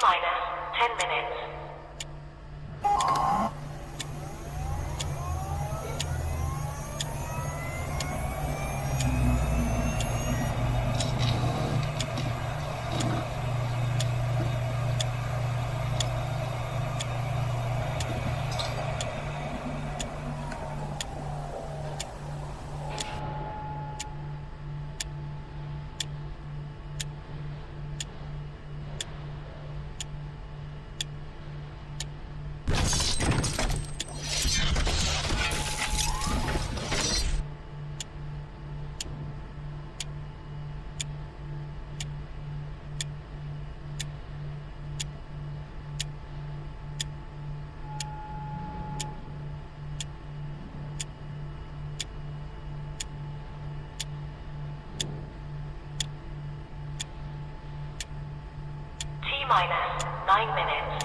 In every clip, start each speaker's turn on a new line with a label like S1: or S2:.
S1: T-minus 10 minutes. T-minus 9 minutes.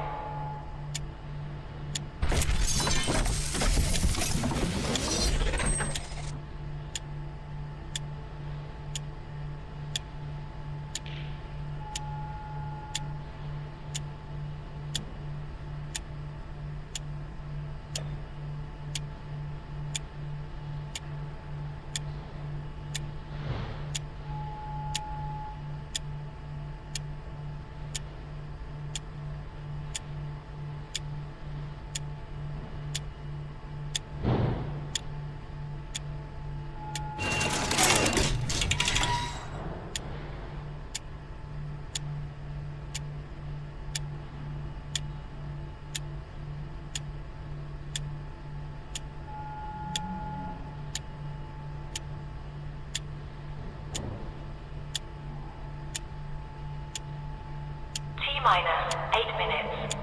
S1: T-minus 8 minutes.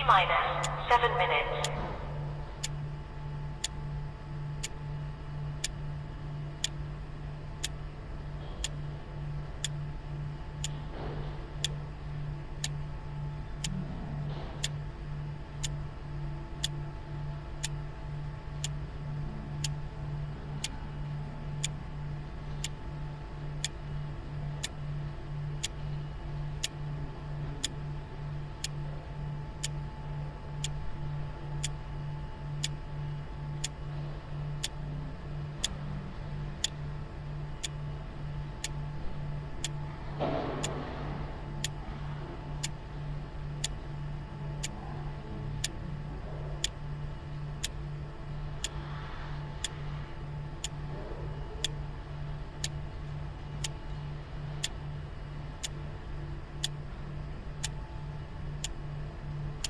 S1: T-minus 7 minutes.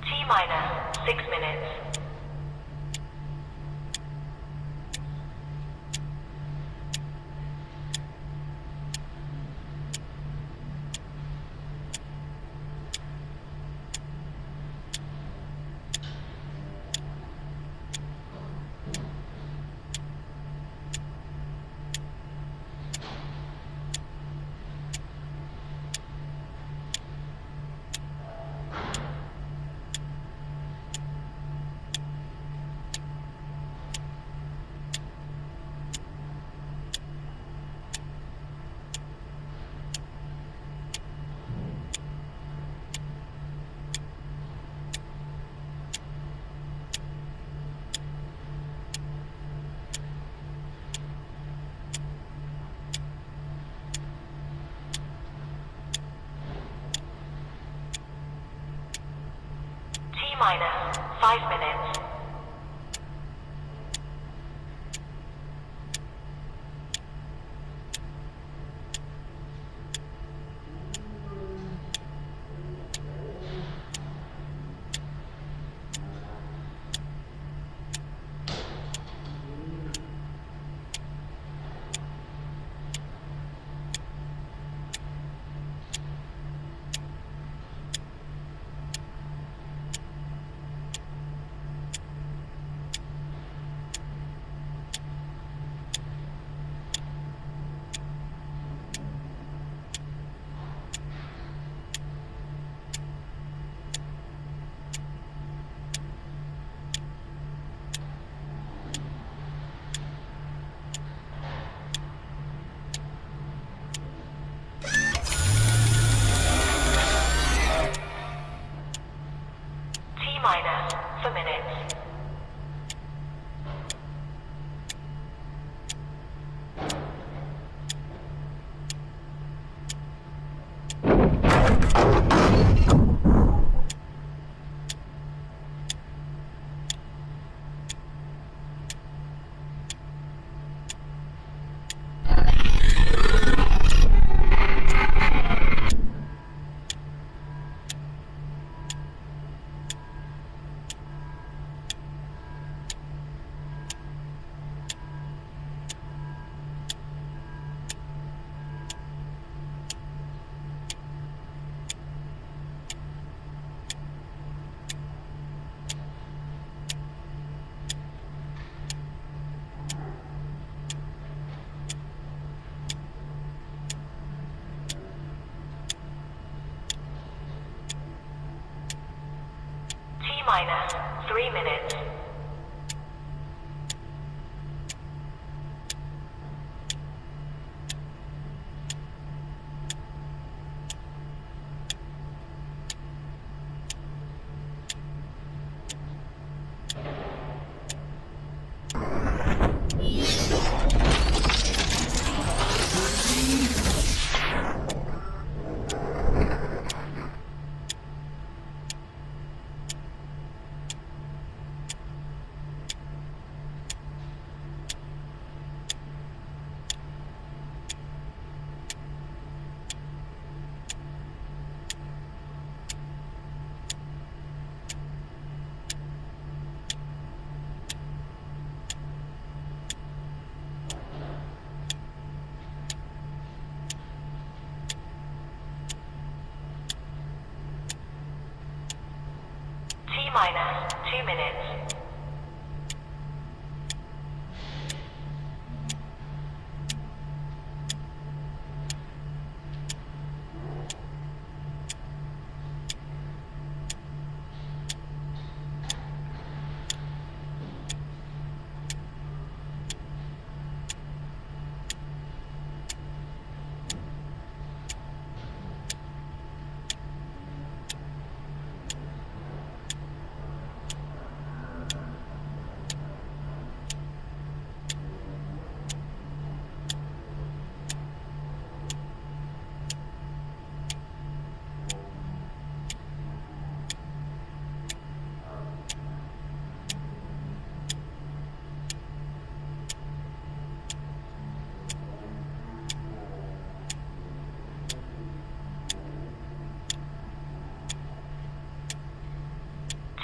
S1: T-minus 6 minutes. T-minus 5 minutes. T-minus for minutes. T-minus 3 minutes. T-minus 2 minutes.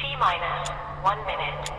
S1: T-minus 1 minute.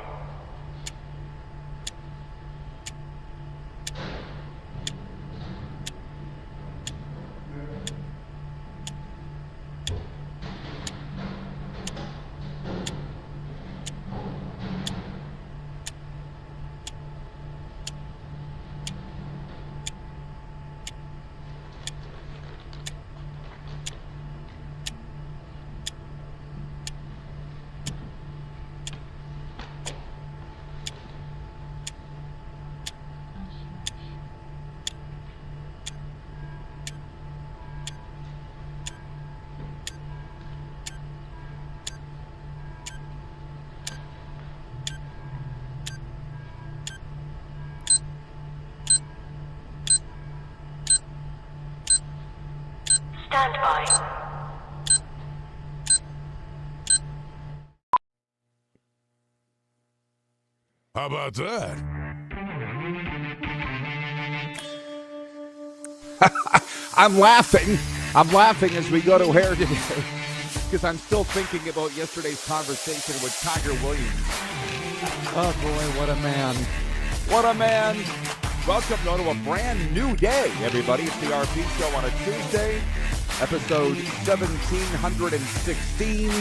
S1: Stand by.
S2: How about that?
S3: I'm laughing. I'm laughing as we go to air today because I'm still thinking about yesterday's conversation with Tiger Williams. Oh, boy, what a man. What a man. Welcome, though, to a brand new day, everybody. It's the RP Show on a Tuesday, episode 1716.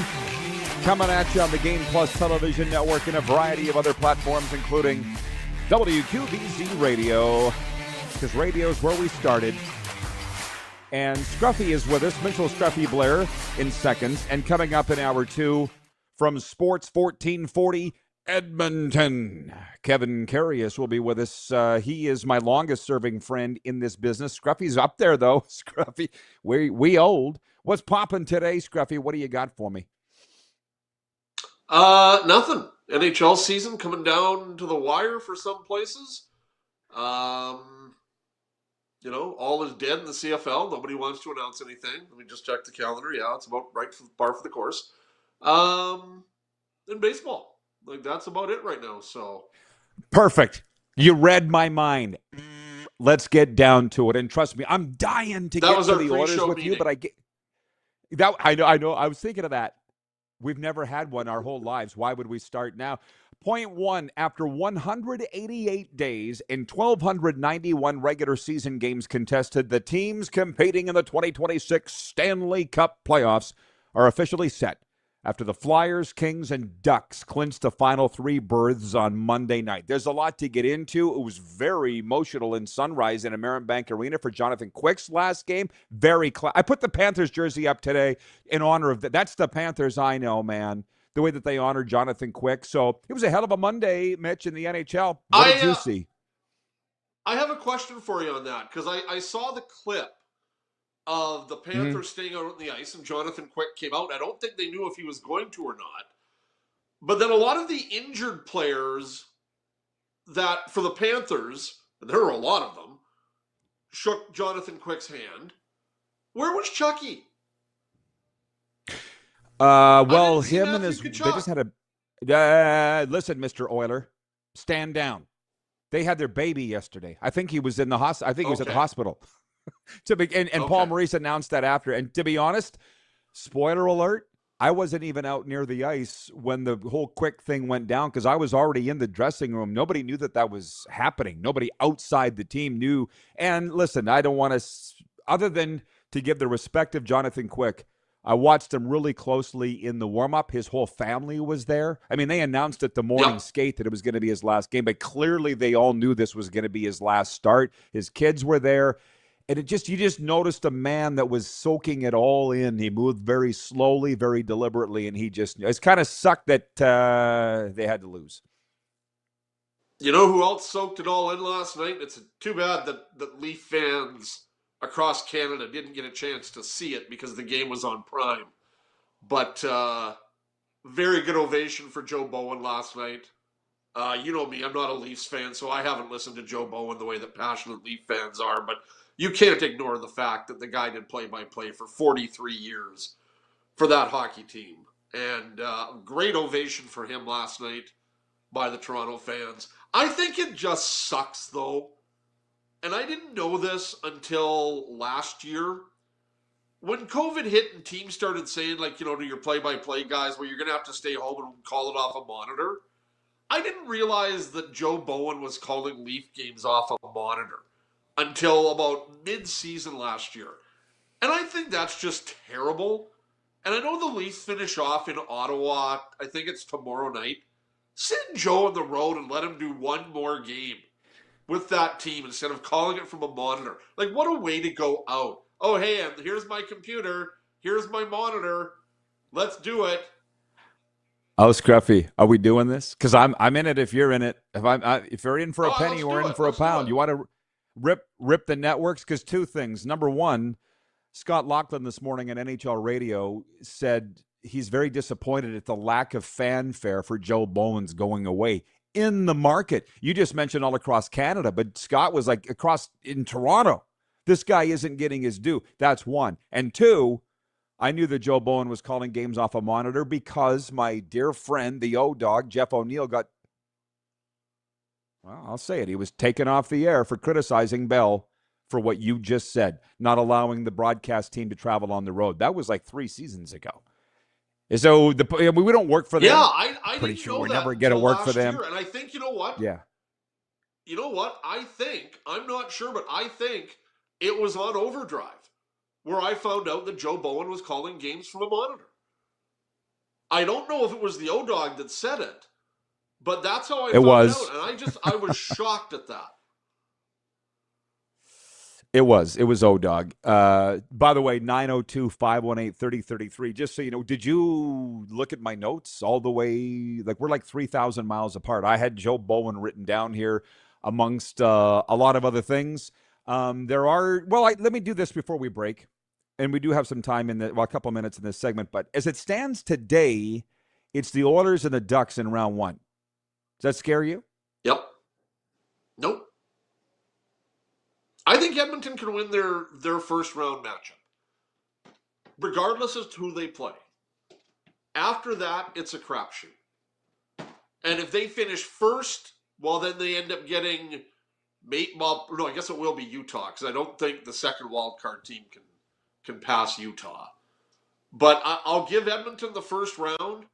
S3: Coming at you on the Game Plus Television Network and a variety of other platforms, including WQVZ Radio, because radio is where we started. And Scruffy is with us, Mitchell Scruffy Blair in seconds. And coming up in hour two from Sports 1440 Edmonton, Kevin Karius will be with us. He is my longest-serving friend in this business. Scruffy's up there, though. Scruffy, we old. What's popping today, Scruffy? What do you got for me?
S4: Nothing. NHL season coming down to the wire for some places. All is dead in the CFL. Nobody wants to announce anything. Let me just check the calendar. Yeah, it's about right for par for the course. In baseball, that's about it right now. So
S3: perfect. You read my mind. Let's get down to it. And trust me, I'm dying to get to the orders with you, but I know. I was thinking of that. We've never had one our whole lives. Why would we start now? Point one, after 188 days and 1,291 regular season games contested, the teams competing in the 2026 Stanley Cup playoffs are officially set after the Flyers, Kings, and Ducks clinched the final three berths on Monday night. There's a lot to get into. It was very emotional in Sunrise in American Bank Arena for Jonathan Quick's last game. I put the Panthers jersey up today in honor of that. That's the Panthers I know, man. The way that they honored Jonathan Quick. So it was a hell of a Monday, Mitch, in the NHL. What did you see?
S4: I have a question for you on that, because I saw the clip of the Panthers staying out on the ice, and Jonathan Quick came out. I don't think they knew if he was going to or not. But then a lot of the injured players that, for the Panthers, and there were a lot of them, shook Jonathan Quick's hand. Where was Chucky?
S3: Him and his, they just had a, listen, Mr. Euler, stand down. They had their baby yesterday. I think he was in the hospital. I think he was at the hospital. Paul Maurice announced that after. And to be honest, spoiler alert, I wasn't even out near the ice when the whole Quick thing went down because I was already in the dressing room. Nobody knew that was happening. Nobody outside the team knew. And listen, I don't want to, other than to give the respect of Jonathan Quick, I watched him really closely in the warm-up. His whole family was there. I mean, they announced at the morning skate that it was going to be his last game, but clearly they all knew this was going to be his last start. His kids were there. And you just noticed a man that was soaking it all in. He moved very slowly, very deliberately, and it's kind of sucked that they had to lose.
S4: You know who else soaked it all in last night? It's too bad that Leaf fans across Canada didn't get a chance to see it because the game was on Prime. But very good ovation for Joe Bowen last night. You know me, I'm not a Leafs fan, so I haven't listened to Joe Bowen the way that passionate Leaf fans are, but you can't ignore the fact that the guy did play-by-play for 43 years for that hockey team. And great ovation for him last night by the Toronto fans. I think it just sucks, though. And I didn't know this until last year. When COVID hit and teams started saying, to your play-by-play guys, well, you're going to have to stay home and call it off a monitor. I didn't realize that Joe Bowen was calling Leaf games off a monitor until about mid-season last year. And I think that's just terrible. And I know the Leafs finish off in Ottawa, I think it's tomorrow night. Send Joe on the road and let him do one more game with that team instead of calling it from a monitor. What a way to go out. Oh, hey, and here's my computer. Here's my monitor. Let's do it.
S3: Oh, Scruffy, are we doing this? Because I'm in it if you're in it. If you're in for a penny, we're in for a pound. You want to rip the networks? Because two things. Number one, Scott Laughlin this morning on NHL Radio said he's very disappointed at the lack of fanfare for Joe Bowen's going away in the market. You just mentioned all across Canada, but Scott was across in Toronto. This guy isn't getting his due. That's one. And two, I knew that Joe Bowen was calling games off a monitor because my dear friend, the O-Dog, Jeff O'Neill, got Well, I'll say it. He was taken off the air for criticizing Bell for what you just said, not allowing the broadcast team to travel on the road. That was like 3 seasons ago. So we don't work for them.
S4: Yeah, I
S3: pretty
S4: didn't
S3: sure
S4: know
S3: we're
S4: that
S3: never going to work for them.
S4: year. And I think, you know what?
S3: Yeah.
S4: You know what? I'm not sure, but I think it was on Overdrive where I found out that Joe Bowen was calling games from a monitor. I don't know if it was the O-Dog that said it, but that's how I found out. And I was shocked at that.
S3: It was O-Dog. By the way, 902-518-3033. Just so you know, did you look at my notes all the way? Like, we're like 3,000 miles apart. I had Joe Bowen written down here amongst a lot of other things. Let me do this before we break. And we do have some time a couple minutes in this segment. But as it stands today, it's the Oilers and the Ducks in round 1. Does that scare you?
S4: Yep. Nope. I think Edmonton can win their first round matchup, regardless of who they play. After that, it's a crapshoot. And if they finish first, well, then they end up getting I guess it will be Utah, because I don't think the second wild card team can pass Utah. But I'll give Edmonton the first round.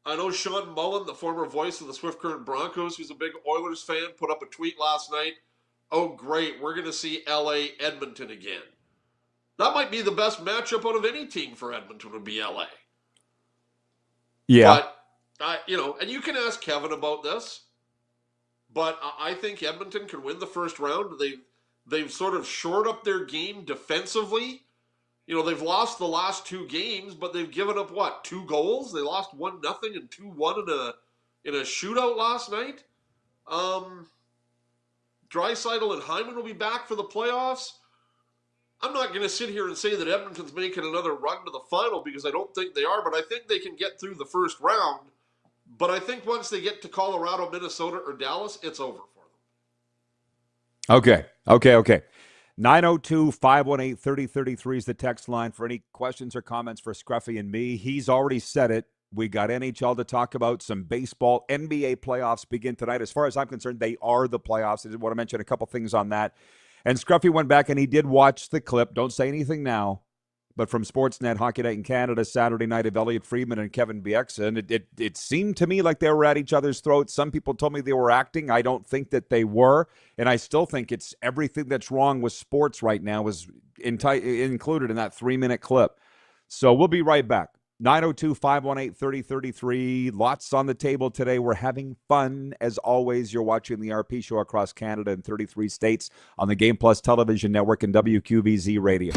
S4: I know Sean Mullen, the former voice of the Swift Current Broncos, who's a big Oilers fan, put up a tweet last night. Oh, great, we're going to see LA Edmonton again. That might be the best matchup out of any team for Edmonton would be LA.
S3: Yeah.
S4: But, and you can ask Kevin about this, but I think Edmonton can win the first round. They've sort of shored up their game defensively. They've lost the last 2 games, but they've given up, 2 goals? They lost 1-0 and 2-1 in a shootout last night. Draisaitl and Hyman will be back for the playoffs. I'm not going to sit here and say that Edmonton's making another run to the final, because I don't think they are, but I think they can get through the first round. But I think once they get to Colorado, Minnesota, or Dallas, it's over for them.
S3: Okay. 902-518-3033 is the text line for any questions or comments for Scruffy and me. He's already said it. We got NHL to talk about, some baseball. NBA playoffs begin tonight. As far as I'm concerned, they are the playoffs. I did want to mention a couple things on that. And Scruffy went back and he did watch the clip. Don't say anything now. But from Sportsnet Hockey Night in Canada, Saturday night of Elliot Friedman and Kevin Bieksa. And it seemed to me like they were at each other's throats. Some people told me they were acting. I don't think that they were. And I still think it's everything that's wrong with sports right now was included in that 3-minute clip. So we'll be right back. 902-518-3033. Lots on the table today. We're having fun. As always, you're watching the RP Show across Canada and 33 states on the Game Plus Television Network and WQVZ Radio.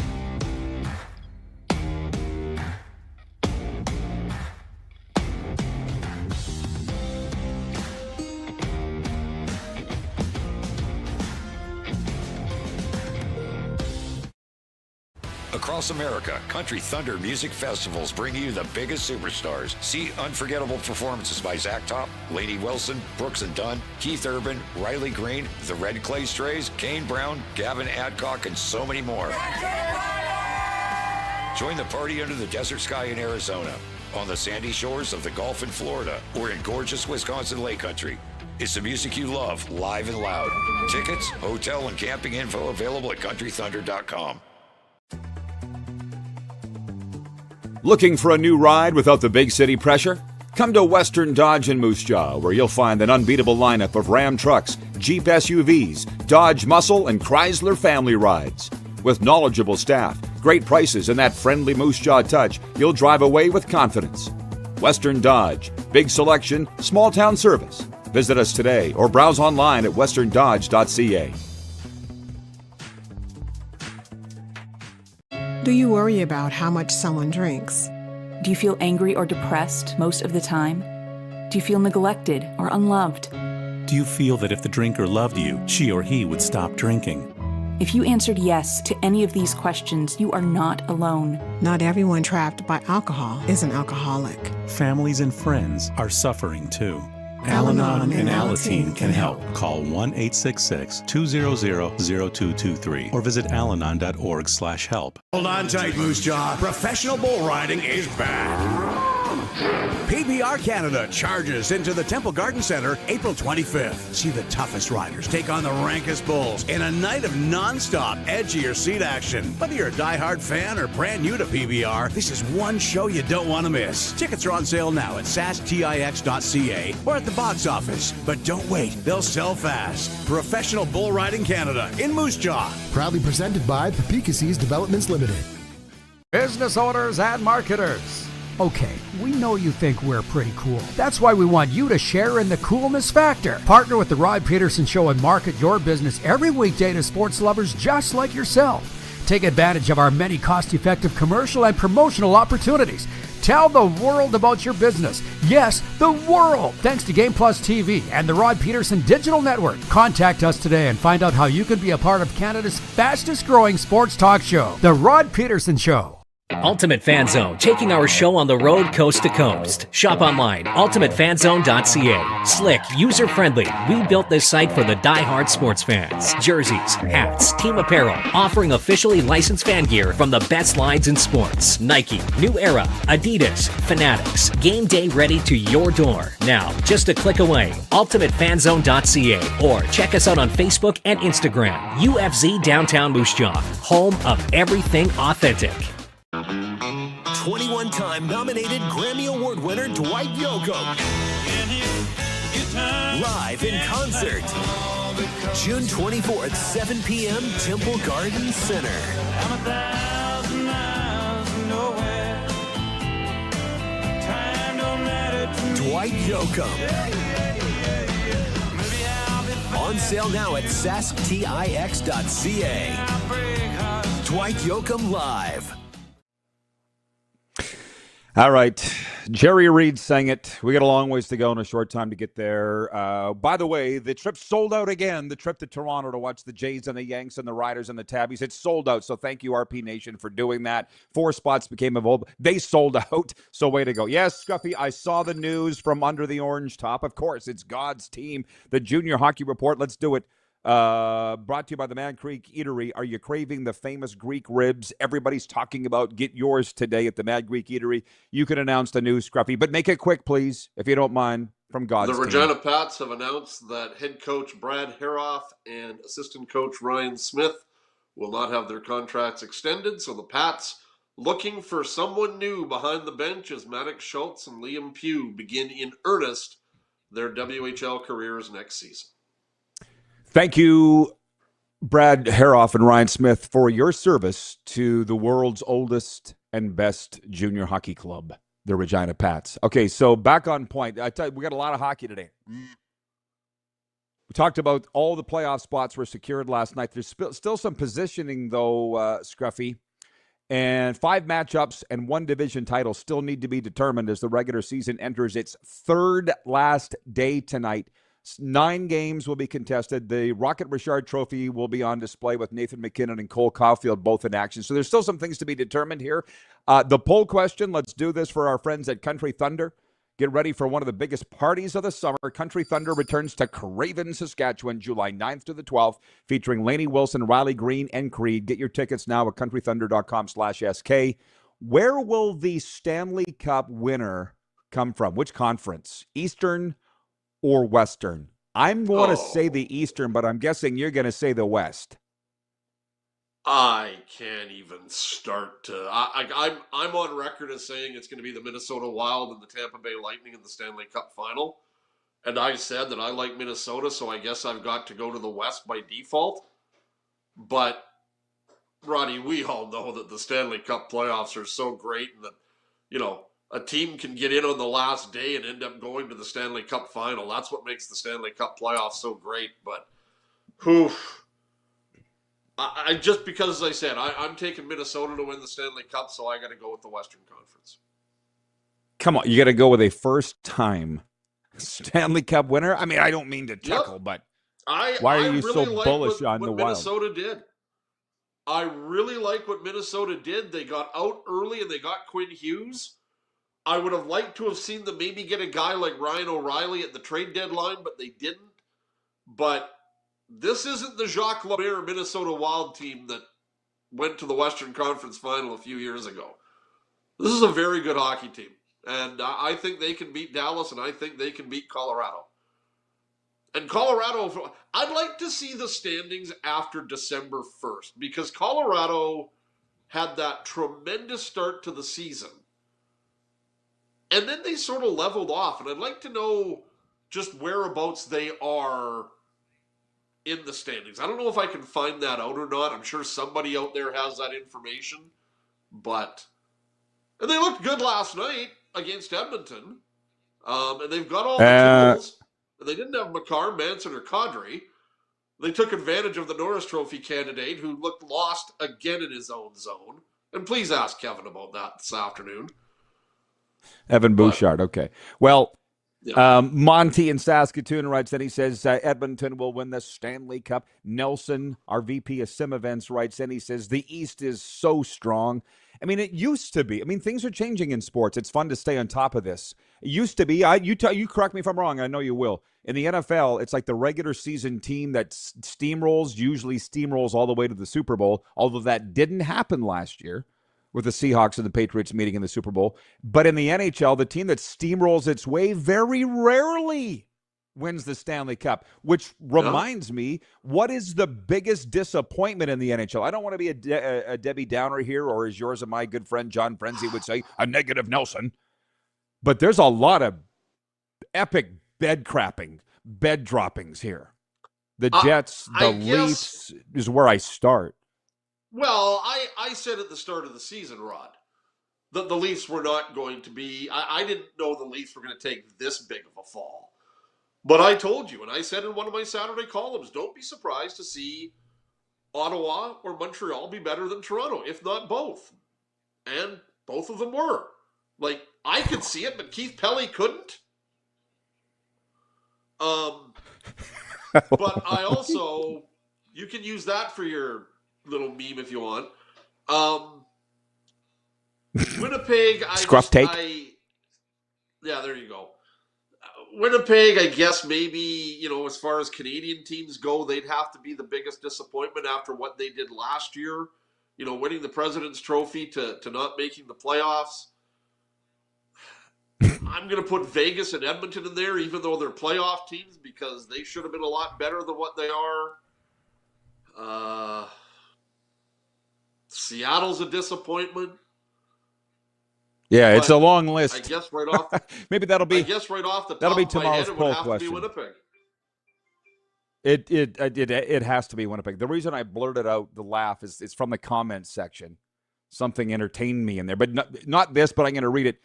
S2: Across America, Country Thunder Music Festivals bring you the biggest superstars. See unforgettable performances by Zach Top, Lainey Wilson, Brooks and Dunn, Keith Urban, Riley Green, the Red Clay Strays, Kane Brown, Gavin Adcock, and so many more. Join the party under the desert sky in Arizona, on the sandy shores of the Gulf in Florida, or in gorgeous Wisconsin Lake Country. It's the music you love, live and loud. Tickets, hotel, and camping info available at countrythunder.com.
S3: Looking for a new ride without the big city pressure? Come to Western Dodge in Moose Jaw, where you'll find an unbeatable lineup of Ram trucks, Jeep SUVs, Dodge Muscle, and Chrysler family rides. With knowledgeable staff, great prices, and that friendly Moose Jaw touch, you'll drive away with confidence. Western Dodge. Big selection, small town service. Visit us today or browse online at westerndodge.ca.
S5: Do you worry about how much someone drinks?
S6: Do you feel angry or depressed most of the time? Do you feel neglected or unloved?
S7: Do you feel that if the drinker loved you, she or he would stop drinking?
S6: If you answered yes to any of these questions, you are not alone.
S5: Not everyone trapped by alcohol is an alcoholic.
S7: Families and friends are suffering too. Al-Anon and Alateen can help. Call 1-866-200-0223 or visit alanon.org/help.
S8: Hold on tight, Moose Jaw. Professional bull riding is back. PBR Canada charges into the Temple Garden Centre April 25th. See the toughest riders take on the rankest bulls in a night of non-stop, edgier seat action. Whether you're a diehard fan or brand new to PBR, this is one show you don't want to miss. Tickets are on sale now at sastix.ca or at the box office. But don't wait, they'll sell fast. Professional Bull Riding Canada in Moose Jaw.
S9: Proudly presented by Papikassis Developments Limited.
S10: Business owners and marketers. Okay, we know you think we're pretty cool. That's why we want you to share in the coolness factor. Partner with the Rod Pedersen Show and market your business every weekday to sports lovers just like yourself. Take advantage of our many cost-effective commercial and promotional opportunities. Tell the world about your business. Yes, the world. Thanks to Game Plus TV and the Rod Pedersen Digital Network. Contact us today and find out how you can be a part of Canada's fastest growing sports talk show, The Rod Pedersen Show.
S11: Ultimate Fan Zone, taking our show on the road coast to coast. Shop online, ultimatefanzone.ca. Slick, user-friendly. We built this site for the die-hard sports fans. Jerseys, hats, team apparel, offering officially licensed fan gear from the best lines in sports. Nike, New Era, Adidas, Fanatics. Game day ready to your door. Now, just a click away, ultimatefanzone.ca, or check us out on Facebook and Instagram. UFZ Downtown Moose Jaw, home of everything authentic.
S12: 21-time nominated Grammy Award winner Dwight Yoakam. Live in concert. June 24th, 7 p.m., Temple Garden Center. Dwight Yoakam. On sale now at sasktix.ca. Dwight Yoakam Live.
S3: All right. Jerry Reed sang it. We got a long ways to go and a short time to get there. By the way, the trip sold out again. The trip to Toronto to watch the Jays and the Yanks and the Riders and the Tabbies. It's sold out. So thank you, RP Nation, for doing that. 4 spots became available. They sold out. So way to go. Yes, Scruffy, I saw the news from under the orange top. Of course, it's God's team. The Junior Hockey Report. Let's do it. Brought to you by the Mad Creek Eatery. Are you craving the famous Greek ribs everybody's talking about? Get yours today at the Mad Greek Eatery. You can announce the news, Scruffy, but make it quick, please, if you don't mind, from God's
S4: The
S3: team.
S4: Regina Pats have announced that head coach Brad Haroff and assistant coach Ryan Smith will not have their contracts extended, so the Pats, looking for someone new behind the bench as Maddox Schultz and Liam Pugh begin in earnest their WHL careers next season.
S3: Thank you, Brad Haroff and Ryan Smith, for your service to the world's oldest and best junior hockey club, the Regina Pats. Okay, so back on point. I tell you, we got a lot of hockey today. We talked about all the playoff spots were secured last night. There's still some positioning, though, Scruffy. And 5 matchups and 1 division title still need to be determined as the regular season enters its 3rd last day tonight. 9 games will be contested. The Rocket Richard Trophy will be on display with Nathan McKinnon and Cole Caulfield both in action. So there's still some things to be determined here. The poll question, let's do this for our friends at Country Thunder. Get ready for one of the biggest parties of the summer. Country Thunder returns to Craven, Saskatchewan, July 9th to the 12th, featuring Lainey Wilson, Riley Green, and Creed. Get your tickets now at countrythunder.com/SK. Where will the Stanley Cup winner come from? Which conference? Eastern or Western? I'm going to say the Eastern, but I'm guessing you're going to say the West.
S4: I can't even start to. I'm on record as saying it's going to be the Minnesota Wild and the Tampa Bay Lightning in the Stanley Cup final. And I said that I like Minnesota, so I guess I've got to go to the West by default. But, Roddy, we all know that the Stanley Cup playoffs are so great and that, you know, a team can get in on the last day and end up going to the Stanley Cup final. That's what makes the Stanley Cup playoffs so great. But, I just because, as I said, I'm taking Minnesota to win the Stanley Cup, so I got to go with the Western Conference.
S3: Come on, you got to go with a first-time Stanley Cup winner? I mean, I don't mean to chuckle, but why are you so bullish on the Wild?
S4: Minnesota did. I really like what Minnesota did. They got out early and they got Quinn Hughes. I would have liked to have seen them maybe get a guy like Ryan O'Reilly at the trade deadline, but they didn't. But this isn't the Jacques Lemaire Minnesota Wild team that went to the Western Conference Final a few years ago. This is a very good hockey team. And I think they can beat Dallas, and I think they can beat Colorado. And Colorado, I'd like to see the standings after December 1st, because Colorado had that tremendous start to the season. And then they sort of leveled off, and I'd like to know just whereabouts they are in the standings. I don't know if I can find that out or not. I'm sure somebody out there has that information. And they looked good last night against Edmonton. And they've got all the tools. And they didn't have Makar, Manson, or Kadri. They took advantage of the Norris Trophy candidate who looked lost again in his own zone. And please ask Kevin about that this afternoon.
S3: Evan Bouchard, okay. Well, Monty in Saskatoon writes that he says Edmonton will win the Stanley Cup. Nelson, our VP of Sim Events, writes and he says the East is so strong. I mean, it used to be. I mean, things are changing in sports. It's fun to stay on top of this. It used to be. You correct me if I'm wrong. I know you will. In the NFL, it's like the regular season team that usually steamrolls all the way to the Super Bowl, although that didn't happen last year with the Seahawks and the Patriots meeting in the Super Bowl. But in the NHL, the team that steamrolls its way very rarely wins the Stanley Cup, which reminds me, what is the biggest disappointment in the NHL? I don't want to be a Debbie Downer here, or as yours and my good friend John Frenzy would say, a negative Nelson. But there's a lot of epic bed droppings here. The Jets, the Leafs is where I start.
S4: Well, I said at the start of the season, Rod, that the Leafs were not going to be, I didn't know the Leafs were going to take this big of a fall. But I told you, and I said in one of my Saturday columns, don't be surprised to see Ottawa or Montreal be better than Toronto, if not both. And both of them were. Like, I could see it, but Keith Pelly couldn't. But I also, you can use that for your little meme if you want. Winnipeg, yeah, there you go. Winnipeg, I guess maybe, as far as Canadian teams go, they'd have to be the biggest disappointment after what they did last year. Winning the President's Trophy to not making the playoffs. I'm going to put Vegas and Edmonton in there, even though they're playoff teams, because they should have been a lot better than what they are. Seattle's a disappointment.
S3: Yeah, it's a long list.
S4: I guess right off.
S3: Maybe that'll be.
S4: I guess right off the top of my head, it would have to be Winnipeg.
S3: It has to be Winnipeg. The reason I blurted out the laugh is it's from the comments section. Something entertained me in there, but not this. But I'm going to read it.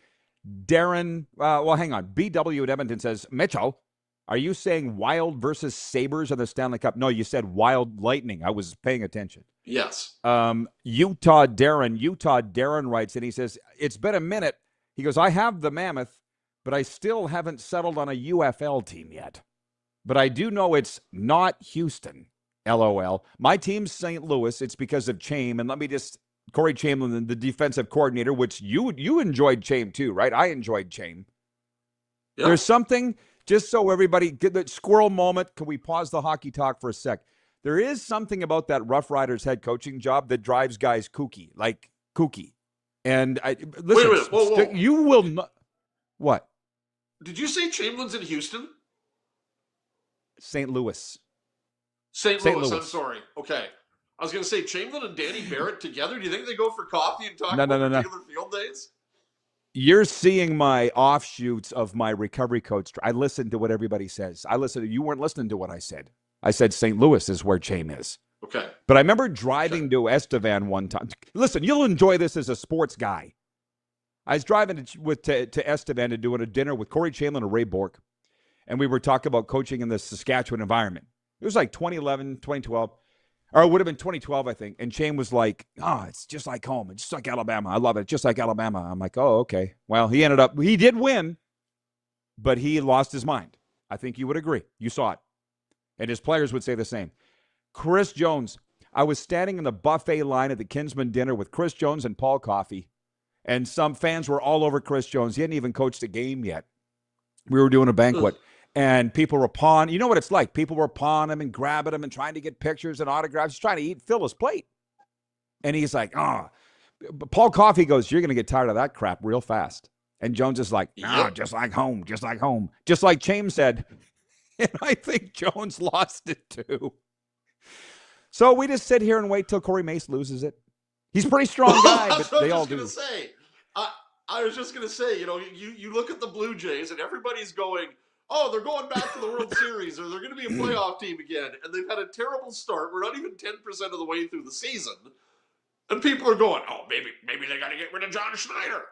S3: Darren, well, hang on. BW at Edmonton says, Mitchell, are you saying Wild versus Sabres in the Stanley Cup? No, you said Wild Lightning. I was paying attention.
S4: Yes.
S3: Utah Darren writes, and he says, it's been a minute. He goes, I have the Mammoth, but I still haven't settled on a UFL team yet. But I do know it's not Houston, LOL. My team's St. Louis. It's because of Chaim. And let me just, Corey Chamberlain, the defensive coordinator, which you enjoyed Chaim too, right? I enjoyed Chaim. Yep. There's something, just so everybody, get that squirrel moment. Can we pause the hockey talk for a sec? There is something about that Rough Riders head coaching job that drives guys kooky. And listen,
S4: wait a minute. Whoa.
S3: You will not. What?
S4: Did you say Chamberlain's in Houston?
S3: St. Louis.
S4: St. Louis. I'm sorry. Okay. I was going to say Chamberlain and Danny Barrett together. Do you think they go for coffee and talk about regular field days?
S3: You're seeing my offshoots of my recovery coach. I listen to what everybody says. You weren't listening to what I said. I said St. Louis is where Chaim is.
S4: Okay.
S3: But I remember driving to Estevan one time. Listen, you'll enjoy this as a sports guy. I was driving to Estevan and doing a dinner with Corey Chamberlain and Ray Bork. And we were talking about coaching in the Saskatchewan environment. It was like 2011, 2012. Or it would have been 2012, I think. And Chaim was like, it's just like home. It's just like Alabama. I love it. Just like Alabama. I'm like, oh, okay. Well, he did win, but he lost his mind. I think you would agree. You saw it. And his players would say the same. Chris Jones. I was standing in the buffet line at the Kinsman dinner with Chris Jones and Paul Coffey. And some fans were all over Chris Jones. He hadn't even coached a game yet. We were doing a banquet. And people were pawing. You know what it's like. People were pawing him and grabbing him and trying to get pictures and autographs. He's trying to fill his plate. And he's like, Paul Coffey goes, you're going to get tired of that crap real fast. And Jones is like, no, just like home, just like home. Just like Chaim said. And I think Jones lost it too. So we just sit here and wait till Corey Mace loses it. He's a pretty strong guy, but they all do.
S4: I was just going to say, you look at the Blue Jays and everybody's going, oh, they're going back to the World Series or they're going to be a playoff team again. And they've had a terrible start. We're not even 10% of the way through the season. And people are going, oh, maybe they got to get rid of John Schneider.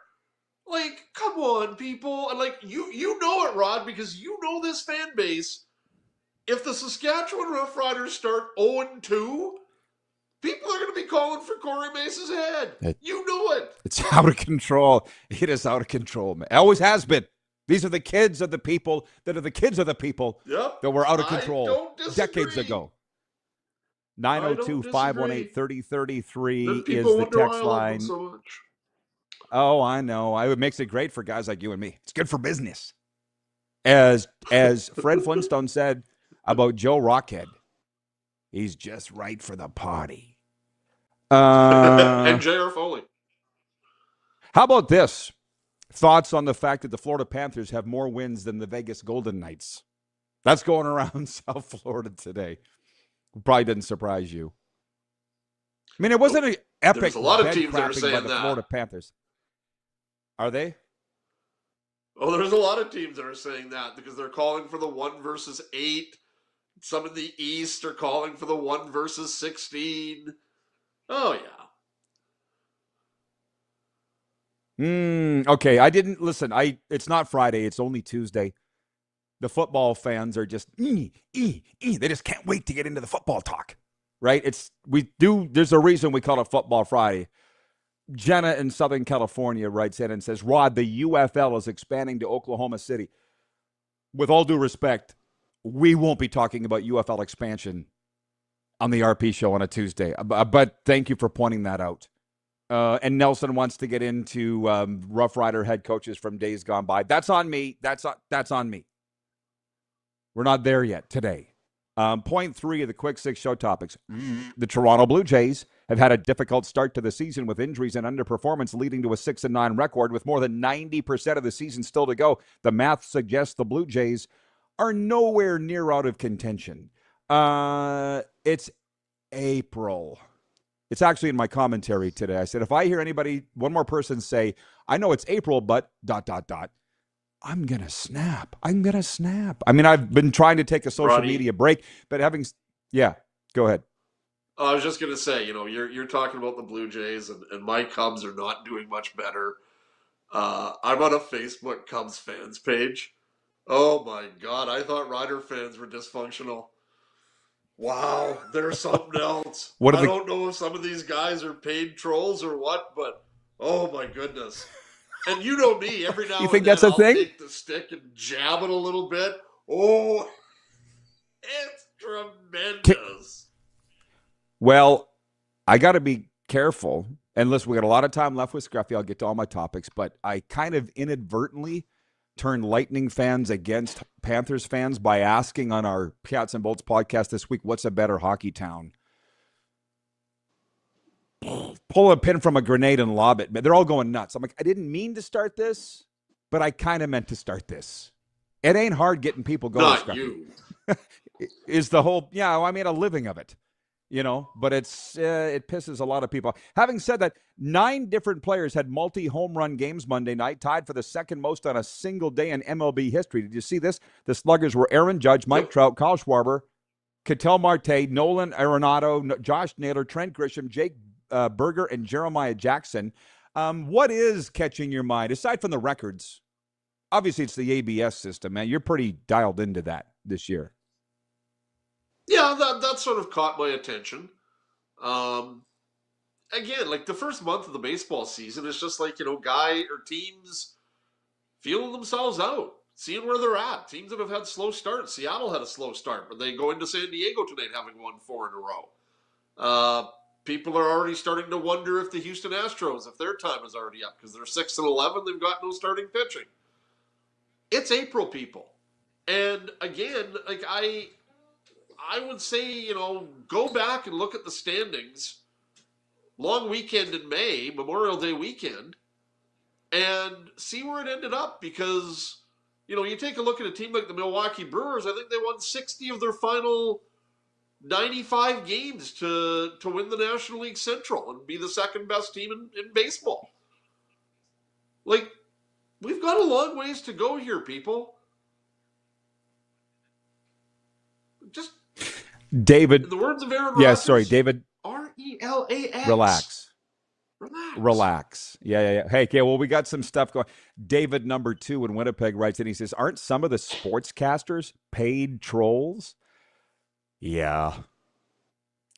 S4: Like, come on, people. And like, you know it, Rod, because you know this fan base. If the Saskatchewan Roughriders start 0-2, people are going to be calling for Corey Mace's head. You know it.
S3: It's out of control. It is out of control, man. It always has been. These are the kids of the people that are the kids of the people that were out of control decades ago. 902-518-3033 is the text line.
S4: So much.
S3: Oh, I know. It makes it great for guys like you and me. It's good for business. As Fred Flintstone said about Joe Rockhead, he's just right for the party.
S4: And J.R. Foley.
S3: How about this? Thoughts on the fact that the Florida Panthers have more wins than the Vegas Golden Knights? That's going around South Florida today. Probably didn't surprise you. I mean, it wasn't an epic
S4: There's a lot of teams that are saying
S3: by the Florida Panthers. Are they?
S4: Oh, there's a lot of teams that are saying that because they're calling for the 1 versus 8. Some in the East are calling for the 1 versus 16. Oh, yeah.
S3: Okay, I didn't listen. It's not Friday. It's only Tuesday. The football fans are just they just can't wait to get into the football talk, right? There's a reason we call it Football Friday. Jenna in Southern California writes in and says, Rod, the UFL is expanding to Oklahoma City. With all due respect, we won't be talking about UFL expansion on the RP show on a Tuesday. But thank you for pointing that out. And Nelson wants to get into Rough Rider head coaches from days gone by. That's on me. That's on me. We're not there yet today. Point 3 of the Quick Six show topics. The Toronto Blue Jays have had a difficult start to the season with injuries and underperformance leading to a 6-9 record with more than 90% of the season still to go. The math suggests the Blue Jays are nowhere near out of contention. It's April. It's actually in my commentary today. I said, if I hear one more person say, I know it's April, but ... I'm going to snap. I mean, I've been trying to take a social media break, but go ahead.
S4: I was just going to say, you're talking about the Blue Jays and my Cubs are not doing much better. I'm on a Facebook Cubs fans page. Oh my God. I thought Rider fans were dysfunctional. Wow. They're something else. I don't know if some of these guys are paid trolls or what, but oh my goodness. And you know me, every now
S3: and then
S4: I'll take the stick and jab it a little bit. Oh, it's tremendous.
S3: Well, I got to be careful. And listen, we got a lot of time left with Scruffy. I'll get to all my topics. But I kind of inadvertently turned Lightning fans against Panthers fans by asking on our Cats and Bolts podcast this week, what's a better hockey town? Pull a pin from a grenade and lob it. They're all going nuts. I'm like, I didn't mean to start this, but I kind of meant to start this. It ain't hard getting people going.
S4: Not you.
S3: Is the whole, I made a living of it, but it pisses a lot of people. Having said that, 9 different players had multi-home run games Monday night, tied for the second most on a single day in MLB history. Did you see this? The sluggers were Aaron Judge, Mike Trout, Kyle Schwarber, Ketel Marte, Nolan Arenado, Josh Naylor, Trent Grisham, Jake Berger, and Jeremiah Jackson. What is catching your mind, aside from the records? Obviously, it's the ABS system, man. You're pretty dialed into that this year.
S4: Yeah, that sort of caught my attention. Again, like the first month of the baseball season, it's just like, guy or teams feeling themselves out, seeing where they're at. Teams that have had slow starts. Seattle had a slow start, but they go into San Diego tonight having won 4 in a row. People are already starting to wonder if the Houston Astros, if their time is already up, because they're 6-11, they've got no starting pitching. It's April, people. And again, like I would say, go back and look at the standings. Long weekend in May, Memorial Day weekend. and see where it ended up, because, you know, you take a look at a team like the Milwaukee Brewers, I think they won 60 of their final 95 games to win the National League Central and be the second best team in baseball. Like, we've got a long ways to go here, people. Just,
S3: David.
S4: in the words of Aaron
S3: Yeah,
S4: Rodgers,
S3: sorry, David.
S4: RELAX.
S3: Relax. Yeah. Hey, okay, well, we got some stuff going. David, number 2 in Winnipeg, writes in. He says, aren't some of the sportscasters paid trolls? Yeah.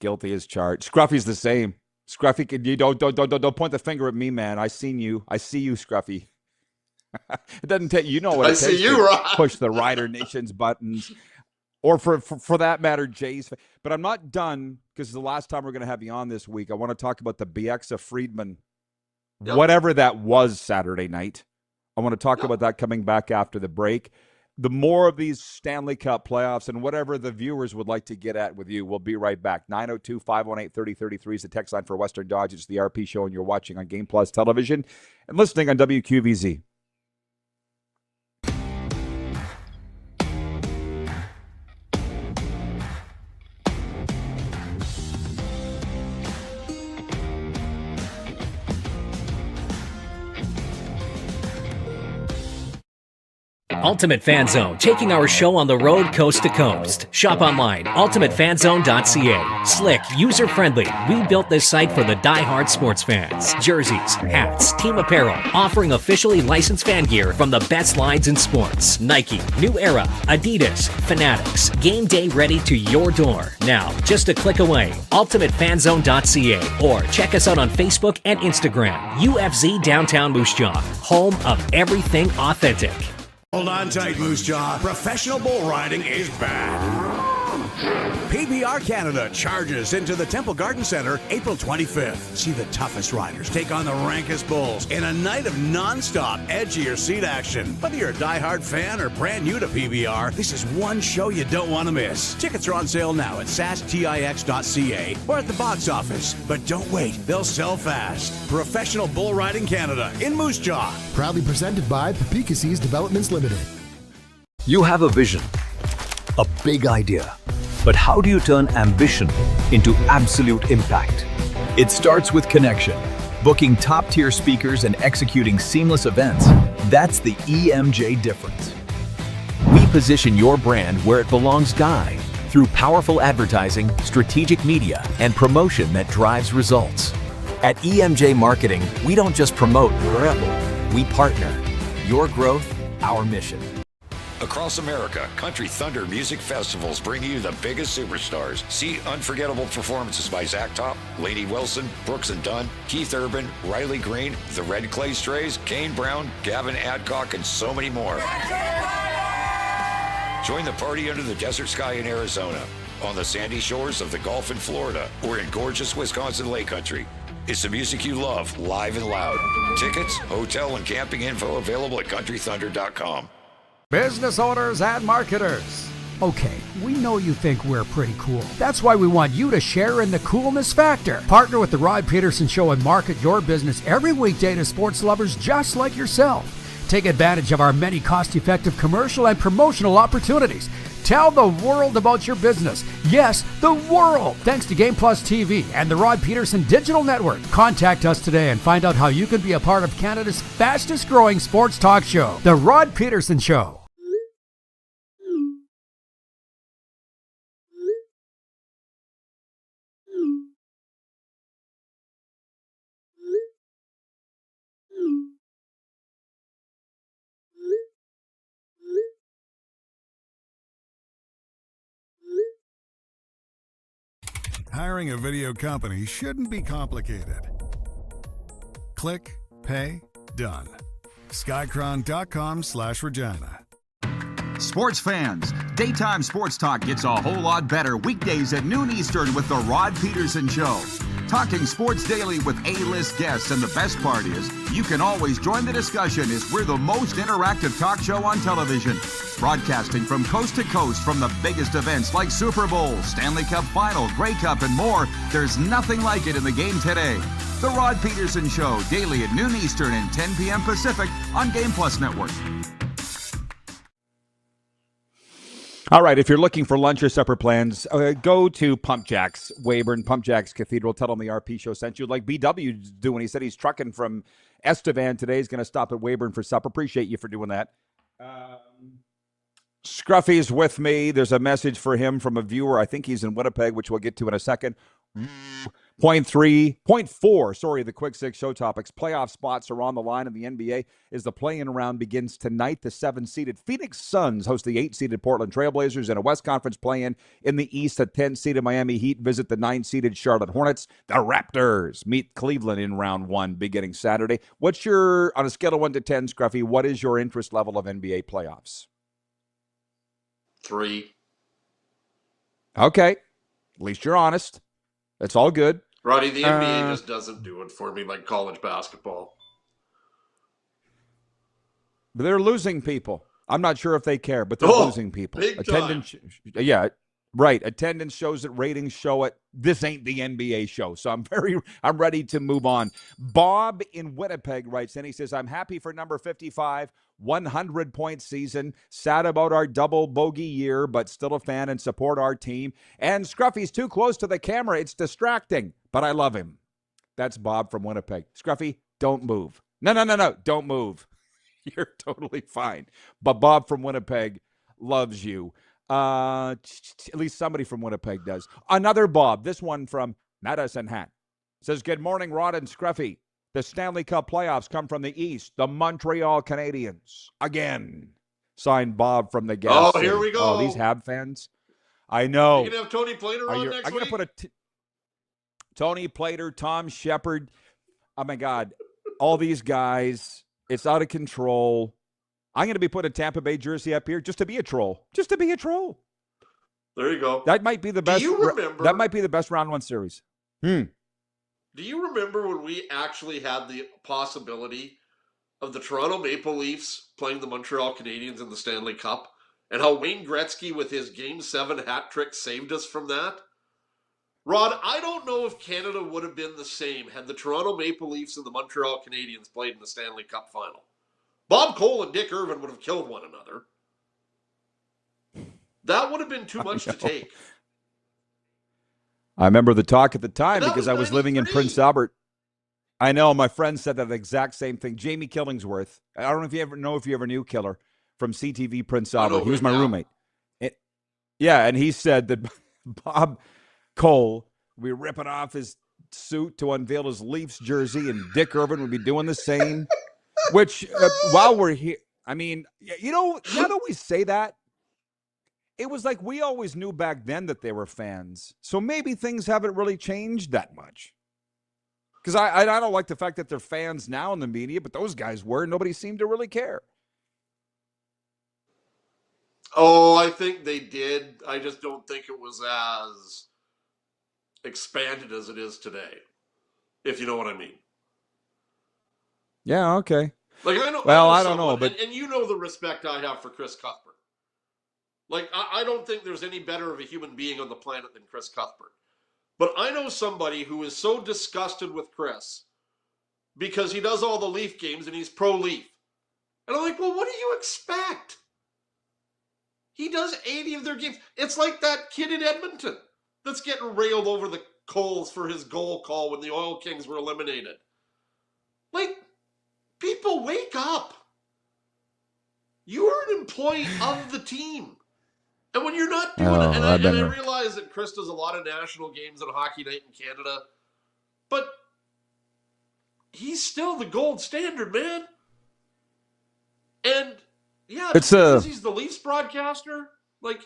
S3: Guilty as charged. Scruffy's the same. Scruffy, you don't point the finger at me, man. I see you, Scruffy. It doesn't take, you know what it takes to push the Rider Nations buttons. Or for that matter, Jay's. But I'm not done, because the last time we're going to have you on this week, I want to talk about the Bieksa Friedman, whatever that was Saturday night. I want to talk about that coming back after the break. The more of these Stanley Cup playoffs and whatever the viewers would like to get at with you, we'll be right back. 902-518-3033 is the text line for Western Dodge. It's the RP Show, and you're watching on Game Plus Television and listening on WQVZ.
S11: Ultimate Fan Zone, taking our show on the road coast to coast. Shop online, ultimatefanzone.ca. Slick, user-friendly. We built this site for the die-hard sports fans. Jerseys, hats, team apparel, offering officially licensed fan gear from the best lines in sports. Nike, New Era, Adidas, Fanatics. Game day ready to your door. Now, just a click away. ultimatefanzone.ca, or check us out on Facebook and Instagram. UFZ Downtown Moose Jaw, home of everything authentic.
S8: Hold on tight, Moose Jaw. Professional bull riding is back. PBR Canada charges into the Temple Garden Center April 25th. See the toughest riders take on the rankest bulls in a night of non-stop edgier seat action. Whether you're a diehard fan or brand new to PBR, this is one show you don't want to miss. Tickets are on sale now at sastix.ca or at the box office. But don't wait, they'll sell fast. Professional Bull Riding Canada in Moose Jaw.
S9: Proudly presented by Papikassis Developments Limited.
S13: You have a vision, a big idea. But how do you turn ambition into absolute impact? It starts with connection. Booking top-tier speakers and executing seamless events. That's the EMJ difference. We position your brand where it belongs, Guy, through powerful advertising, strategic media, and promotion that drives results. At EMJ Marketing, we don't just promote, we partner. Your growth, our mission.
S2: Across America, Country Thunder Music Festivals bring you the biggest superstars. See unforgettable performances by Zach Top, Lainey Wilson, Brooks and Dunn, Keith Urban, Riley Green, the Red Clay Strays, Kane Brown, Gavin Adcock, and so many more. Join the party under the desert sky in Arizona, on the sandy shores of the Gulf in Florida, or in gorgeous Wisconsin Lake Country. It's the music you love, live and loud. Tickets, hotel, and camping info available at countrythunder.com.
S10: Business owners and marketers. Okay, we know you think we're pretty cool. That's why we want you to share in the coolness factor. Partner with the Rod Pedersen Show and market your business every weekday to sports lovers just like yourself. Take advantage of our many cost-effective commercial and promotional opportunities. Tell the world about your business. Yes, the world. Thanks to Game Plus TV and the Rod Pedersen Digital Network. Contact us today and find out how you can be a part of Canada's fastest growing sports talk show, The Rod Pedersen Show.
S14: Hiring a video company shouldn't be complicated. Click, pay, done. Skycron.com/Regina.
S15: Sports fans, daytime sports talk gets a whole lot better weekdays at noon Eastern with the Rod Pedersen Show. Talking sports daily with A-list guests, and the best part is, you can always join the discussion as we're the most interactive talk show on television. Broadcasting from coast to coast from the biggest events like Super Bowl, Stanley Cup Final, Grey Cup, and more, there's nothing like it in the game today. The Rod Pedersen Show, daily at noon Eastern and 10 p.m. Pacific on Game Plus Network.
S3: All right, if you're looking for lunch or supper plans, go to Pump Jacks, Weyburn, Pump Jacks Cathedral. Tell them the RP Show sent you, like BW's doing. He said he's trucking from Estevan today. He's going to stop at Weyburn for supper. Appreciate you for doing that. Scruffy's with me. There's a message for him from a viewer. I think he's in Winnipeg, which we'll get to in a second. Point four, the quick six show topics. Playoff spots are on the line in the NBA as the play-in round begins tonight. The 7-seeded Phoenix Suns host the 8-seeded Portland Trailblazers in a West Conference play-in. In the East, the 10-seeded Miami Heat visit the 9-seeded Charlotte Hornets. The Raptors meet Cleveland in round one beginning Saturday. What's your, on a scale of 1 to 10, Scruffy, what is your interest level of NBA playoffs?
S4: 3.
S3: Okay. At least you're honest. That's all good.
S4: Roddy, the NBA just doesn't do it for me like college basketball.
S3: But they're losing people. I'm not sure if they care, but they're losing people.
S4: Big
S3: Attendance, yeah, right. Attendance shows it. Ratings show it. This ain't the NBA show, so I'm ready to move on. Bob in Winnipeg writes in. He says, "I'm happy for number 55, 100-point season. Sad about our double bogey year, but still a fan and support our team. And Scruffy's too close to the camera. It's distracting, but I love him." That's Bob from Winnipeg. Scruffy, don't move. No, don't move. You're totally fine. But Bob from Winnipeg loves you. At least somebody from Winnipeg does. Another Bob, this one from Madison Hat, says, "Good morning, Rod and Scruffy. The Stanley Cup playoffs come from the East. The Montreal Canadiens. Again." Signed Bob from the Gas.
S4: Oh, here we go.
S3: Oh, these Hab fans. I know.
S4: You going to have Tony Plater on next week?
S3: I'm going to put Tony Plater, Tom Shepard. Oh, my God. All these guys. It's out of control. I'm going to be putting a Tampa Bay jersey up here just to be a troll. Just to be a troll.
S4: There you go.
S3: That might be the best.
S4: Do you remember?
S3: That might be the best round one series.
S4: Do you remember when we actually had the possibility of the Toronto Maple Leafs playing the Montreal Canadiens in the Stanley Cup, and how Wayne Gretzky with his Game 7 hat trick saved us from that? Rod, I don't know if Canada would have been the same had the Toronto Maple Leafs and the Montreal Canadiens played in the Stanley Cup final. Bob Cole and Dick Irvin would have killed one another. That would have been too much to take.
S3: I remember the talk at the time because I was
S4: 93.
S3: living in Prince Albert. I know my friend said that exact same thing. Jamie Killingsworth. I don't know if you ever knew Killer from CTV Prince Albert. He was my roommate. And he said that Bob Cole would be ripping off his suit to unveil his Leafs jersey, and Dick Irvin would be doing the same. Which, while we're here, I mean, now that we say that, it was like we always knew back then that they were fans. So maybe things haven't really changed that much. Because I don't like the fact that they're fans now in the media, but those guys were. Nobody seemed to really care.
S4: Oh, I think they did. I just don't think it was as expanded as it is today, if you know what I mean.
S3: Yeah, okay.
S4: Like I know.
S3: Well, I
S4: don't
S3: know, but
S4: and you know the respect I have for Chris Cuthbert. Like I don't think there's any better of a human being on the planet than Chris Cuthbert. But I know somebody who is so disgusted with Chris because he does all the Leaf games and he's pro-Leaf. And I'm like, well, what do you expect? He does 80 of their games. It's like that kid in Edmonton that's getting railed over the coals for his goal call when the Oil Kings were eliminated. Like, people, wake up. You are an employee of the team. And when you're not doing it, and I realize that Chris does a lot of national games on Hockey Night in Canada, but he's still the gold standard, man. And yeah, because he's the Leafs broadcaster, like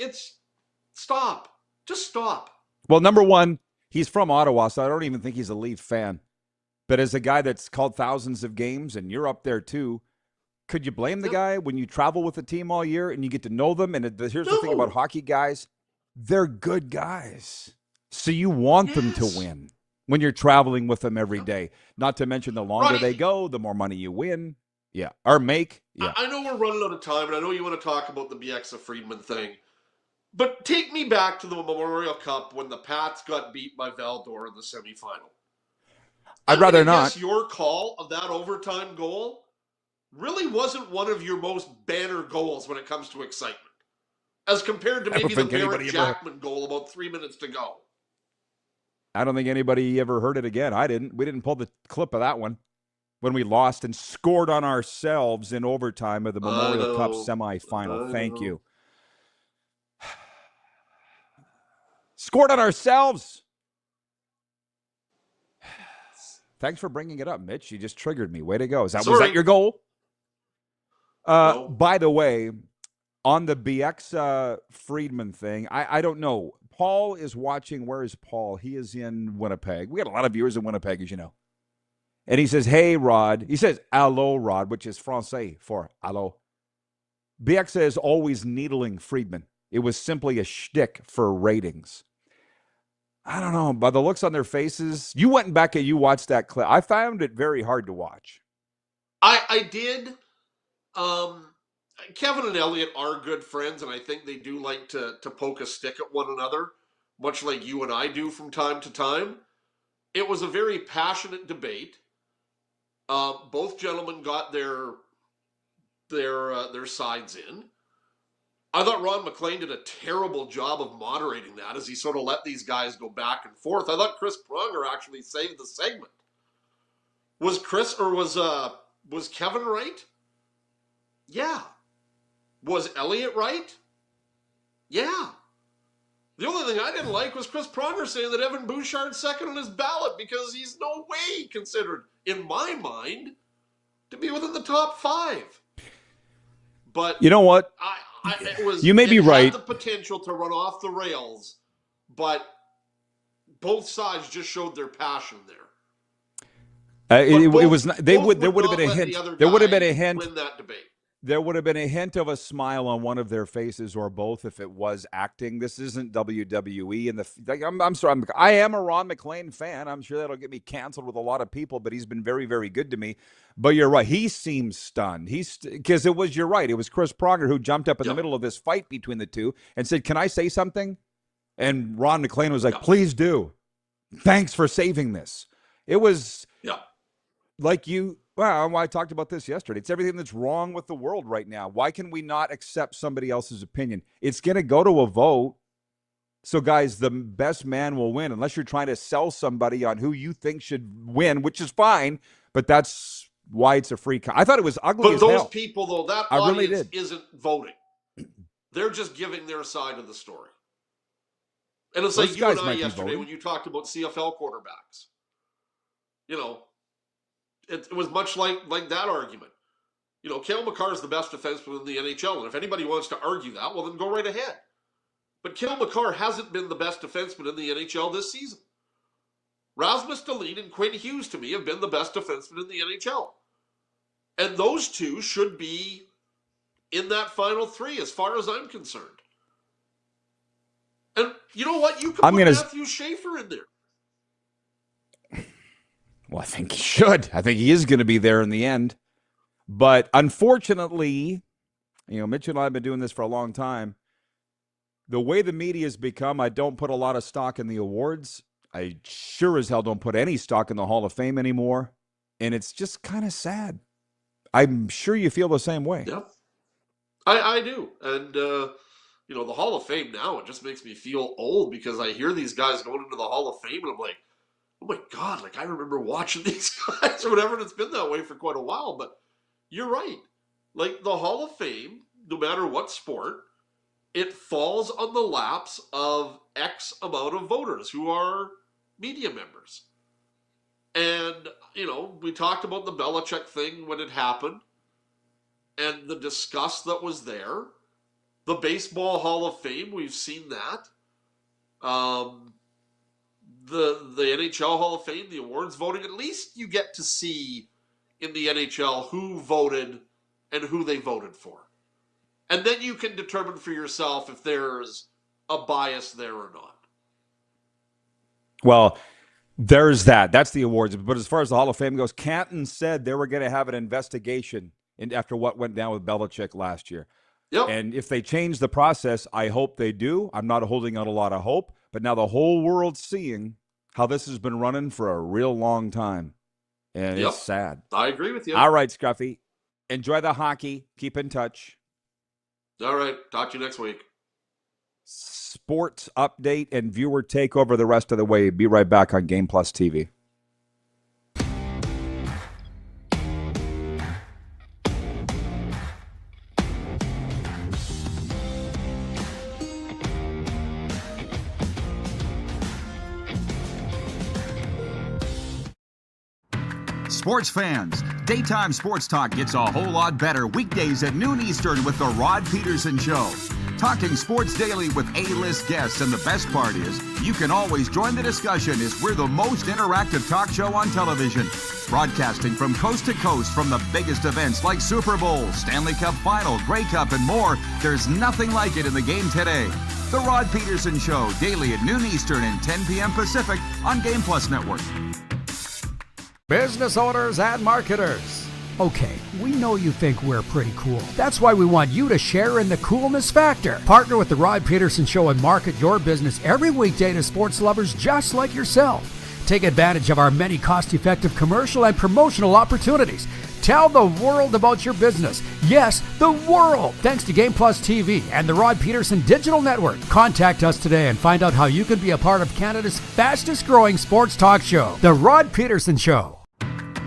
S4: stop. Just stop.
S3: Well, number one, he's from Ottawa, so I don't even think he's a Leaf fan. But as a guy that's called thousands of games, and you're up there too, could you blame the guy when you travel with the team all year and you get to know them? And here's the thing about hockey guys. They're good guys. So you want them to win when you're traveling with them every day. Not to mention the longer they go, the more money you win. Yeah. Or make. Yeah.
S4: I know we're running out of time, and I know you want to talk about the BX of Friedman thing. But take me back to the Memorial Cup when the Pats got beat by Val d'Or in the semifinal.
S3: I'd rather not.
S4: Your call of that overtime goal really wasn't one of your most banner goals when it comes to excitement, as compared to maybe the Barrett Jackman goal about 3 minutes to go.
S3: I don't think anybody ever heard it again. I didn't. We didn't pull the clip of that one when we lost and scored on ourselves in overtime of the Memorial Cup semifinal. Thank you. Scored on ourselves. Thanks for bringing it up, Mitch. You just triggered me. Way to go. Was that your goal? No. By the way, on the BX Friedman thing, I don't know. Paul is watching. Where is Paul? He is in Winnipeg. We got a lot of viewers in Winnipeg, as you know. And he says, hey, Rod. He says, allô, Rod, which is Francais for allô. BX says always needling Friedman. It was simply a shtick for ratings. I don't know. By the looks on their faces, you went back and you watched that clip. I found it very hard to watch.
S4: I did. Kevin and Elliot are good friends, and I think they do like to poke a stick at one another, much like you and I do from time to time. It was a very passionate debate. Both gentlemen got their sides in. I thought Ron MacLean did a terrible job of moderating that as he sort of let these guys go back and forth. I thought Chris Pronger actually saved the segment. Was Kevin right? Yeah. Was Elliot right? Yeah. The only thing I didn't like was Chris Pronger saying that Evan Bouchard's second on his ballot because he's no way considered, in my mind, to be within the top 5. But
S3: you know what? You may be right.
S4: It had the potential to run off the rails, but both sides just showed their passion there.
S3: It was not, there would have been a hint. There would have been a hint.
S4: Win that debate.
S3: There would have been a hint of a smile on one of their faces or both if it was acting. This isn't WWE, and I'm sorry. I am a Ron MacLean fan. I'm sure that'll get me canceled with a lot of people, but he's been very, very good to me. But you're right. He seems stunned. Because you're right. It was Chris Pronger who jumped up in the middle of this fight between the two and said, "Can I say something?" And Ron MacLean was like, "Please do. Thanks for saving this." It was like you. Well, I talked about this yesterday. It's everything that's wrong with the world right now. Why can we not accept somebody else's opinion? It's going to go to a vote. So, guys, the best man will win, unless you're trying to sell somebody on who you think should win, which is fine. But that's why it's a free. I thought it was ugly as hell.
S4: But those people, though, that audience isn't voting. They're just giving their side of the story. And it's like you and I yesterday when you talked about CFL quarterbacks. You know, it was much like that argument. You know, Cale Makar is the best defenseman in the NHL, and if anybody wants to argue that, well, then go right ahead. But Cale Makar hasn't been the best defenseman in the NHL this season. Rasmus Dahlin and Quinn Hughes, to me, have been the best defensemen in the NHL. And those two should be in that final 3 as far as I'm concerned. And you know what? You can put Matthew Schaefer in there.
S3: Well, I think he should. I think he is going to be there in the end. But unfortunately, you know, Mitch and I have been doing this for a long time. The way the media has become, I don't put a lot of stock in the awards. I sure as hell don't put any stock in the Hall of Fame anymore. And it's just kind of sad. I'm sure you feel the same way.
S4: Yeah, I do. And, you know, the Hall of Fame now, it just makes me feel old because I hear these guys going into the Hall of Fame and I'm like, oh my God, like I remember watching these guys or whatever, and it's been that way for quite a while. But you're right. Like the Hall of Fame, no matter what sport, it falls on the laps of X amount of voters who are media members. And, you know, we talked about the Belichick thing when it happened and the disgust that was there. The Baseball Hall of Fame, we've seen that. The NHL Hall of Fame, the awards voting, at least you get to see in the NHL who voted and who they voted for. And then you can determine for yourself if there's a bias there or not.
S3: Well, there's that. That's the awards. But as far as the Hall of Fame goes, Canton said they were going to have an investigation after what went down with Belichick last year.
S4: Yep.
S3: And if they change the process, I hope they do. I'm not holding out a lot of hope. But now the whole world's seeing how this has been running for a real long time. And it's sad.
S4: I agree with you.
S3: All right, Scruffy. Enjoy the hockey. Keep in touch.
S4: All right. Talk to you next week.
S3: Sports update and viewer takeover the rest of the way. Be right back on Game Plus TV.
S15: Sports fans, daytime sports talk gets a whole lot better weekdays at noon Eastern with the Rod Pedersen Show. Talking sports daily with A-list guests, and the best part is, you can always join the discussion as we're the most interactive talk show on television. Broadcasting from coast to coast from the biggest events like Super Bowl, Stanley Cup Final, Grey Cup, and more, there's nothing like it in the game today. The Rod Pedersen Show, daily at noon Eastern and 10 p.m. Pacific on Game Plus Network.
S10: Business owners and marketers. Okay, we know you think we're pretty cool. That's why we want you to share in the coolness factor. Partner with the Rod Pedersen Show and market your business every weekday to sports lovers just like yourself. Take advantage of our many cost-effective commercial and promotional opportunities. Tell the world about your business. Yes, the world. Thanks to Game Plus TV and the Rod Pedersen Digital Network. Contact us today and find out how you can be a part of Canada's fastest-growing sports talk show, The Rod Pedersen Show.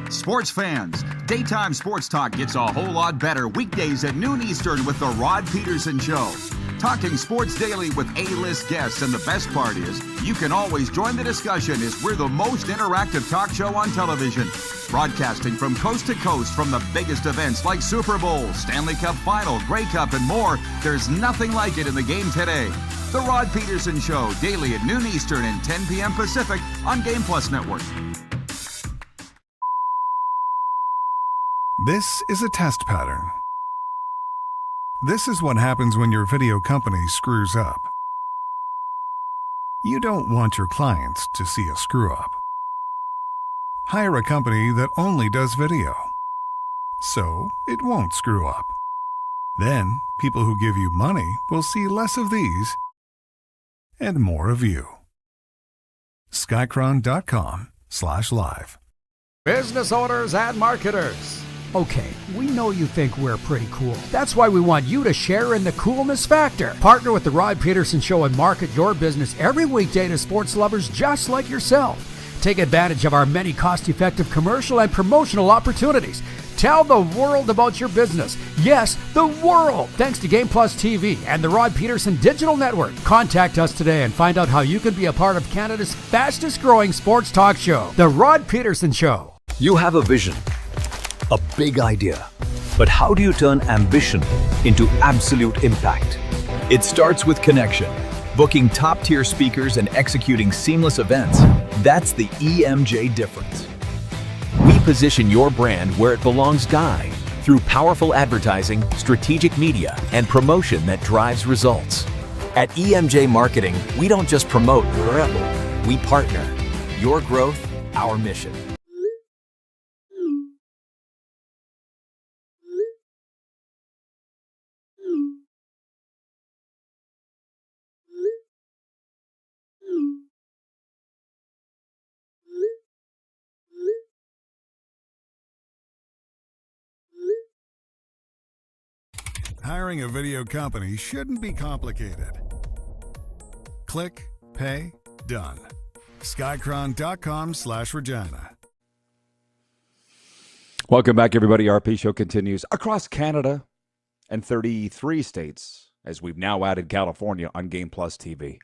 S15: Sports fans, daytime sports talk gets a whole lot better weekdays at noon Eastern with the Rod Pedersen Show. Talking sports daily with A-list guests, and the best part is, you can always join the discussion as we're the most interactive talk show on television. Broadcasting from coast to coast from the biggest events like Super Bowl, Stanley Cup Final, Grey Cup, and more, there's nothing like it in the game today. The Rod Pedersen Show, daily at noon Eastern and 10 p.m. Pacific on Game Plus Network.
S14: This is a test pattern. This is what happens when your video company screws up. You don't want your clients to see a screw-up. Hire a company that only does video, so it won't screw up. Then, people who give you money will see less of these and more of you. Skycron.com/live.
S10: Business owners and marketers. Okay, we know you think we're pretty cool. That's why we want you to share in the coolness factor. Partner with the Rod Pedersen Show and market your business every weekday to sports lovers just like yourself. Take advantage of our many cost-effective commercial and promotional opportunities. Tell the world about your business. Yes, the world. Thanks to Game Plus TV and the Rod Pedersen Digital Network. Contact us today and find out how you can be a part of Canada's fastest-growing sports talk show, The Rod Pedersen Show.
S13: You have a vision, a big idea. But how do you turn ambition into absolute impact? It starts with connection. Booking top-tier speakers and executing seamless events. That's the EMJ difference. We position your brand where it belongs, Guy, through powerful advertising, strategic media, and promotion that drives results. At EMJ Marketing, we don't just promote, we partner. Your growth, our mission.
S14: Hiring a video company shouldn't be complicated. Click, pay, done. Skycron.com/Regina.
S3: Welcome back, everybody. RP Show continues across Canada and 33 states, as we've now added California on Game Plus TV.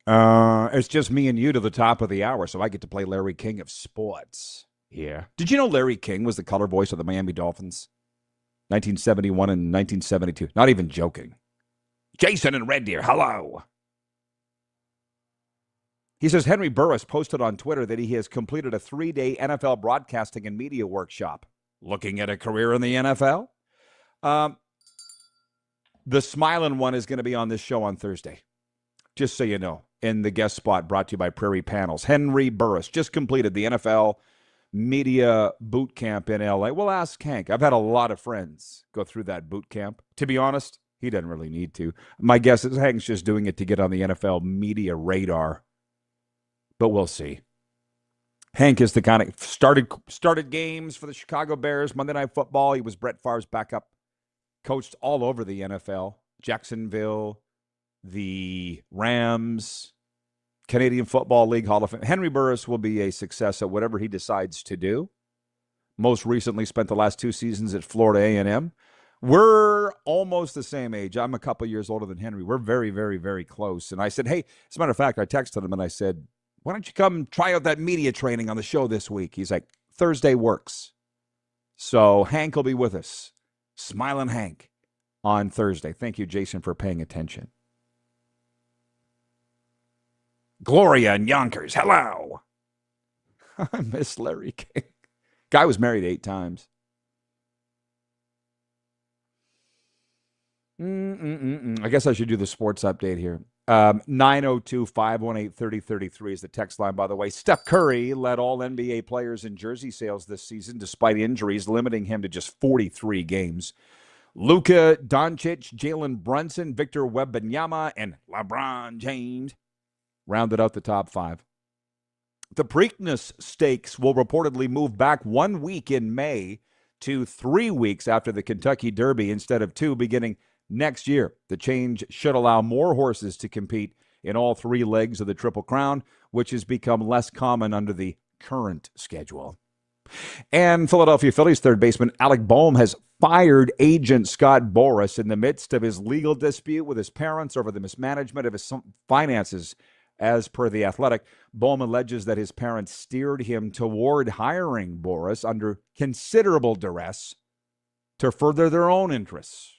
S3: It's just me and you to the top of the hour, so I get to play Larry King of Sports here. Did you know Larry King was the color voice of the Miami Dolphins? 1971 and 1972. Not even joking. Jason and Red Deer, hello. He says Henry Burris posted on Twitter that he has completed a 3-day NFL broadcasting and media workshop. Looking at a career in the NFL? The smiling one is going to be on this show on Thursday. Just so you know. In the guest spot brought to you by Prairie Panels. Henry Burris just completed the NFL media boot camp in LA. Well, ask Hank. I've had a lot of friends go through that boot camp. To be honest, he doesn't really need to. My guess is Hank's just doing it to get on the NFL media radar. But we'll see. Hank is the kind of started games for the Chicago Bears, Monday Night Football. He was Brett Favre's backup, coached all over the NFL, Jacksonville, the Rams, Canadian Football League Hall of Fame. Henry Burris will be a success at whatever he decides to do. Most recently spent the last 2 seasons at Florida A&M. We're almost the same age. I'm a couple years older than Henry. We're very, very, very close. And I said, hey, as a matter of fact, I texted him and I said, why don't you come try out that media training on the show this week? He's like, Thursday works. So Hank will be with us. Smiling Hank on Thursday. Thank you, Jason, for paying attention. Gloria and Yonkers, hello. I miss Larry King. Guy was married 8 times. I guess I should do the sports update here. 902-518-3033 is the text line, by the way. Steph Curry led all NBA players in jersey sales this season, despite injuries, limiting him to just 43 games. Luka Doncic, Jalen Brunson, Victor Wembanyama, and LeBron James rounded out the top 5. The Preakness Stakes will reportedly move back 1 week in May to 3 weeks after the Kentucky Derby instead of 2 beginning next year. The change should allow more horses to compete in all 3 legs of the Triple Crown, which has become less common under the current schedule. And Philadelphia Phillies third baseman Alec Boehm has fired agent Scott Boras in the midst of his legal dispute with his parents over the mismanagement of his finances. As per The Athletic, Boehm alleges that his parents steered him toward hiring Boras under considerable duress to further their own interests,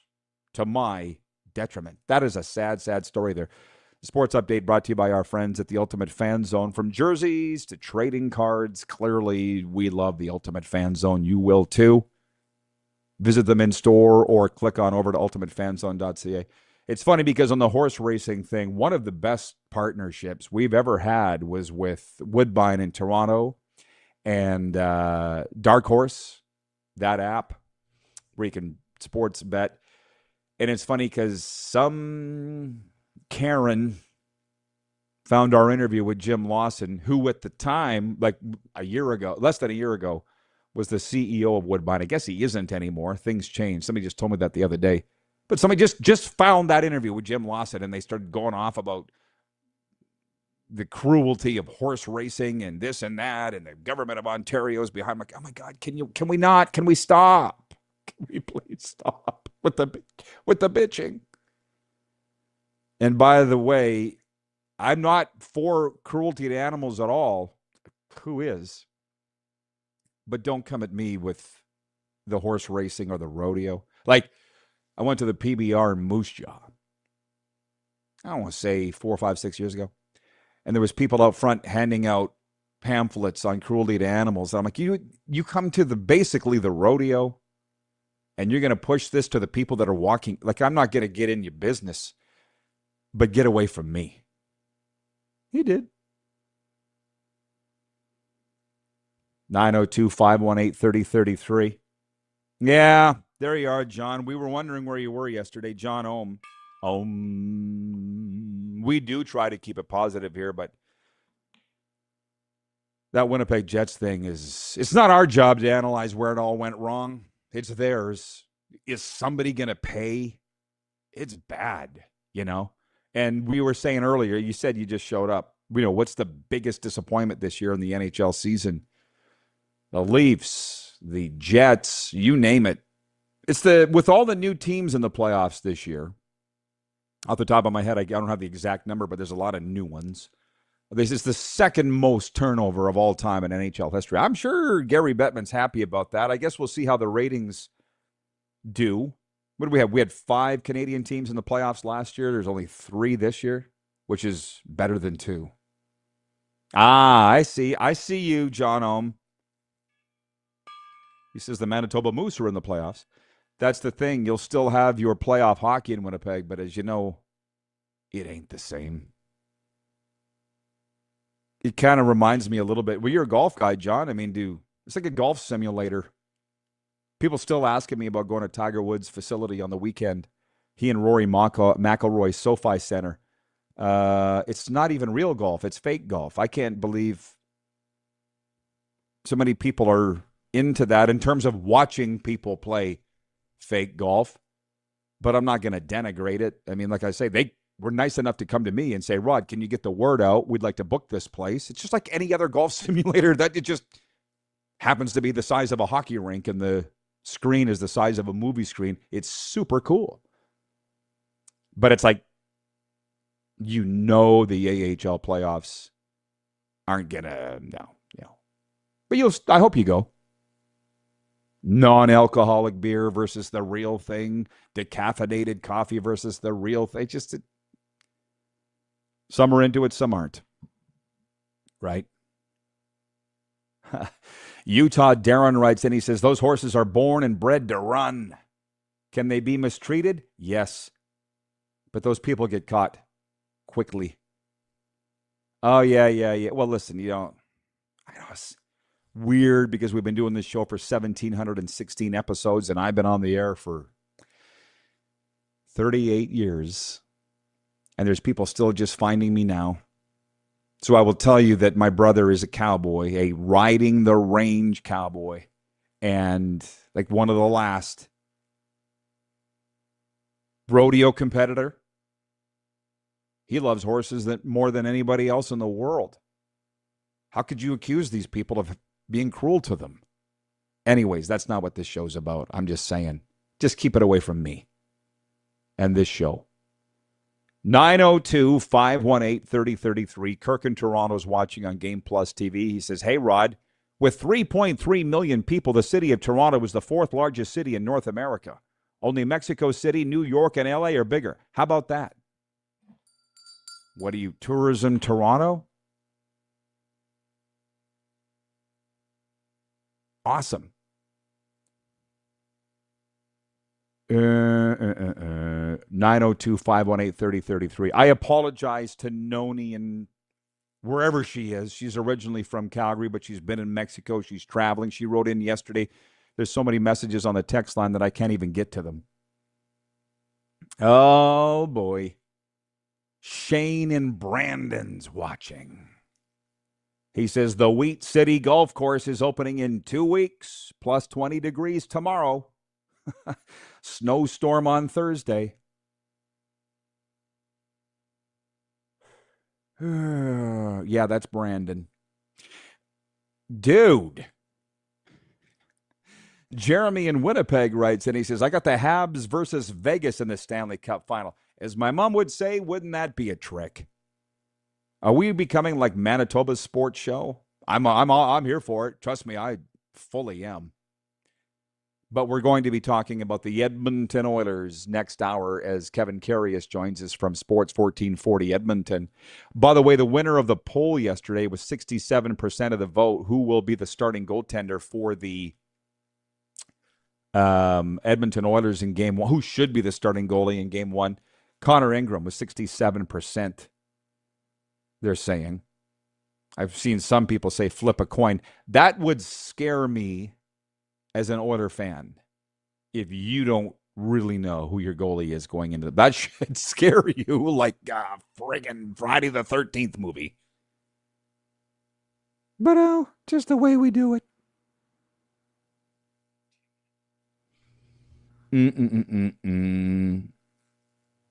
S3: to my detriment. That is a sad, sad story there. The sports update brought to you by our friends at the Ultimate Fan Zone. From jerseys to trading cards, clearly we love the Ultimate Fan Zone. You will too. Visit them in store or click on over to ultimatefanzone.ca. It's funny because on the horse racing thing, one of the best partnerships we've ever had was with Woodbine in Toronto and Dark Horse, that app where you can sports bet. And it's funny because some Karen found our interview with Jim Lawson, who at the time, like a year ago, less than a year ago, was the CEO of Woodbine. I guess he isn't anymore. Things changed. Somebody just told me that the other day. But somebody just found that interview with Jim Lawson, and they started going off about the cruelty of horse racing and this and that, and the government of Ontario is behind. I'm like, oh my God, can we not? Can we stop? Can we please stop with the bitching? And by the way, I'm not for cruelty to animals at all. Who is? But don't come at me with the horse racing or the rodeo. Like, I went to the PBR in Moose Jaw. I don't want to say 4, 5, 6 years ago. And there was people out front handing out pamphlets on cruelty to animals. And I'm like, you come to basically the rodeo, and you're going to push this to the people that are walking. Like, I'm not going to get in your business, but get away from me. He did. 902-518-3033. Yeah, there you are, John. We were wondering where you were yesterday. John Ohm. We do try to keep it positive here, but that Winnipeg Jets thing it's not our job to analyze where it all went wrong. It's theirs. Is somebody going to pay? It's bad, you know? And we were saying earlier, you said you just showed up. You know, what's the biggest disappointment this year in the NHL season? The Leafs, the Jets, you name it. It's with all the new teams in the playoffs this year. Off the top of my head, I don't have the exact number, but there's a lot of new ones. This is the second most turnover of all time in NHL history. I'm sure Gary Bettman's happy about that. I guess we'll see how the ratings do. What do we have? We had 5 Canadian teams in the playoffs last year. There's only 3 this year, which is better than 2. I see. I see you, John Ohm. He says the Manitoba Moose are in the playoffs. That's the thing. You'll still have your playoff hockey in Winnipeg, but as you know, it ain't the same. It kind of reminds me a little bit. Well, you're a golf guy, John. I mean, it's like a golf simulator. People still asking me about going to Tiger Woods' facility on the weekend. He and Rory McIlroy, SoFi Center. It's not even real golf. It's fake golf. I can't believe so many people are into that in terms of watching people play fake golf. But I'm not going to denigrate it. I mean, like I say, they were nice enough to come to me and say, Rod, can you get the word out? We'd like to book this place. It's just like any other golf simulator that it just happens to be the size of a hockey rink and the screen is the size of a movie screen. It's super cool. But it's like, the AHL playoffs aren't going to, But I hope you go. Non-alcoholic beer versus the real thing. Decaffeinated coffee versus the real thing. Some are into it, some aren't. Right? Utah Darren writes in, he says, those horses are born and bred to run. Can they be mistreated? Yes. But those people get caught quickly. Oh, yeah. Well, listen, I know it's weird because we've been doing this show for 1,716 episodes, and I've been on the air for 38 years. And there's people still just finding me now. So I will tell you that my brother is a cowboy, a riding the range cowboy, and like one of the last rodeo competitor. He loves horses more than anybody else in the world. How could you accuse these people of being cruel to them? Anyways, that's not what this show's about. I'm just saying, just keep it away from me and this show. 902-518-3033. Kirk in Toronto's watching on Game Plus TV. He says, hey, Rod, with 3.3 million people, the city of Toronto is the fourth largest city in North America. Only Mexico City, New York, and LA are bigger. How about that? What are you, Tourism Toronto? Awesome. 902-518-3033. I apologize to Noni and wherever she is. She's originally from Calgary, but she's been in Mexico. She's traveling. She wrote in yesterday. There's so many messages on the text line that I can't even get to them. Oh, boy. Shane in Brandon's watching. He says the Wheat City Golf Course is opening in 2 weeks, plus 20 degrees tomorrow. Snowstorm on Thursday. Yeah, that's Brandon. Dude. Jeremy in Winnipeg writes, and he says, I got the Habs versus Vegas in the Stanley Cup final. As my mom would say, wouldn't that be a trick? Are we becoming like Manitoba's sports show? I'm here for it. Trust me, I fully am. But we're going to be talking about the Edmonton Oilers next hour as Kevin Karius joins us from Sports 1440 Edmonton. By the way, the winner of the poll yesterday was 67% of the vote. Who will be the starting goaltender for the Edmonton Oilers in Game 1? Who should be the starting goalie in Game 1? Connor Ingram was 67%, they're saying. I've seen some people say flip a coin. That would scare me as an Oiler fan, if you don't really know who your goalie is going into that should scare you like a friggin' Friday the 13th movie. But just the way we do it.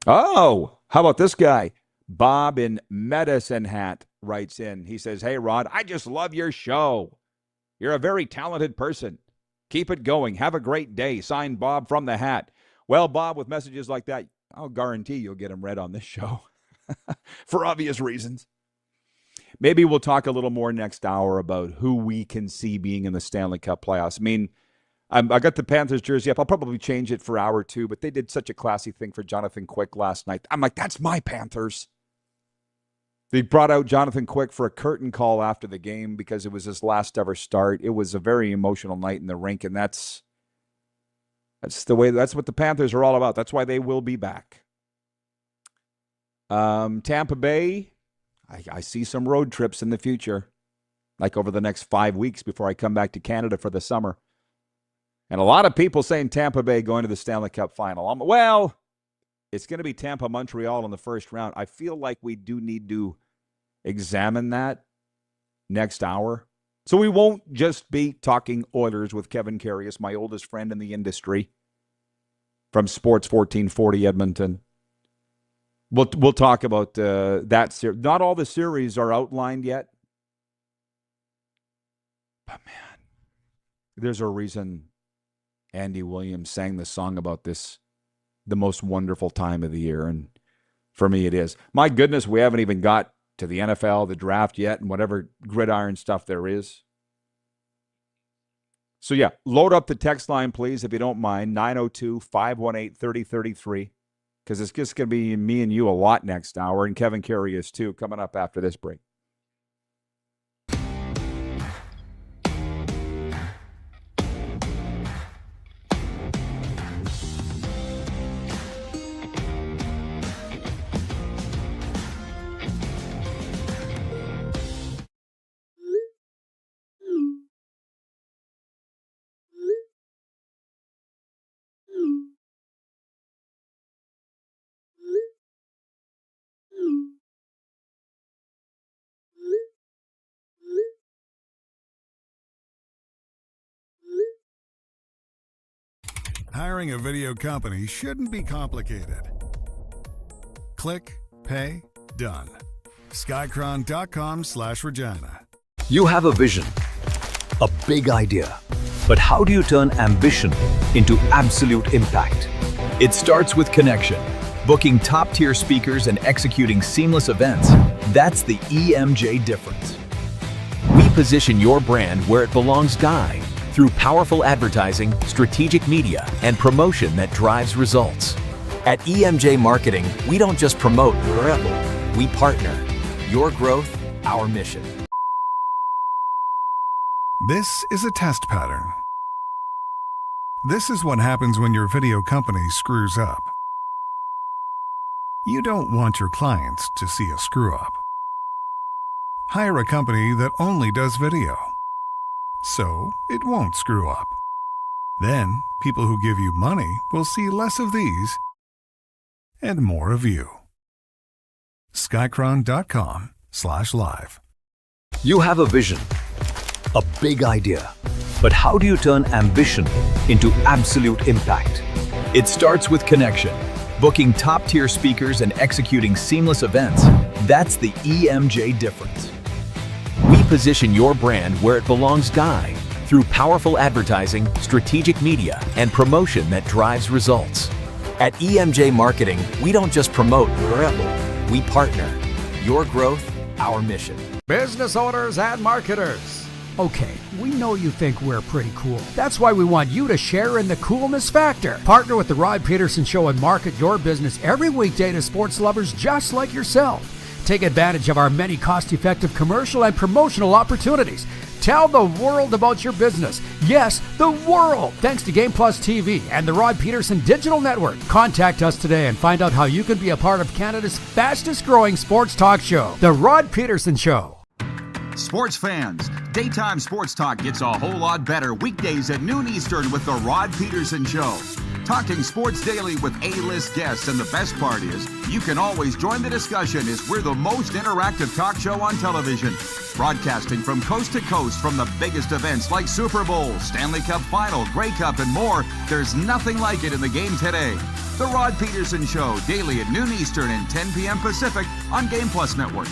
S3: Oh, how about this guy? Bob in Medicine Hat writes in. He says, hey, Rod, I just love your show. You're a very talented person. Keep it going. Have a great day. Signed, Bob from the Hat. Well, Bob, with messages like that, I'll guarantee you'll get them read on this show for obvious reasons. Maybe we'll talk a little more next hour about who we can see being in the Stanley Cup playoffs. I mean, I got the Panthers jersey up. I'll probably change it for hour two, but they did such a classy thing for Jonathan Quick last night. I'm like, that's my Panthers. They brought out Jonathan Quick for a curtain call after the game because it was his last ever start. It was a very emotional night in the rink, and that's what the Panthers are all about. That's why they will be back. Tampa Bay, I see some road trips in the future, like over the next 5 weeks before I come back to Canada for the summer. And a lot of people saying Tampa Bay going to the Stanley Cup final. Well, it's going to be Tampa-Montreal in the first round. I feel like we do need to examine that next hour. So we won't just be talking Oilers with Kevin Karius, my oldest friend in the industry from Sports 1440 Edmonton. We'll talk about that series. Not all the series are outlined yet. But, man, there's a reason Andy Williams sang the song about this, the most wonderful time of the year. And for me, it is. My goodness, we haven't even got to the NFL, the draft yet, and whatever gridiron stuff there is. So, yeah, load up the text line, please, if you don't mind, 902-518-3033, because it's just going to be me and you a lot next hour, and Kevin Karius, too, coming up after this break.
S14: Hiring a video company shouldn't be complicated. Click, pay, done. Skycron.com/Regina.
S13: You have a vision, a big idea. But how do you turn ambition into absolute impact? It starts with connection. Booking top-tier speakers and executing seamless events. That's the EMJ difference. We position your brand where it belongs, Guy, through powerful advertising, strategic media, and promotion that drives results. At EMJ Marketing, we don't just promote, we partner. Your growth, our mission.
S14: This is a test pattern. This is what happens when your video company screws up. You don't want your clients to see a screw-up. Hire a company that only does video, so it won't screw up. Then, people who give you money will see less of these and more of you. Skycron.com/live.
S13: You have a vision, a big idea. But how do you turn ambition into absolute impact? It starts with connection. Booking top-tier speakers and executing seamless events. That's the EMJ difference. We position your brand where it belongs, Guy, through powerful advertising, strategic media, and promotion that drives results. At EMJ Marketing, we don't just promote, we partner. Your growth, our mission.
S10: Business owners and marketers. Okay, we know you think we're pretty cool. That's why we want you to share in the coolness factor. Partner with the Rod Pedersen Show and market your business every weekday to sports lovers just like yourself. Take advantage of our many cost-effective commercial and promotional opportunities. Tell the world about your business. Yes, the world. Thanks to Game Plus TV and the Rod Pedersen Digital Network. Contact us today and find out how you can be a part of Canada's fastest-growing sports talk show, The Rod Pedersen Show.
S15: Sports fans, daytime sports talk gets a whole lot better weekdays at noon Eastern with the Rod Pedersen Show. Talking sports daily with A-list guests, and the best part is, you can always join the discussion as we're the most interactive talk show on television. Broadcasting from coast to coast from the biggest events like Super Bowl, Stanley Cup Final, Grey Cup, and more. There's nothing like it in the game today. The Rod Pedersen Show, daily at noon Eastern and 10 p.m. Pacific on Game Plus Network.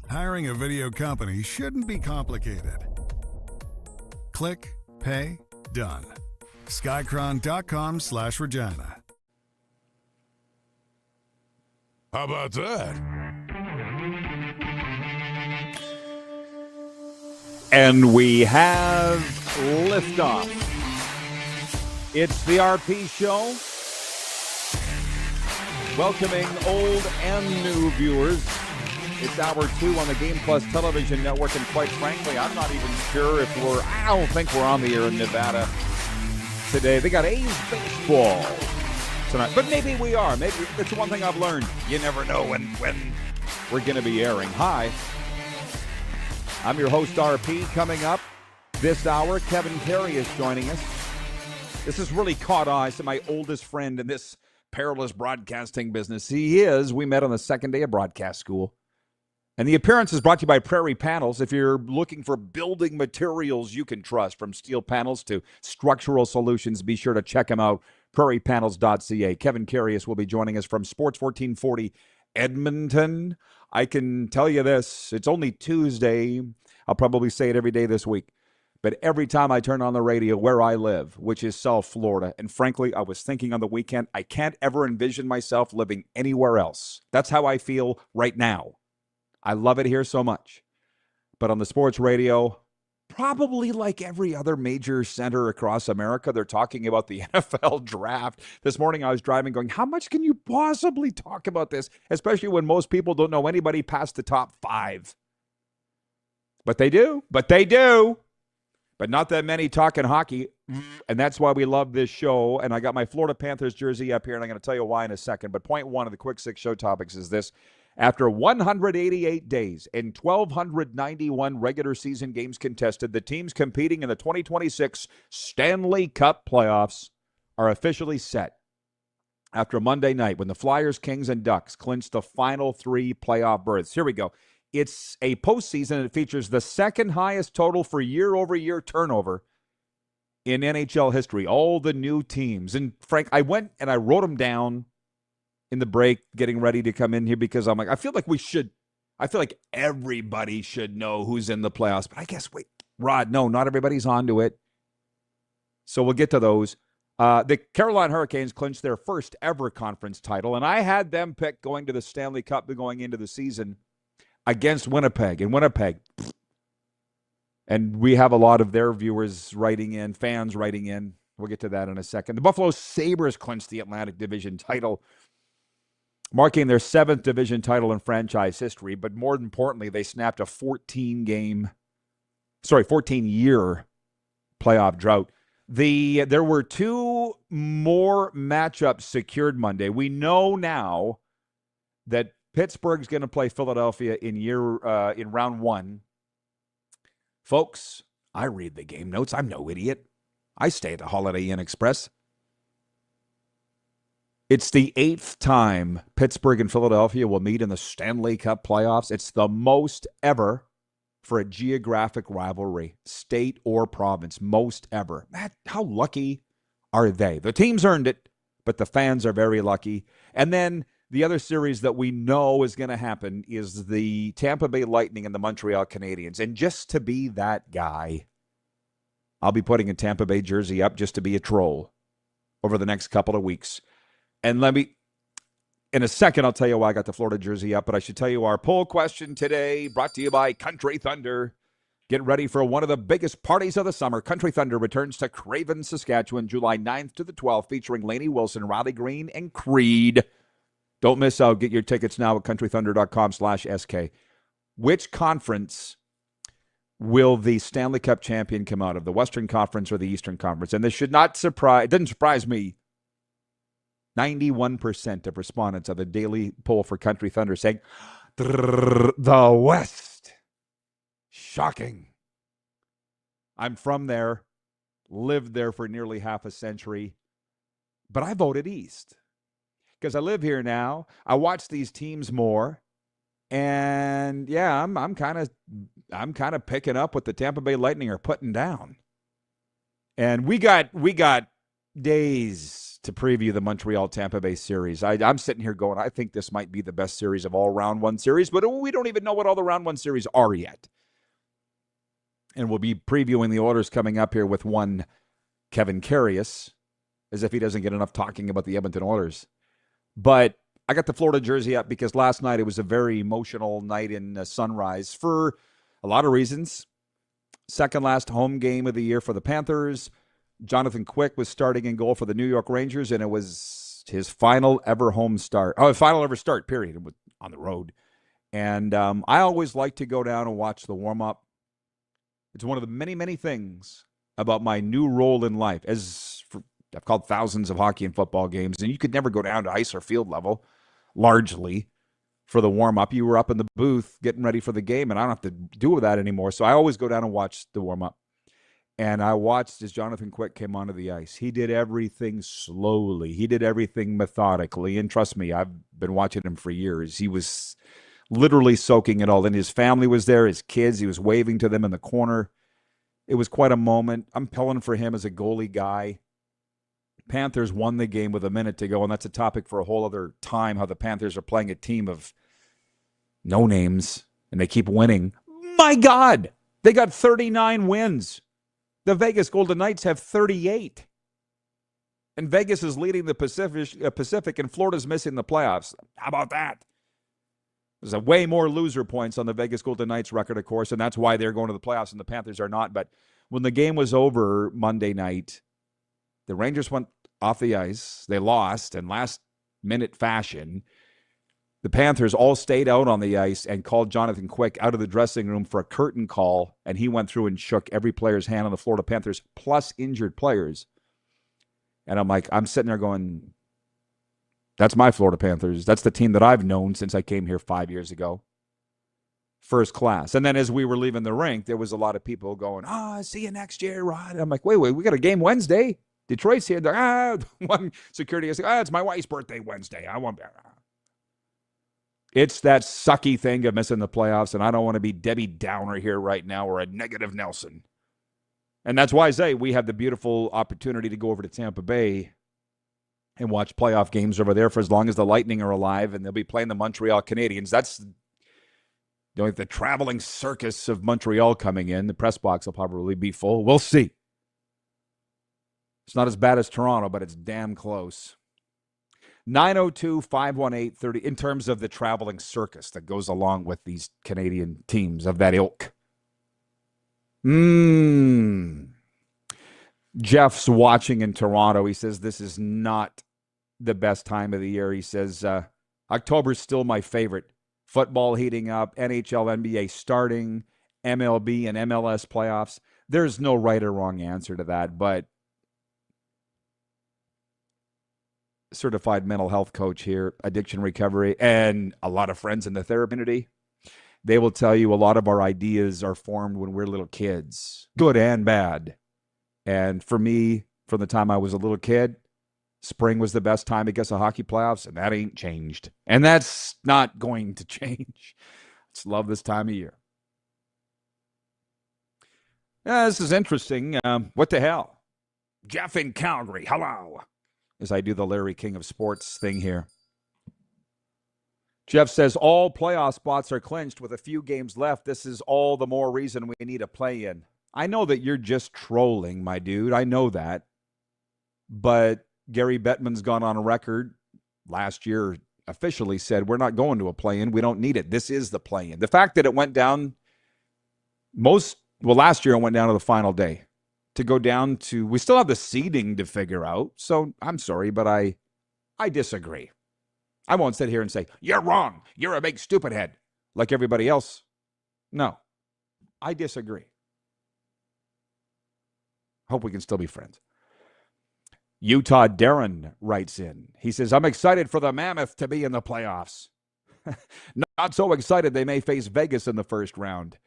S14: Hiring a video company shouldn't be complicated. Click, pay, done. Skycron.com/Regina.
S16: How about that?
S3: And we have liftoff. It's the RP Show. Welcoming old and new viewers. It's hour 2 on the Game Plus television network, and quite frankly, I'm not even sure if I don't think we're on the air in Nevada today. They got A's baseball tonight. But maybe we are. Maybe it's the one thing I've learned. You never know when we're going to be airing. Hi. I'm your host, RP. Coming up this hour, Kevin Karius joining us. This has really caught eyes to my oldest friend in this perilous broadcasting business. We met on the second day of broadcast school. And the appearance is brought to you by Prairie Panels. If you're looking for building materials you can trust, from steel panels to structural solutions, be sure to check them out, prairiepanels.ca. Kevin Karius will be joining us from Sports 1440 Edmonton. I can tell you this, it's only Tuesday. I'll probably say it every day this week. But every time I turn on the radio where I live, which is South Florida, and frankly, I was thinking on the weekend, I can't ever envision myself living anywhere else. That's how I feel right now. I love it here so much. But on the sports radio, probably like every other major center across America, they're talking about the NFL draft. This morning I was driving going, how much can you possibly talk about this? Especially when most people don't know anybody past the top 5. But they do. But not that many talking hockey. And that's why we love this show. And I got my Florida Panthers jersey up here, and I'm going to tell you why in a second. But point one of the Quick Six show topics is this. After 188 days and 1,291 regular season games contested, the teams competing in the 2026 Stanley Cup playoffs are officially set. After Monday night, when the Flyers, Kings, and Ducks clinched the final 3 playoff berths. Here we go. It's a postseason that features the second highest total for year-over-year turnover in NHL history. All the new teams. And Frank, I went and I wrote them down in the break, getting ready to come in here, because I'm like, I feel like everybody should know who's in the playoffs. But I guess, wait, Rod, no, not everybody's onto it. So we'll get to those. The Carolina Hurricanes clinched their first ever conference title, and I had them pick going to the Stanley Cup going into the season against Winnipeg. And Winnipeg, and we have a lot of their viewers writing in, fans writing in. We'll get to that in a second. The Buffalo Sabres clinched the Atlantic Division title, marking their 7th division title in franchise history. But more importantly, they snapped a 14-year playoff drought. There were 2 more matchups secured Monday. We know now that Pittsburgh's going to play Philadelphia in round 1. Folks, I read the game notes. I'm no idiot. I stay at the Holiday Inn Express. It's the 8th time Pittsburgh and Philadelphia will meet in the Stanley Cup playoffs. It's the most ever for a geographic rivalry, state or province, most ever. Man, how lucky are they? The teams earned it, but the fans are very lucky. And then the other series that we know is going to happen is the Tampa Bay Lightning and the Montreal Canadiens. And just to be that guy, I'll be putting a Tampa Bay jersey up just to be a troll over the next couple of weeks. And in a second, I'll tell you why I got the Florida jersey up, but I should tell you our poll question today, brought to you by Country Thunder. Get ready for one of the biggest parties of the summer. Country Thunder returns to Craven, Saskatchewan, July 9th to the 12th, featuring Lainey Wilson, Riley Green, and Creed. Don't miss out. Get your tickets now at countrythunder.com/SK. Which conference will the Stanley Cup champion come out of, the Western Conference or the Eastern Conference? And this should not surprise, it didn't surprise me. 91% of respondents of the daily poll for Country Thunder saying, the West. Shocking. I'm from there, lived there for nearly half a century, but I voted East because I live here now. I watch these teams more, and yeah, I'm kind of picking up what the Tampa Bay Lightning are putting down. And we got days to preview the Montreal-Tampa Bay series. I'm sitting here going, I think this might be the best series of all round 1 series, but we don't even know what all the round 1 series are yet. And we'll be previewing the orders coming up here with one Kevin Karius, as if he doesn't get enough talking about the Edmonton Oilers. But I got the Florida jersey up because last night it was a very emotional night in Sunrise for a lot of reasons. Second last home game of the year for the Panthers. Jonathan Quick was starting in goal for the New York Rangers, and it was his final ever start, period. It was on the road. And I always like to go down and watch the warm-up. It's one of the many, many things about my new role in life. As I've called thousands of hockey and football games, and you could never go down to ice or field level, largely, for the warm-up. You were up in the booth getting ready for the game, and I don't have to do that anymore. So I always go down and watch the warm-up. And I watched as Jonathan Quick came onto the ice. He did everything slowly. He did everything methodically. And trust me, I've been watching him for years. He was literally soaking it all in. His family was there, his kids. He was waving to them in the corner. It was quite a moment. I'm pulling for him as a goalie guy. Panthers won the game with a minute to go, and that's a topic for a whole other time, how the Panthers are playing a team of no names, and they keep winning. My God, they got 39 wins. The Vegas Golden Knights have 38. And Vegas is leading the Pacific, and Florida's missing the playoffs. How about that? There's a way more loser points on the Vegas Golden Knights record, of course, and that's why they're going to the playoffs and the Panthers are not. But when the game was over Monday night, the Rangers went off the ice. They lost in last-minute fashion. The Panthers all stayed out on the ice and called Jonathan Quick out of the dressing room for a curtain call, and he went through and shook every player's hand on the Florida Panthers, plus injured players. And I'm sitting there going, that's my Florida Panthers. That's the team that I've known since I came here 5 years ago. First class. And then as we were leaving the rink, there was a lot of people going, see you next year, Rod. I'm like, wait, we got a game Wednesday. Detroit's here. One security is like, it's my wife's birthday Wednesday. I won't be. It's that sucky thing of missing the playoffs, and I don't want to be Debbie Downer here right now or a negative Nelson. And that's why I say we have the beautiful opportunity to go over to Tampa Bay and watch playoff games over there for as long as the Lightning are alive, and they'll be playing the Montreal Canadiens. That's the traveling circus of Montreal coming in. The press box will probably be full. We'll see. It's not as bad as Toronto, but it's damn close. 902-518-30 in terms of the traveling circus that goes along with these Canadian teams of that ilk. Jeff's watching in Toronto. He says this is not the best time of the year. He says October's still my favorite. Football heating up, NHL, NBA starting, MLB and MLS playoffs. There's no right or wrong answer to that, but certified mental health coach here, addiction recovery, and a lot of friends in the therapy community, they will tell you a lot of our ideas are formed when we're little kids, good and bad. And for me, from the time I was a little kid, spring was the best time to get the hockey playoffs, and that ain't changed. And that's not going to change. Just love this time of year. Yeah, this is interesting. What the hell? Jeff in Calgary, hello. As I do the Larry King of Sports thing here. Jeff says all playoff spots are clinched with a few games left. This is all the more reason we need a play-in. I know that you're just trolling, my dude. I know that. But Gary Bettman's gone on record last year, officially said, we're not going to a play-in. We don't need it. This is the play-in. The fact that it went down last year it went down to the final day. To go down to, we still have the seeding to figure out. So I'm sorry, but I disagree. I won't sit here and say, you're wrong. You're a big stupid head like everybody else. No, I disagree. Hope we can still be friends. Utah Darren writes in. He says, I'm excited for the Mammoth to be in the playoffs. Not so excited they may face Vegas in the first round.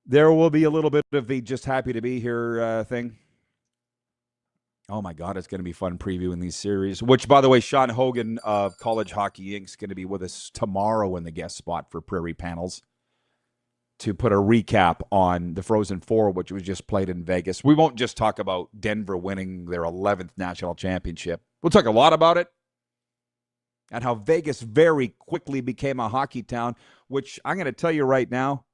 S3: There will be a little bit of the just happy to be here thing. Oh, my God, it's going to be fun previewing these series, which, by the way, Sean Hogan of College Hockey Inc. is going to be with us tomorrow in the guest spot for Prairie Panels to put a recap on the Frozen Four, which was just played in Vegas. We won't just talk about Denver winning their 11th national championship. We'll talk a lot about it and how Vegas very quickly became a hockey town, which I'm going to tell you right now,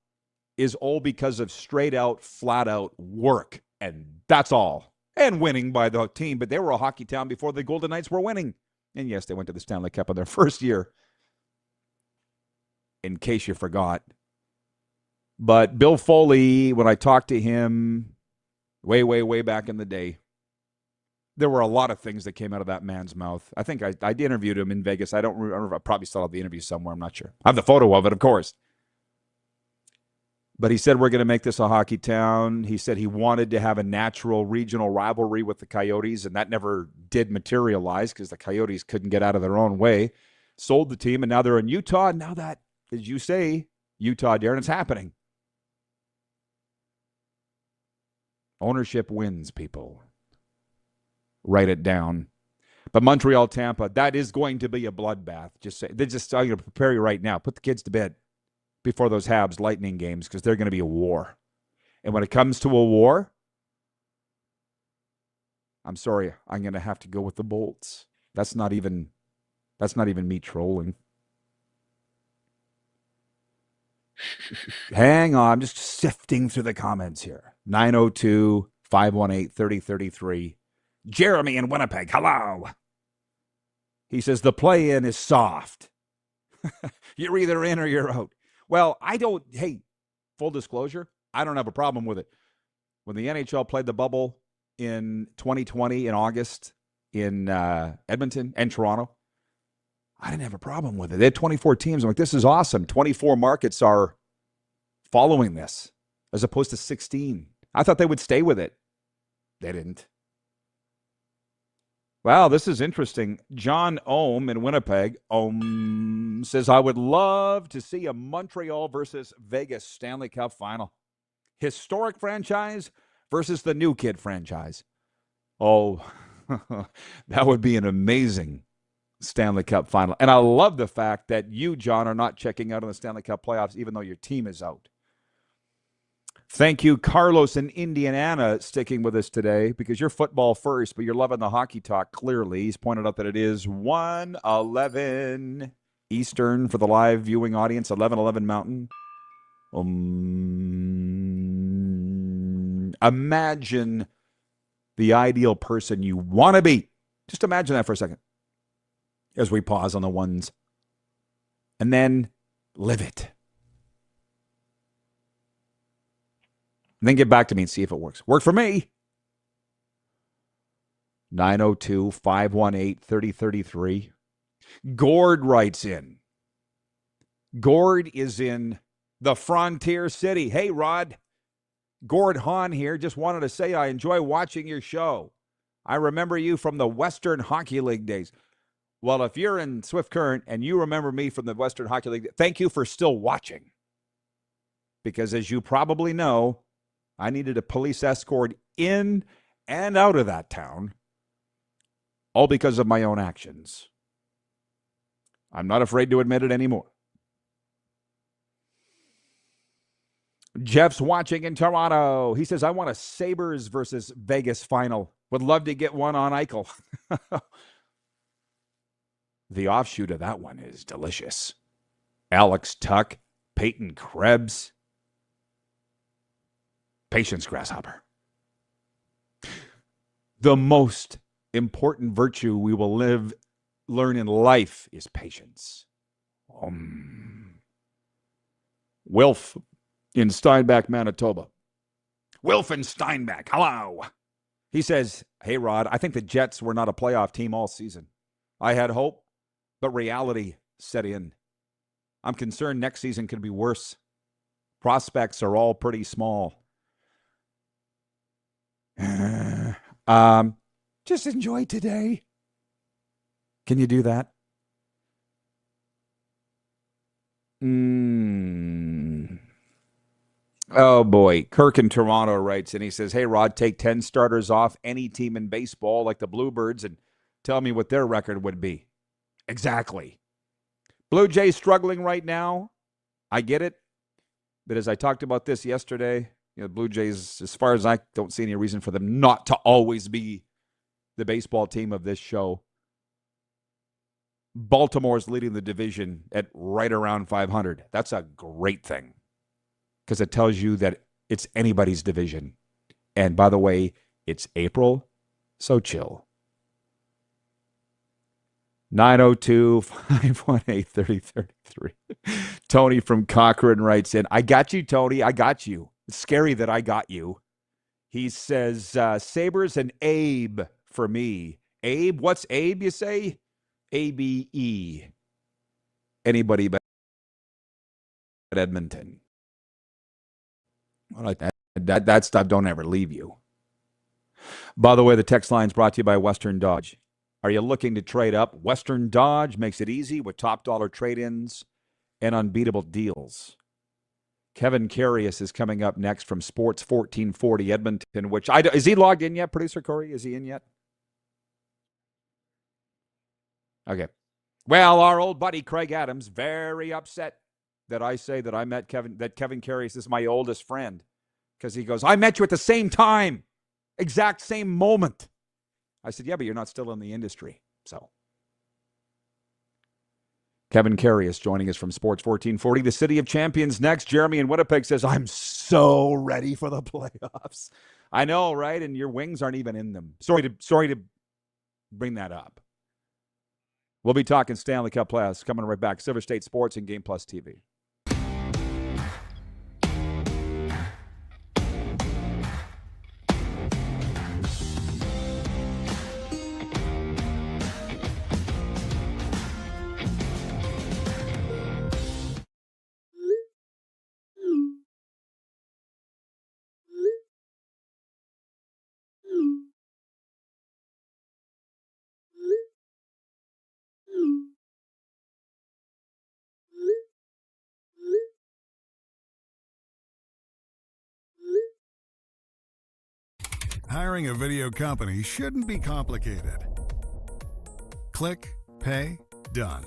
S3: is all because of straight out, flat out work. And that's all. And winning by the team. But they were a hockey town before the Golden Knights were winning. And yes, they went to the Stanley Cup in their first year. In case you forgot. But Bill Foley, when I talked to him way back in the day, there were a lot of things that came out of that man's mouth. I think I interviewed him in Vegas. I don't remember. I probably still have the interview somewhere. I'm not sure. I have the photo of it, of course. But he said we're going to make this a hockey town. He said he wanted to have a natural regional rivalry with the Coyotes, and that never did materialize because the Coyotes couldn't get out of their own way. Sold the team, and now they're in Utah. Now that, as you say, Utah, Darren, it's happening. Ownership wins, people. Write it down. But Montreal, Tampa, that is going to be a bloodbath. Just say, they're just going to prepare you right now. Put the kids to bed before those Habs Lightning games because they're going to be a war. And when it comes to a war, I'm sorry, I'm going to have to go with the Bolts. That's not even me trolling. Hang on, I'm just sifting through the comments here. 902-518-3033. Jeremy in Winnipeg, hello. He says the play-in is soft. You're either in or you're out. Well, hey, full disclosure, I don't have a problem with it. When the NHL played the bubble in 2020 in August in Edmonton and Toronto, I didn't have a problem with it. They had 24 teams. I'm like, this is awesome. 24 markets are following this as opposed to 16. I thought they would stay with it. They didn't. Wow, this is interesting. John Ohm in Winnipeg, says, I would love to see a Montreal versus Vegas Stanley Cup final. Historic franchise versus the new kid franchise. Oh, that would be an amazing Stanley Cup final. And I love the fact that you, John, are not checking out on the Stanley Cup playoffs, even though your team is out. Thank you, Carlos in Indiana, sticking with us today because you're football first, but you're loving the hockey talk clearly. He's pointed out that it is 1:11 Eastern for the live viewing audience, 11:11 Mountain. Imagine the ideal person you want to be. Just imagine that for a second as we pause on the ones and then live it. And then get back to me and see if it works. Worked for me. 902-518-3033. Gord writes in. Gord is in the Frontier City. Hey, Rod. Gord Hahn here. Just wanted to say I enjoy watching your show. I remember you from the Western Hockey League days. Well, if you're in Swift Current and you remember me from the Western Hockey League, thank you for still watching. Because as you probably know, I needed a police escort in and out of that town, all because of my own actions. I'm not afraid to admit it anymore. Jeff's watching in Toronto. He says, I want a Sabres versus Vegas final. Would love to get one on Eichel. The offshoot of that one is delicious. Alex Tuck, Peyton Krebs, Patience Grasshopper. The most important virtue we will learn in life is patience. Wilf in Steinbach, Manitoba. Wilf in Steinbach, hello. He says, hey, Rod, I think the Jets were not a playoff team all season. I had hope, but reality set in. I'm concerned next season could be worse. Prospects are all pretty small. Just enjoy today. Can you do that? Oh, boy. Kirk in Toronto writes, and he says, hey, Rod, take 10 starters off any team in baseball like the Bluebirds and tell me what their record would be. Exactly. Blue Jays struggling right now. I get it. But as I talked about this yesterday, the Blue Jays, as far as I don't see any reason for them not to always be the baseball team of this show. Baltimore's leading the division at right around 500. That's a great thing because it tells you that it's anybody's division. And by the way, it's April, so chill. 902-518-3033. Tony from Cochrane writes in, I got you, Tony. I got you. It's scary that I got you. He says, Sabres and Abe for me. Abe? What's Abe, you say? A-B-E. Anybody but Edmonton. Well, that stuff don't ever leave you. By the way, the text line is brought to you by Western Dodge. Are you looking to trade up? Western Dodge makes it easy with top dollar trade-ins and unbeatable deals. Kevin Karius is coming up next from Sports 1440 Edmonton, is he logged in yet, producer Corey? Is he in yet? Okay. Well, our old buddy Craig Adams, very upset that I say that Kevin Karius is my oldest friend, because he goes, I met you at the same time, exact same moment. I said, yeah, but you're not still in the industry. So Kevin Karius joining us from Sports 1440, the City of Champions next. Jeremy in Winnipeg says, I'm so ready for the playoffs. I know, right? And your Wings aren't even in them. Sorry to bring that up. We'll be talking Stanley Cup playoffs coming right back. Silver State Sports and Game Plus TV.
S14: Hiring a video company shouldn't be complicated. Click, pay, done.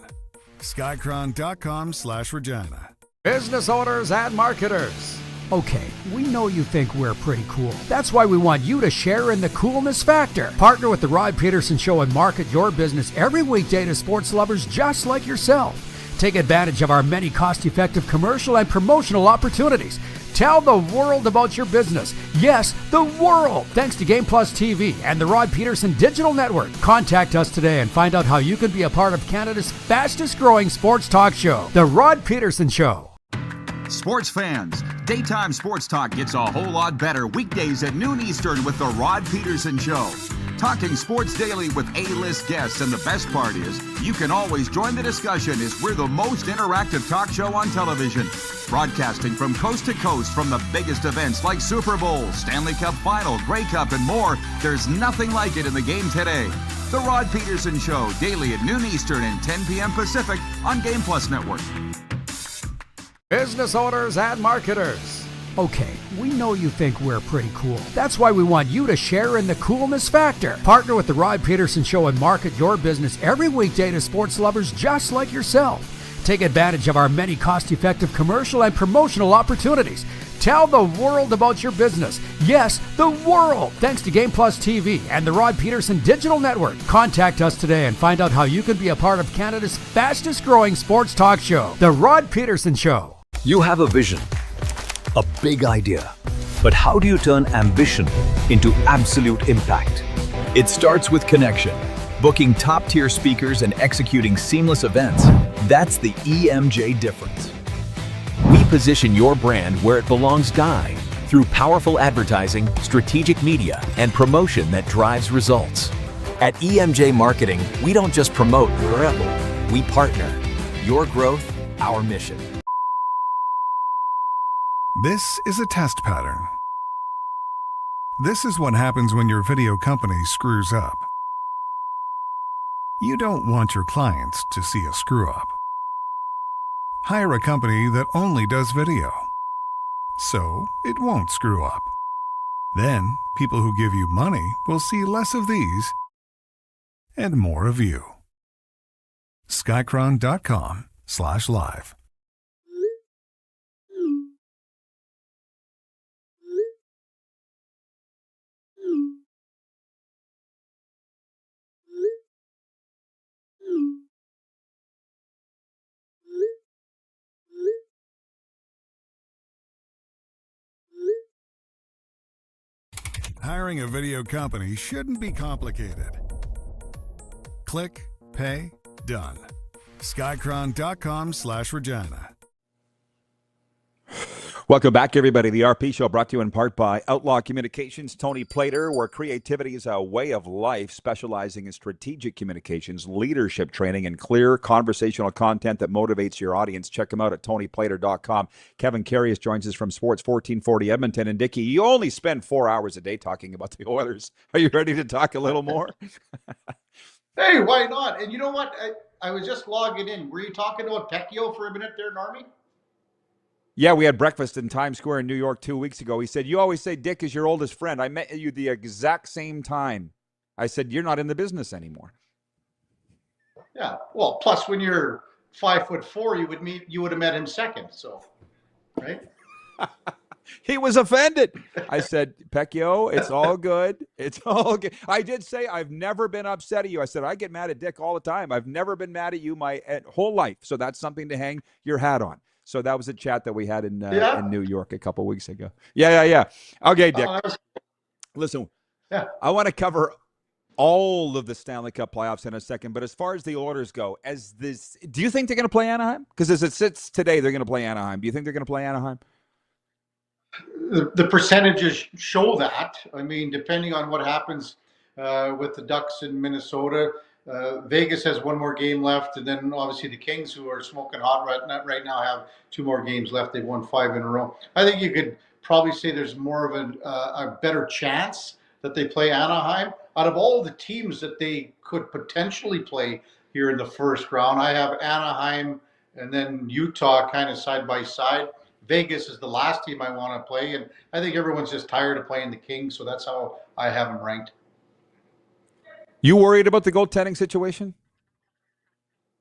S14: Skycron.com/Regina.
S10: Business owners and marketers. Okay, we know you think we're pretty cool. That's why we want you to share in the coolness factor. Partner with the Rod Pedersen Show and market your business every weekday to sports lovers just like yourself. Take advantage of our many cost-effective commercial and promotional opportunities. Tell the world about your business. Yes, the world. Thanks to Game Plus TV and the Rod Pedersen Digital Network. Contact us today and find out how you can be a part of Canada's fastest-growing sports talk show, The Rod Pedersen Show.
S15: Sports fans, daytime sports talk gets a whole lot better weekdays at noon Eastern with the Rod Pedersen Show. Talking sports daily with A-list guests, and the best part is, you can always join the discussion as we're the most interactive talk show on television. Broadcasting from coast to coast from the biggest events like Super Bowl, Stanley Cup Final, Grey Cup, and more. There's nothing like it in the game today. The Rod Pedersen Show, daily at noon Eastern and 10 p.m. Pacific on Game Plus Network.
S10: Business owners and marketers. Okay, we know you think we're pretty cool. That's why we want you to share in the coolness factor. Partner with the Rod Pedersen Show and market your business every weekday to sports lovers just like yourself. Take advantage of our many cost-effective commercial and promotional opportunities. Tell the world about your business. Yes, the world. Thanks to Game Plus TV and the Rod Pedersen Digital Network. Contact us today and find out how you can be a part of Canada's fastest-growing sports talk show, The Rod Pedersen Show.
S13: You have a vision, a big idea, but how do you turn ambition into absolute impact? It starts with connection. Booking top-tier speakers and executing seamless events, that's the EMJ difference. We position your brand where it belongs, through powerful advertising, strategic media, and promotion that drives results. At EMJ Marketing, we don't just promote, we partner. Your growth, our mission.
S14: This is a test pattern. This is what happens when your video company screws up. You don't want your clients to see a screw-up. Hire a company that only does video, so it won't screw up. Then, people who give you money will see less of these and more of you. Skycron.com/live. Hiring a video company shouldn't be complicated. Click, pay, done. Skycron.com/Regina.
S3: Welcome back, everybody. The RP Show brought to you in part by Outlaw Communications. Tony Plater, where creativity is a way of life, specializing in strategic communications, leadership training, and clear conversational content that motivates your audience. Check him out at tonyplater.com. Kevin Karius joins us from Sports 1440 Edmonton. And Dickie, you only spend 4 hours a day talking about the Oilers. Are you ready to talk a little more?
S17: Hey, why not? And you know what? I was just logging in. Were you talking about Pecchio for a minute there, Normie?
S3: Yeah, we had breakfast in Times Square in New York 2 weeks ago. He said, you always say Dick is your oldest friend. I met you the exact same time. I said, you're not in the business anymore.
S17: Yeah. Well, plus when you're 5'4", you would have met him second. So, right?
S3: He was offended. I said, Pecchio, it's all good. It's all good. I did say I've never been upset at you. I said, I get mad at Dick all the time. I've never been mad at you my whole life. So that's something to hang your hat on. So that was a chat that we had in New York a couple weeks ago. Yeah. Okay, Dick. Listen, I want to cover all of the Stanley Cup playoffs in a second. But as far as the Oilers go, do you think they're going to play Anaheim? Because as it sits today, they're going to play Anaheim. Do you think they're going to play Anaheim?
S17: The percentages show that. I mean, depending on what happens with the Ducks in Minnesota, Vegas has one more game left, and then obviously the Kings, who are smoking hot right now, have 2 more games left. They've won 5 in a row. I think you could probably say there's more of a better chance that they play Anaheim. Out of all the teams that they could potentially play here in the first round, I have Anaheim and then Utah kind of side by side. Vegas is the last team I want to play, and I think everyone's just tired of playing the Kings, so that's how I have them ranked.
S3: You worried about the goaltending situation?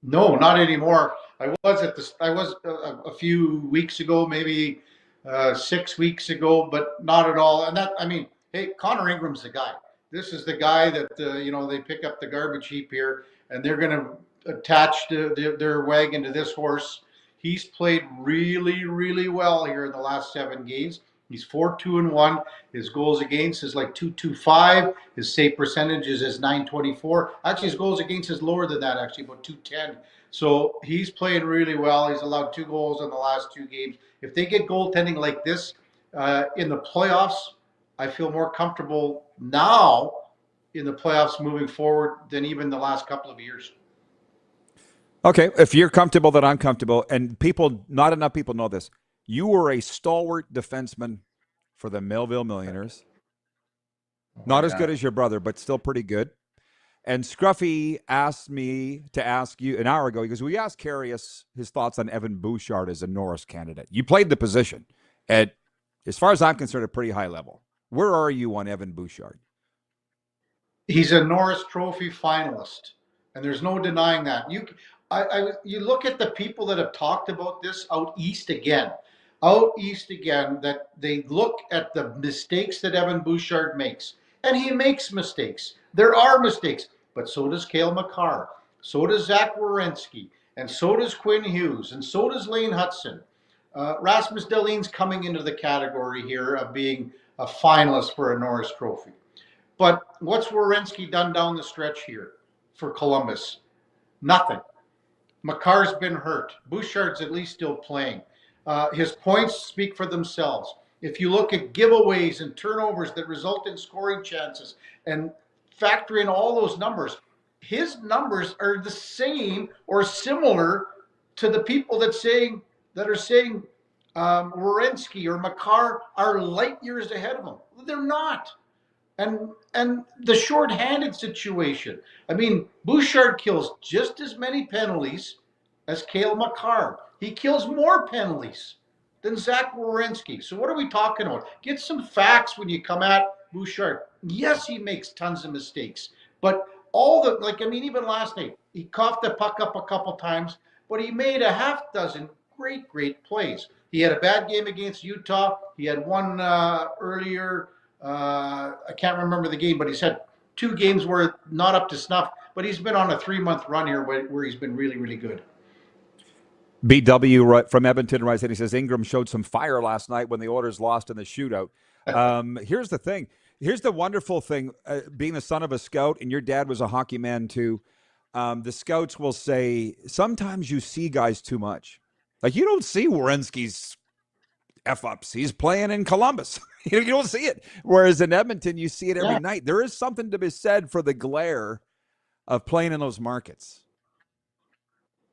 S17: No, not anymore. I was a few weeks ago, maybe 6 weeks ago, but not at all. And hey, Connor Ingram's the guy. This is the guy that they pick up the garbage heap here, and they're going to attach their wagon to this horse. He's played really, really well here in the last 7 games. He's 4-2-1. His goals against is like 2.25. His save percentage is 9.24. Actually, his goals against is lower than that, actually, about 2.10. So he's playing really well. He's allowed 2 goals in the last 2 games. If they get goaltending like this in the playoffs, I feel more comfortable now in the playoffs moving forward than even the last couple of years.
S3: Okay, if you're comfortable, then I'm comfortable. And not enough people know this. You were a stalwart defenseman for the Millville Millionaires. Not as good as your brother, but still pretty good. And Scruffy asked me to ask you an hour ago, he goes, we asked Karius his thoughts on Evan Bouchard as a Norris candidate. You played the position at, as far as I'm concerned, a pretty high level. Where are you on Evan Bouchard?
S17: He's a Norris Trophy finalist, and there's no denying that. You look at the people that have talked about this out east again, that they look at the mistakes that Evan Bouchard makes. And he makes mistakes. There are mistakes. But so does Cale Makar. So does Zach Werenski. And so does Quinn Hughes. And so does Lane Hudson. Rasmus Dahlin's coming into the category here of being a finalist for a Norris Trophy. But what's Werenski done down the stretch here for Columbus? Nothing. Makar's been hurt. Bouchard's at least still playing. His points speak for themselves. If you look at giveaways and turnovers that result in scoring chances and factor in all those numbers, his numbers are the same or similar to the people that are saying Werenski or Makar are light years ahead of him. They're not. And the shorthanded situation. I mean, Bouchard kills just as many penalties as Cale Makar. He kills more penalties than Zach Werenski. So what are we talking about? Get some facts when you come at Bouchard. Yes, he makes tons of mistakes, but even last night, he coughed the puck up a couple times, but he made a half dozen great plays. He had a bad game against Utah. He had one earlier. I can't remember the game, but he's had 2 games where not up to snuff, but he's been on a 3-month run here where he's been really, really good.
S3: BW from Edmonton writes in, he says, Ingram showed some fire last night when the Oilers lost in the shootout. Here's the thing. Here's the wonderful thing, being the son of a scout, and your dad was a hockey man too. The scouts will say, sometimes you see guys too much. Like, you don't see Werenski's F-ups. He's playing in Columbus. You don't see it. Whereas in Edmonton, you see it every night. There is something to be said for the glare of playing in those markets.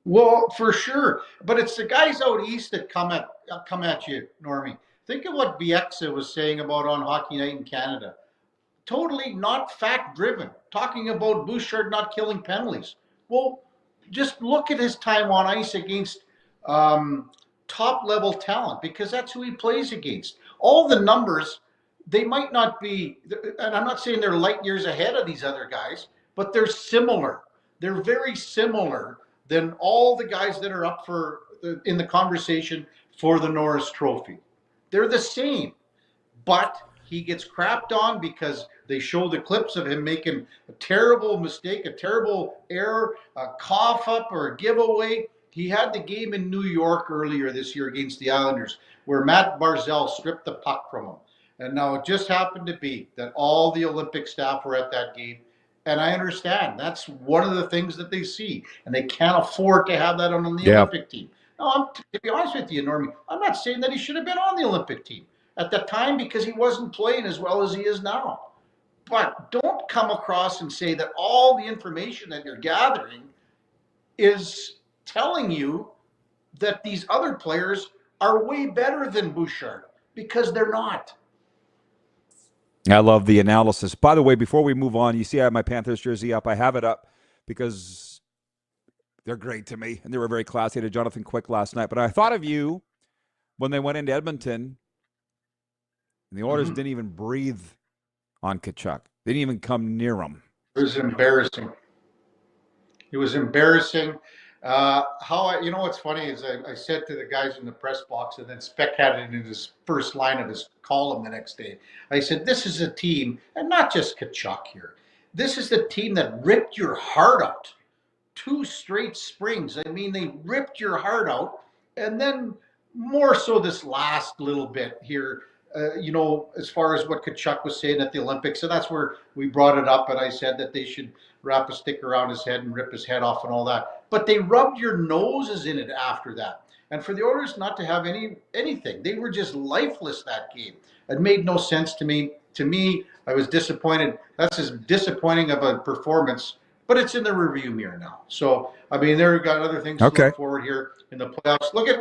S17: Well, for sure. But it's the guys out east that come at you, Normie. Think of what Bieksa was saying about on Hockey Night in Canada. Totally not fact-driven. Talking about Bouchard not killing penalties. Well, just look at his time on ice against top-level talent, because that's who he plays against. All the numbers, they might not be, and I'm not saying they're light years ahead of these other guys, but they're similar. They're very similar than all the guys that are up for in the conversation for the Norris Trophy. They're the same, but he gets crapped on because they show the clips of him making a terrible mistake, a terrible error, a cough up or a giveaway. He had the game in New York earlier this year against the Islanders where Matt Barzal stripped the puck from him. And now it just happened to be that all the Olympic staff were at that game. And I understand that's one of the things that they see, and they can't afford to have that on the Olympic team. No, to be honest with you, Normie, I'm not saying that he should have been on the Olympic team at the time because he wasn't playing as well as he is now. But don't come across and say that all the information that you're gathering is telling you that these other players are way better than Bouchard, because they're not.
S3: I love the analysis. By the way, before we move on, you see I have my Panthers jersey up. I have it up because they're great to me, and they were very classy. I had Jonathan Quick last night. But I thought of you when they went into Edmonton, and the Oilers didn't even breathe on Tkachuk. They didn't even come near him.
S17: It was embarrassing. It was embarrassing. What's funny is I said to the guys in the press box, and then Speck had it in his first line of his column the next day. I said, this is a team, and not just Tkachuk here. This is the team that ripped your heart out. 2 straight springs. I mean, they ripped your heart out. And then more so this last little bit here, as far as what Tkachuk was saying at the Olympics. And that's where we brought it up, and I said that they should wrap a stick around his head and rip his head off and all that. But they rubbed your noses in it after that. And for the Oilers not to have anything, they were just lifeless that game. It made no sense to me. To me, I was disappointed. That's as disappointing of a performance, but it's in the rearview mirror now. So, I mean, they've got other things to look forward here in the playoffs. Look at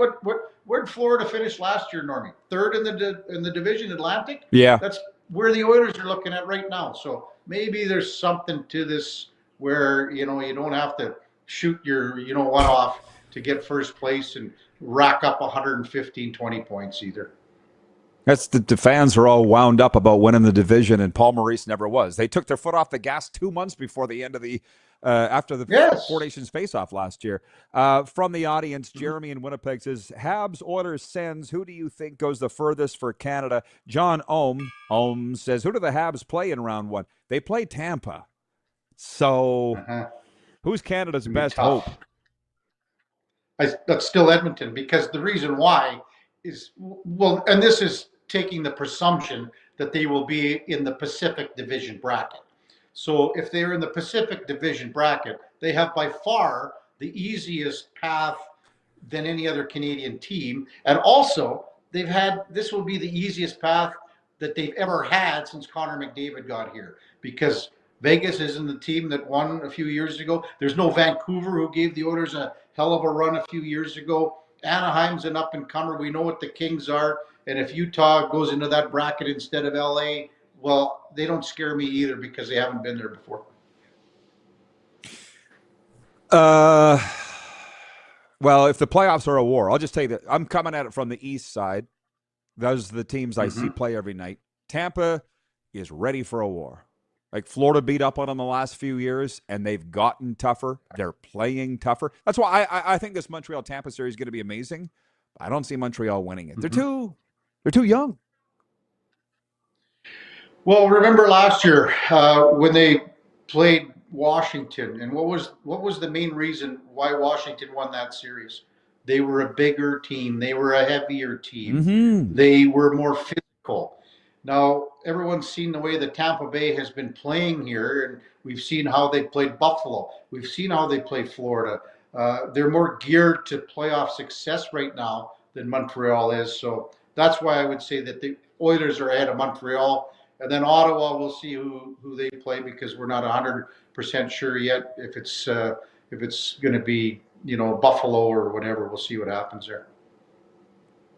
S17: where did Florida finish last year, Normie? 3rd in the division, Atlantic?
S3: Yeah.
S17: That's where the Oilers are looking at right now. So maybe there's something to this where, you don't have to shoot your, one off to get first place and rack up 115, 20 points either.
S3: That's the fans are all wound up about winning the division, and Paul Maurice never was. They took their foot off the gas 2 months before the end of the after the Four Nations face-off last year. From the audience, Jeremy in Winnipeg says, Habs, Oilers, Sens, who do you think goes the furthest for Canada? John Ohm says, who do the Habs play in round 1? They play Tampa. So who's Canada's best hope?
S17: That's still Edmonton, because the reason why is, and this is taking the presumption that they will be in the Pacific Division bracket. So if they're in the Pacific Division bracket, they have by far the easiest path than any other Canadian team. And also, this will be the easiest path that they've ever had since Connor McDavid got here, because Vegas isn't the team that won a few years ago. There's no Vancouver, who gave the Oilers a hell of a run a few years ago. Anaheim's an up-and-comer. We know what the Kings are. And if Utah goes into that bracket instead of LA, well, they don't scare me either, because they haven't been there before.
S3: Well, if the playoffs are a war, I'll just tell you that I'm coming at it from the east side. Those are the teams I see play every night. Tampa is ready for a war. Like Florida beat up on them the last few years, and they've gotten tougher. They're playing tougher. That's why I think this Montreal-Tampa series is going to be amazing. I don't see Montreal winning it. They're too young.
S17: Well, remember last year when they played Washington, and what was the main reason why Washington won that series? They were a bigger team. They were a heavier team. They were more physical. Now, everyone's seen the way that Tampa Bay has been playing here, and we've seen how they played Buffalo. We've seen how they play Florida. They're more geared to playoff success right now than Montreal is. So that's why I would say that the Oilers are ahead of Montreal. And then Ottawa, we'll see who they play because we're not 100% sure yet if it's going to be, Buffalo or whatever. We'll see what happens there.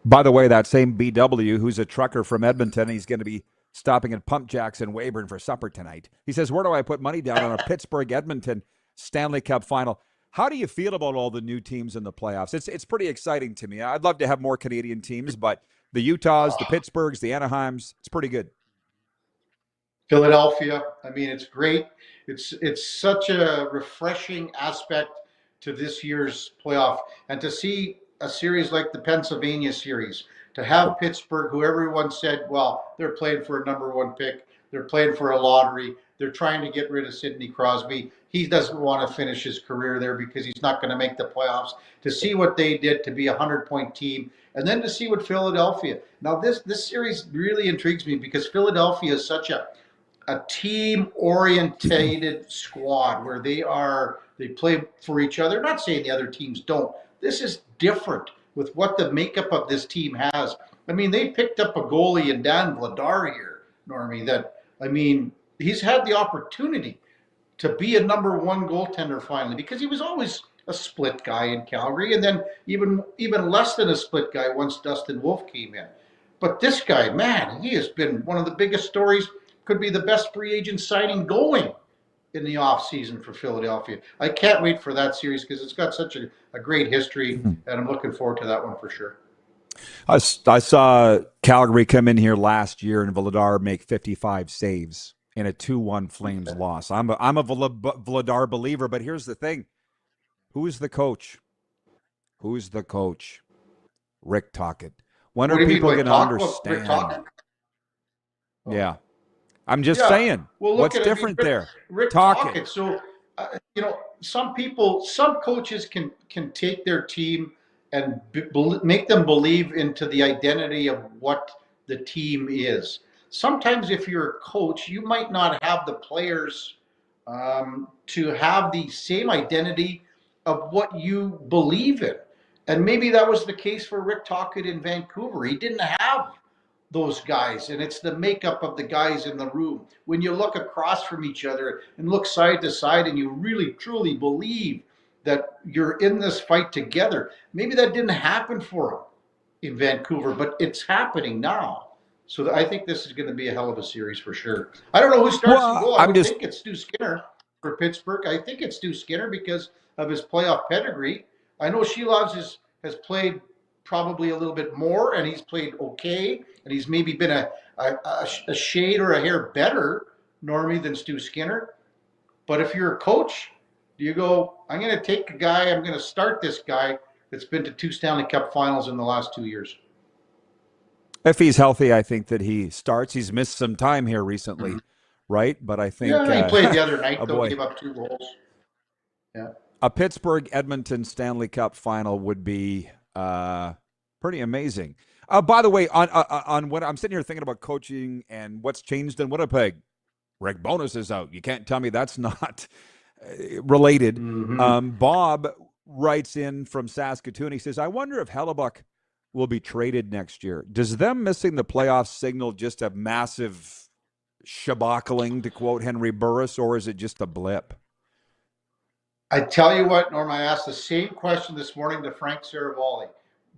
S3: By the way, that same BW, who's a trucker from Edmonton, he's going to be stopping at Pump Jacks in Weyburn for supper tonight. He says, where do I put money down on a Pittsburgh-Edmonton Stanley Cup final? How do you feel about all the new teams in the playoffs? It's pretty exciting to me. I'd love to have more Canadian teams, but the Utahs, the Pittsburghs, the Anaheims, it's pretty good.
S17: Philadelphia, I mean, it's great. It's such a refreshing aspect to this year's playoff. And to see a series like the Pennsylvania series, to have Pittsburgh, who everyone said, well, they're playing for a number one pick. They're playing for a lottery. They're trying to get rid of Sidney Crosby. He doesn't want to finish his career there because he's not going to make the playoffs. To see what they did to be a 100-point team, and then to see what Philadelphia. Now, this series really intrigues me because Philadelphia is such a team-orientated squad where they play for each other. Not saying the other teams don't. This is different with what the makeup of this team has. I mean, they picked up a goalie in Dan Vladar here, Normie, he's had the opportunity to be a number one goaltender finally because he was always a split guy in Calgary and then even less than a split guy once Dustin Wolf came in. But this guy, man, he has been one of the biggest stories, could be the best free agent signing going in the offseason for Philadelphia. I can't wait for that series because it's got such a great history, and I'm looking forward to that one for sure.
S3: I saw Calgary come in here last year and Vladar make 55 saves in a 2-1 Flames loss. I'm a Vladar believer, but here's the thing. Who's the coach? Rick Tocchet. When are people going to understand? Yeah. I'm just saying.
S17: Well,
S3: what's different there?
S17: Rick Tocchet. So, some coaches can take their team and make them believe into the identity of what the team is. Sometimes if you're a coach, you might not have the players to have the same identity of what you believe in. And maybe that was the case for Rick Tocchet in Vancouver. He didn't have those guys, and it's the makeup of the guys in the room. When you look across from each other and look side to side and you really truly believe that you're in this fight together, maybe that didn't happen for him in Vancouver, but it's happening now. So I think this is going to be a hell of a series for sure. I don't know who starts the goal. I think it's Stu Skinner for Pittsburgh. I think it's Stu Skinner because of his playoff pedigree. I know Shelovs has played probably a little bit more, and he's played okay, and he's maybe been a shade or a hair better, Normie, than Stu Skinner. But if you're a coach, do you go, I'm going to take a guy, I'm going to start this guy that's been to 2 Stanley Cup finals in the last 2 years?
S3: If he's healthy, I think that he starts. He's missed some time here recently, right? But I think...
S17: Yeah, he played the other night, though, gave up 2 goals. Yeah.
S3: A Pittsburgh-Edmonton Stanley Cup final would be pretty amazing. By the way, on what I'm sitting here thinking about coaching and what's changed in Winnipeg, Rick Bowness is out. You can't tell me that's not related.
S17: Mm-hmm.
S3: Bob writes in from Saskatoon. He says, I wonder if Hellebuck will be traded next year. Does them missing the playoff signal just a massive shabackling, to quote Henry Burris, or is it just a blip?
S17: I tell you what, Norm, I asked the same question this morning to Frank Saravalli.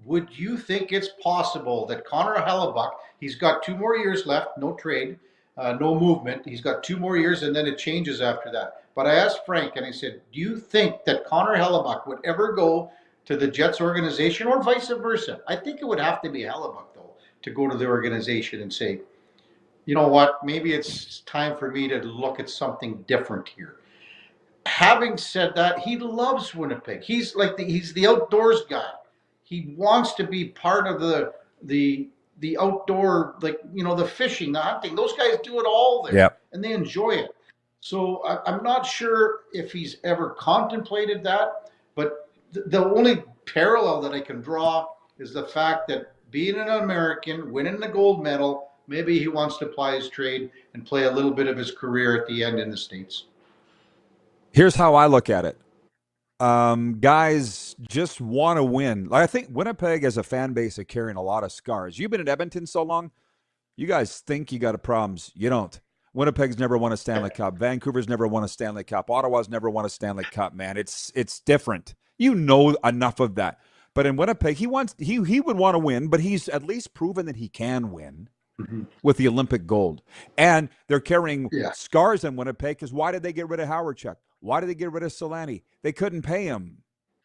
S17: Would you think it's possible that Connor Hellebuck, he's got 2 more years left, no trade, no movement. He's got 2 more years and then it changes after that. But I asked Frank and I said, do you think that Connor Hellebuck would ever go to the Jets organization or vice versa? I think it would have to be Hellebuck, though, to go to the organization and say, you know what, maybe it's time for me to look at something different here. Having said that, he loves Winnipeg. He's the outdoors guy. He wants to be part of the outdoor, the fishing, the hunting. Those guys do it all there, and they enjoy it. So I'm not sure if he's ever contemplated that, but the only parallel that I can draw is the fact that being an American, winning the gold medal, maybe he wants to ply his trade and play a little bit of his career at the end in the States.
S3: Here's how I look at it. Guys just want to win. I think Winnipeg as a fan base are carrying a lot of scars. You've been in Edmonton so long, you guys think you got problems. You don't. Winnipeg's never won a Stanley Cup. Vancouver's never won a Stanley Cup. Ottawa's never won a Stanley Cup, man. It's different. You know enough of that. But in Winnipeg, he would want to win, but he's at least proven that he can win with the Olympic gold. And they're carrying scars in Winnipeg because why did they get rid of Howardchuk? Why did they get rid of Solani? They couldn't pay him.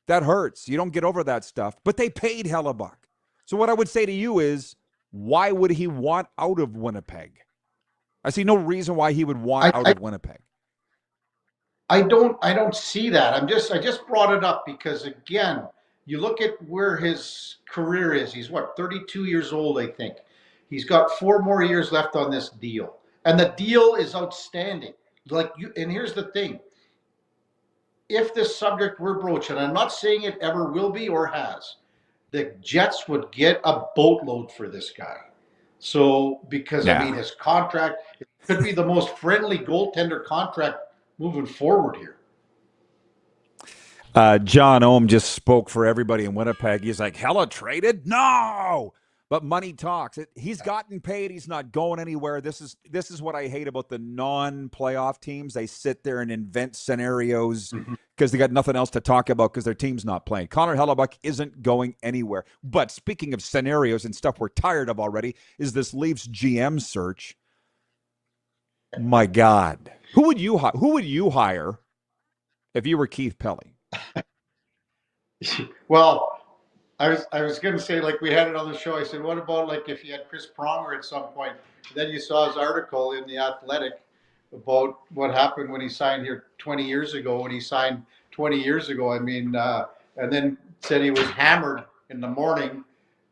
S3: That hurts. You don't get over that stuff. But they paid Hellebuck. So what I would say to you is, why would he want out of Winnipeg? I see no reason why he would want out of Winnipeg.
S17: I don't see that. I just brought it up because, again, you look at where his career is. He's 32 years old, I think. He's got 4 more years left on this deal. And the deal is outstanding. And here's the thing. If this subject were broached, and I'm not saying it ever will be or has, the Jets would get a boatload for this guy. So, because, I mean, his contract, it could be the most friendly goaltender contract moving forward here.
S3: John Ohm just spoke for everybody in Winnipeg. He's like, Hella traded? No! But money talks. He's gotten paid. He's not going anywhere. This is what I hate about the non-playoff teams. They sit there and invent scenarios because they got nothing else to talk about because their team's not playing. Connor Hellebuck isn't going anywhere. But speaking of scenarios and stuff we're tired of already, is this Leafs GM search. My God. Who would you hire if you were Keith Pelly?
S17: Well, I was going to say, like we had it on the show, I said, what about like if you had Chris Pronger at some point? Then you saw his article in The Athletic about what happened when he signed here 20 years ago, I mean, and then said he was hammered in the morning.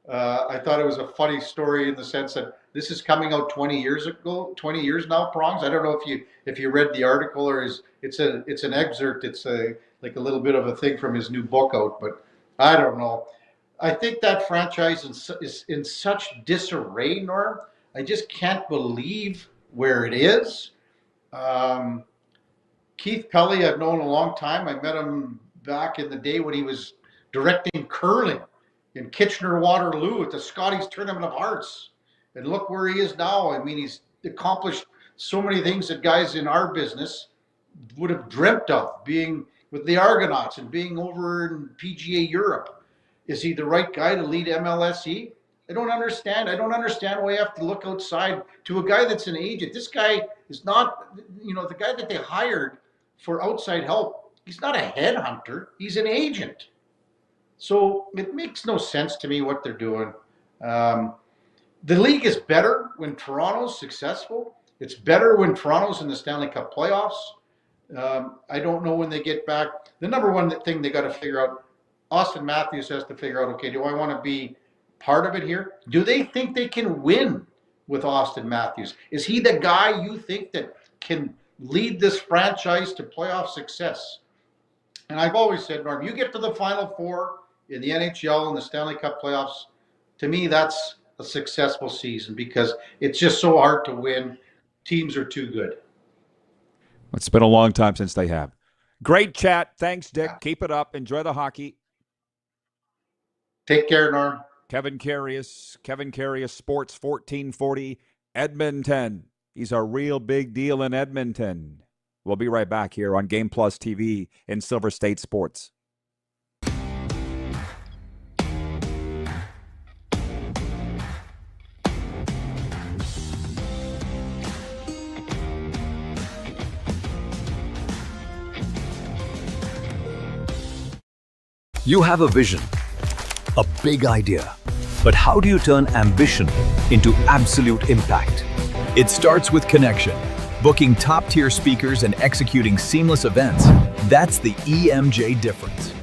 S17: I thought it was a funny story in the sense that this is coming out 20 years now, Prongs. I don't know if you read the article or it's an excerpt. It's like a little bit of a thing from his new book out, but I don't know. I think that franchise is in such disarray, Norm. I just can't believe where it is. Keith Pelly, I've known a long time. I met him back in the day when he was directing curling in Kitchener-Waterloo at the Scotties Tournament of Hearts. And look where he is now. I mean, he's accomplished so many things that guys in our business would have dreamt of, being with the Argonauts and being over in PGA Europe. Is he the right guy to lead MLSE? I don't understand. I don't understand why you have to look outside to a guy that's an agent. This guy is not, the guy that they hired for outside help. He's not a headhunter. He's an agent. So it makes no sense to me what they're doing. The league is better when Toronto's successful. It's better when Toronto's in the Stanley Cup playoffs. I don't know when they get back. The number one thing they got to figure out, Austin Matthews has to figure out, okay, do I want to be part of it here? Do they think they can win with Austin Matthews? Is he the guy you think that can lead this franchise to playoff success? And I've always said, Norm, you get to the Final Four in the NHL and the Stanley Cup playoffs, to me, that's a successful season because it's just so hard to win. Teams are too good.
S3: It's been a long time since they have. Great chat. Thanks, Dick. Yeah. Keep it up. Enjoy the hockey.
S17: Take care, Norm.
S3: Kevin Karius, Sports 1440, Edmonton. He's a real big deal in Edmonton. We'll be right back here on Game Plus TV in Silver State Sports.
S13: You have a vision, a big idea, but how do you turn ambition into absolute impact? It starts with connection. Booking top-tier speakers and executing seamless events, that's the EMJ difference.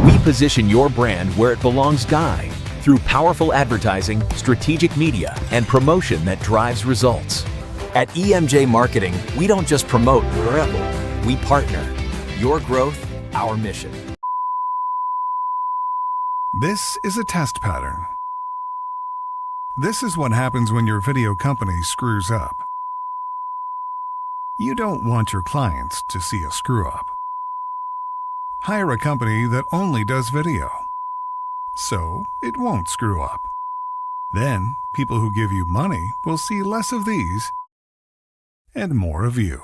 S13: We position your brand where it belongs, Guy, through powerful advertising, strategic media, and promotion that drives results. At EMJ Marketing, we don't just promote, we partner. Your growth, our mission.
S14: This is a test pattern. This is what happens when your video company screws up. You don't want your clients to see a screw-up. Hire a company that only does video, so it won't screw up. Then, people who give you money will see less of these and more of you.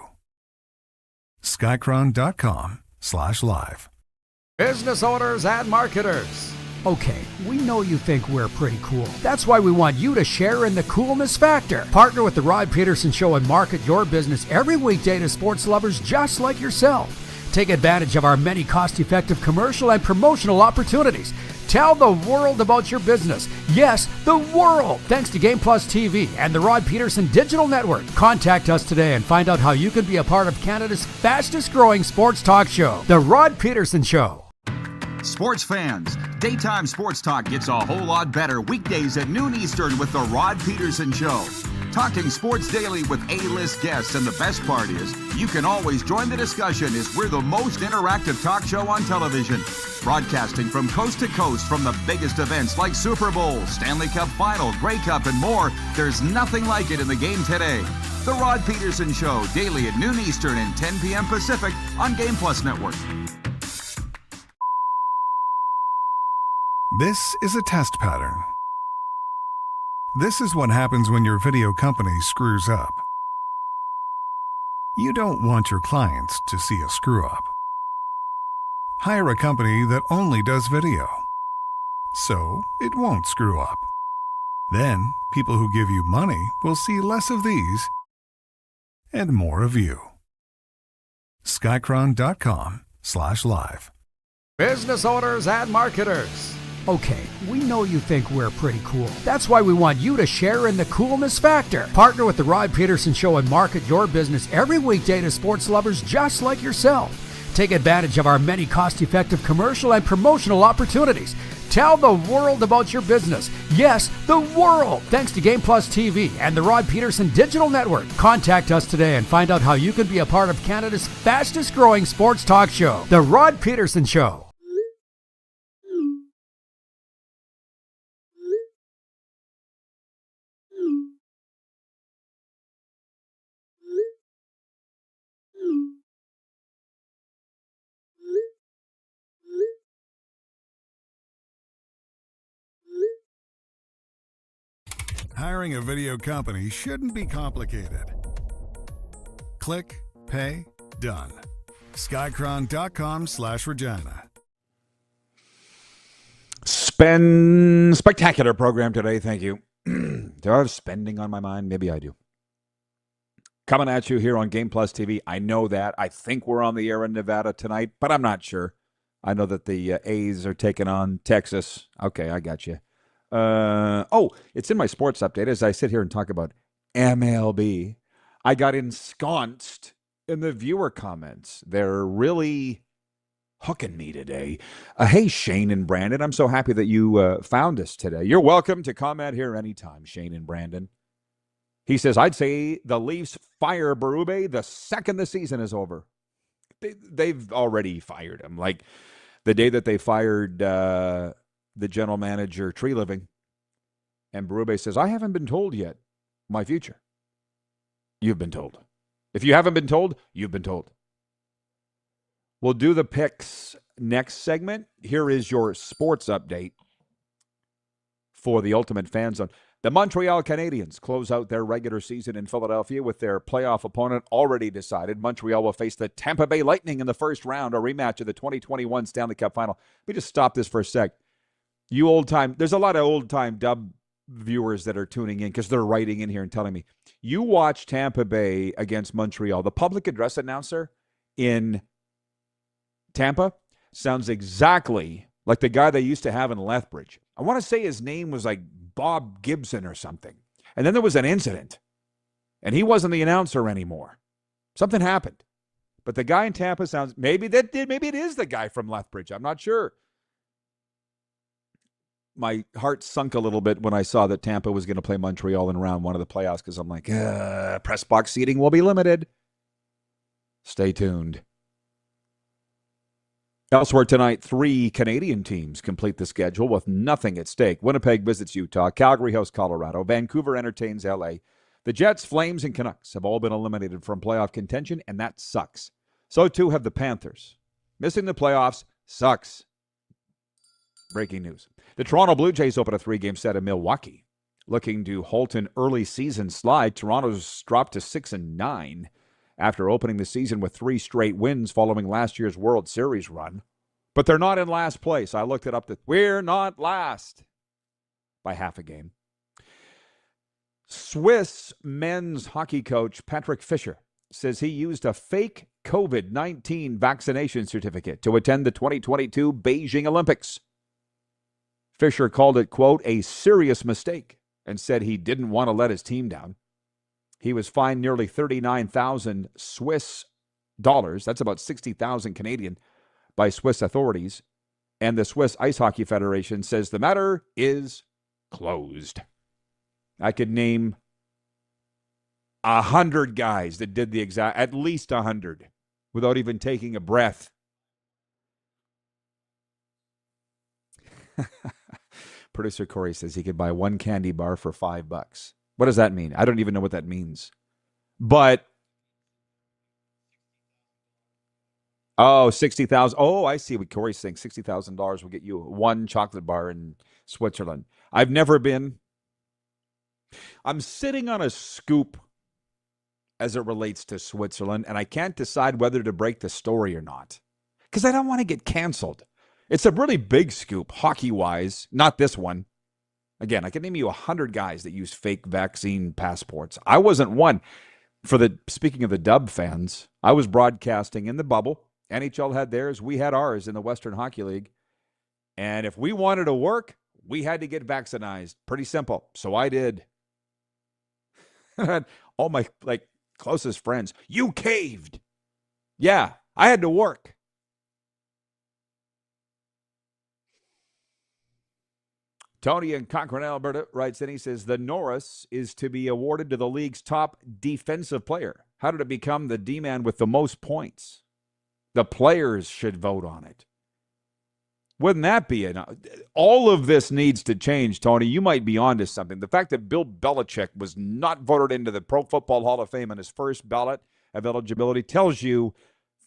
S14: Skycron.com/live.
S10: Business owners and marketers. Okay, we know you think we're pretty cool. That's why we want you to share in the coolness factor. Partner with the Rod Pedersen Show and market your business every weekday to sports lovers just like yourself. Take advantage of our many cost-effective commercial and promotional opportunities. Tell the world about your business. Yes, the world. Thanks to Game Plus TV and the Rod Pedersen Digital Network. Contact us today and find out how you can be a part of Canada's fastest-growing sports talk show, The Rod Pedersen Show.
S15: Sports fans, daytime sports talk gets a whole lot better weekdays at noon Eastern with the Rod Pedersen Show. Talking sports daily with A-list guests, and the best part is, you can always join the discussion as we're the most interactive talk show on television. Broadcasting from coast to coast from the biggest events like Super Bowl, Stanley Cup Final, Grey Cup, and more, there's nothing like it in the game today. The Rod Pedersen Show, daily at noon Eastern and 10 p.m. Pacific on Game Plus Network.
S14: This is a test pattern. This is what happens when your video company screws up. You don't want your clients to see a screw up. Hire a company that only does video, so it won't screw up. Then, people who give you money will see less of these and more of you. Skycron.com/live.
S10: Business owners and marketers. Okay, we know you think we're pretty cool. That's why we want you to share in the coolness factor. Partner with the Rod Pedersen Show and market your business every weekday to sports lovers just like yourself. Take advantage of our many cost-effective commercial and promotional opportunities. Tell the world about your business. Yes, the world. Thanks to Game Plus TV and the Rod Pedersen Digital Network. Contact us today and find out how you can be a part of Canada's fastest-growing sports talk show, The Rod Pedersen Show.
S14: Hiring a video company shouldn't be complicated. Click, pay, done. Skycron.com/Regina.
S3: Spectacular program today. Thank you. Do I have spending on my mind? Maybe I do. Coming at you here on Game Plus TV. I know that. I think we're on the air in Nevada tonight, but I'm not sure. I know that the A's are taking on Texas. Okay, I got you. It's in my sports update as I sit here and talk about MLB. I got ensconced in the viewer comments. They're really hooking me today. Hey, Shane and Brandon, I'm so happy that you found us today. You're welcome to comment here anytime, Shane and Brandon. He says, I'd say the Leafs fire Berube the second the season is over. They've already fired him. Like the day that they fired the general manager, Tree Living, and Berube says, I haven't been told yet my future. You've been told. If you haven't been told, you've been told. We'll do the picks next segment. Here is your sports update for the Ultimate Fan Zone. The Montreal Canadiens close out their regular season in Philadelphia with their playoff opponent already decided. Montreal will face the Tampa Bay Lightning in the first round, a rematch of the 2021 Stanley Cup Final. Let me just stop this for a sec. You old-time, there's a lot of old-time dub viewers that are tuning in because they're writing in here and telling me, you watch Tampa Bay against Montreal. The public address announcer in Tampa sounds exactly like the guy they used to have in Lethbridge. I want to say his name was like Bob Gibson or something. And then there was an incident, and he wasn't the announcer anymore. Something happened. But the guy in Tampa sounds, maybe it is the guy from Lethbridge. I'm not sure. My heart sunk a little bit when I saw that Tampa was going to play Montreal in round one of the playoffs because I'm like, press box seating will be limited. Stay tuned. Elsewhere tonight, 3 Canadian teams complete the schedule with nothing at stake. Winnipeg visits Utah. Calgary hosts Colorado. Vancouver entertains LA. The Jets, Flames, and Canucks have all been eliminated from playoff contention, and that sucks. So too have the Panthers. Missing the playoffs Sucks. Breaking news. The Toronto Blue Jays open a 3-game set in Milwaukee. Looking to halt an early season slide, Toronto's dropped to 6-9 after opening the season with 3 straight wins following last year's World Series run. But they're not in last place. I looked it up. We're not last by half a game. Swiss men's hockey coach Patrick Fischer says he used a fake COVID-19 vaccination certificate to attend the 2022 Beijing Olympics. Fischer called it, quote, a serious mistake and said he didn't want to let his team down. He was fined nearly 39,000 Swiss dollars. That's about 60,000 Canadian by Swiss authorities. And the Swiss Ice Hockey Federation says the matter is closed. I could name 100 guys that did the exact, at least 100, without even taking a breath. Producer Corey says he could buy 1 candy bar for $5. What does that mean? I don't even know what that means. But, oh, 60,000. Oh, I see what Corey's saying. $60,000 will get you 1 chocolate bar in Switzerland. I've never been. I'm sitting on a scoop as it relates to Switzerland, and I can't decide whether to break the story or not because I don't want to get canceled. It's a really big scoop, hockey-wise, not this one. Again, I can name you 100 guys that use fake vaccine passports. I wasn't one. Speaking of the Dub fans, I was broadcasting in the bubble. NHL had theirs. We had ours in the Western Hockey League. And if we wanted to work, we had to get vaccinated. Pretty simple. So I did. All my closest friends, you caved. Yeah, I had to work. Tony in Cochrane, Alberta writes in, he says, the Norris is to be awarded to the league's top defensive player. How did it become the D-man with the most points? The players should vote on it. Wouldn't that be enough? All of this needs to change, Tony. You might be onto something. The fact that Bill Belichick was not voted into the Pro Football Hall of Fame on his first ballot of eligibility tells you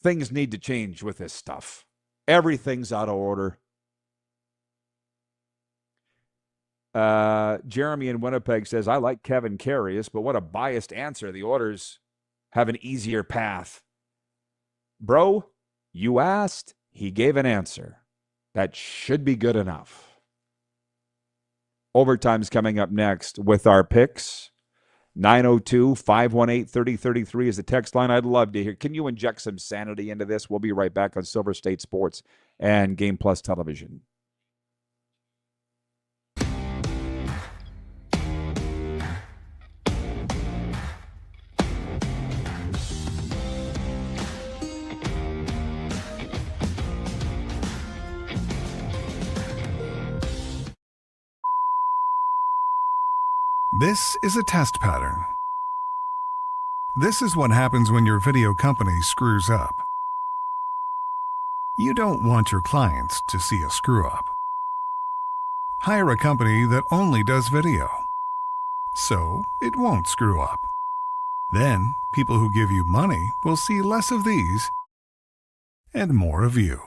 S3: things need to change with this stuff. Everything's out of order. Jeremy in Winnipeg says, I like Kevin Karius, but what a biased answer. The Oilers have an easier path. Bro, you asked, he gave an answer. That should be good enough. Overtime's coming up next with our picks. 902-518-3033 is the text line. I'd love to hear. Can you inject some sanity into this? We'll be right back on Silver State Sports and Game Plus Television.
S14: This is a test pattern. This is what happens when your video company screws up. You don't want your clients to see a screw-up. Hire a company that only does video, so it won't screw up. Then, people who give you money will see less of these and more of you.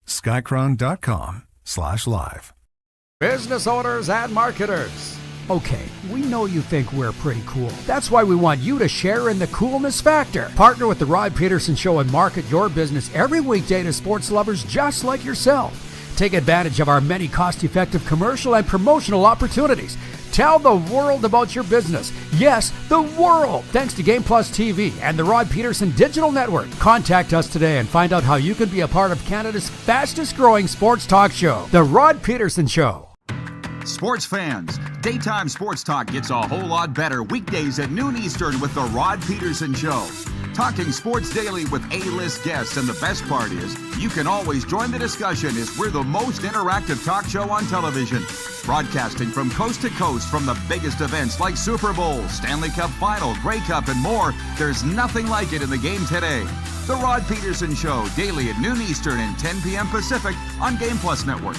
S14: Skycron.com/live.
S10: Business owners and marketers. Okay, we know you think we're pretty cool. That's why we want you to share in the coolness factor. Partner with the Rod Pedersen Show and market your business every weekday to sports lovers just like yourself. Take advantage of our many cost-effective commercial and promotional opportunities. Tell the world about your business. Yes, the world. Thanks to Game Plus TV and the Rod Pedersen Digital Network. Contact us today and find out how you can be a part of Canada's fastest-growing sports talk show, The Rod Pedersen Show.
S15: Sports fans, daytime sports talk gets a whole lot better weekdays at noon Eastern with the Rod Pedersen Show. Talking sports daily with A-list guests, and the best part is, you can always join the discussion as we're the most interactive talk show on television. Broadcasting from coast to coast from the biggest events like Super Bowl, Stanley Cup Final, Grey Cup, and more, there's nothing like it in the game today. The Rod Pedersen Show, daily at noon Eastern and 10 p.m. Pacific on Game Plus Network.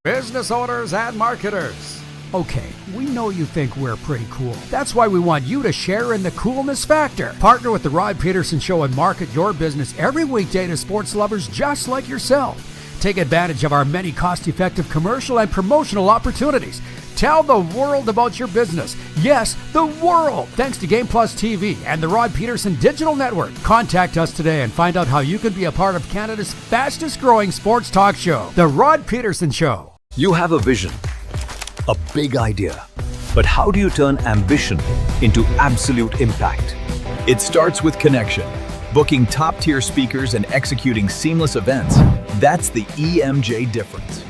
S10: Business owners and marketers. Okay, we know you think we're pretty cool. That's why we want you to share in the coolness factor. Partner with the Rod Pedersen Show and market your business every weekday to sports lovers just like yourself. Take advantage of our many cost-effective commercial and promotional opportunities. Tell the world about your business. Yes, the world. Thanks to Game Plus TV and the Rod Pedersen Digital Network. Contact us today and find out how you can be a part of Canada's fastest-growing sports talk show, The Rod Pedersen Show.
S13: You have a vision, a big idea. But how do you turn ambition into absolute impact? It starts with connection. Booking top-tier speakers and executing seamless events. That's the EMJ difference.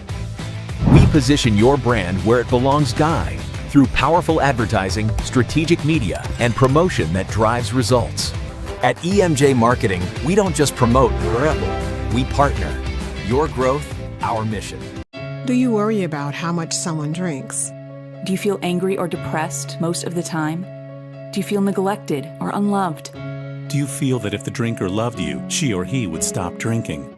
S18: We position your brand where it belongs, Guy, through powerful advertising, strategic media, and promotion that drives results. At EMJ Marketing, we don't just promote, we partner. Your growth, our mission.
S5: Do you worry about how much someone drinks?
S6: Do you feel angry or depressed most of the time? Do you feel neglected or unloved?
S7: Do you feel that if the drinker loved you, she or he would stop drinking?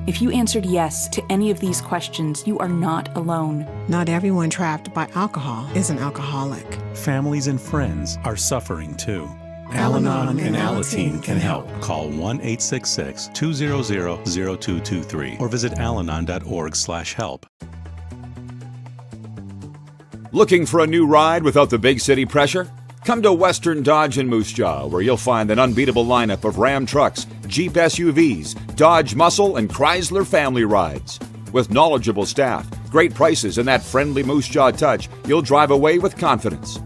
S6: If you answered yes to any of these questions, you are not alone.
S5: Not everyone trapped by alcohol is an alcoholic.
S7: Families and friends are suffering too.
S5: Al-Anon and Alateen can help.
S7: Call 1-866-200-0223 or visit alanon.org/help.
S3: Looking for a new ride without the big city pressure? Come to Western Dodge in Moose Jaw, where you'll find an unbeatable lineup of Ram trucks, Jeep SUVs, Dodge Muscle, and Chrysler family rides. With knowledgeable staff, great prices, and that friendly Moose Jaw touch, you'll drive away with confidence.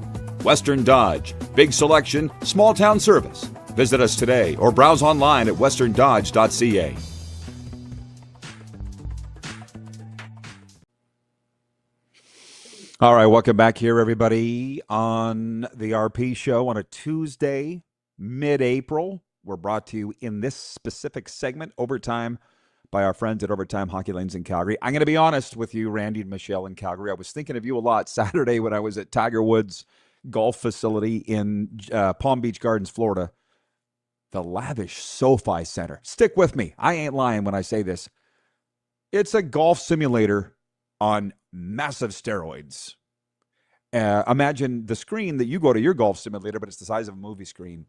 S3: Western Dodge, big selection, small town service. Visit us today or browse online at westerndodge.ca. All right, welcome back here, everybody, on the RP Show on a Tuesday, mid-April. We're brought to you in this specific segment, Overtime, by our friends at Overtime Hockey Lanes in Calgary. I'm going to be honest with you, Randy and Michelle in Calgary. I was thinking of you a lot Saturday when I was at Tiger Woods Golf Facility in Palm Beach Gardens, Florida. The lavish SoFi Center. Stick with me. I ain't lying when I say this. It's a golf simulator on massive steroids. Imagine the screen that you go to your golf simulator, but it's the size of a movie screen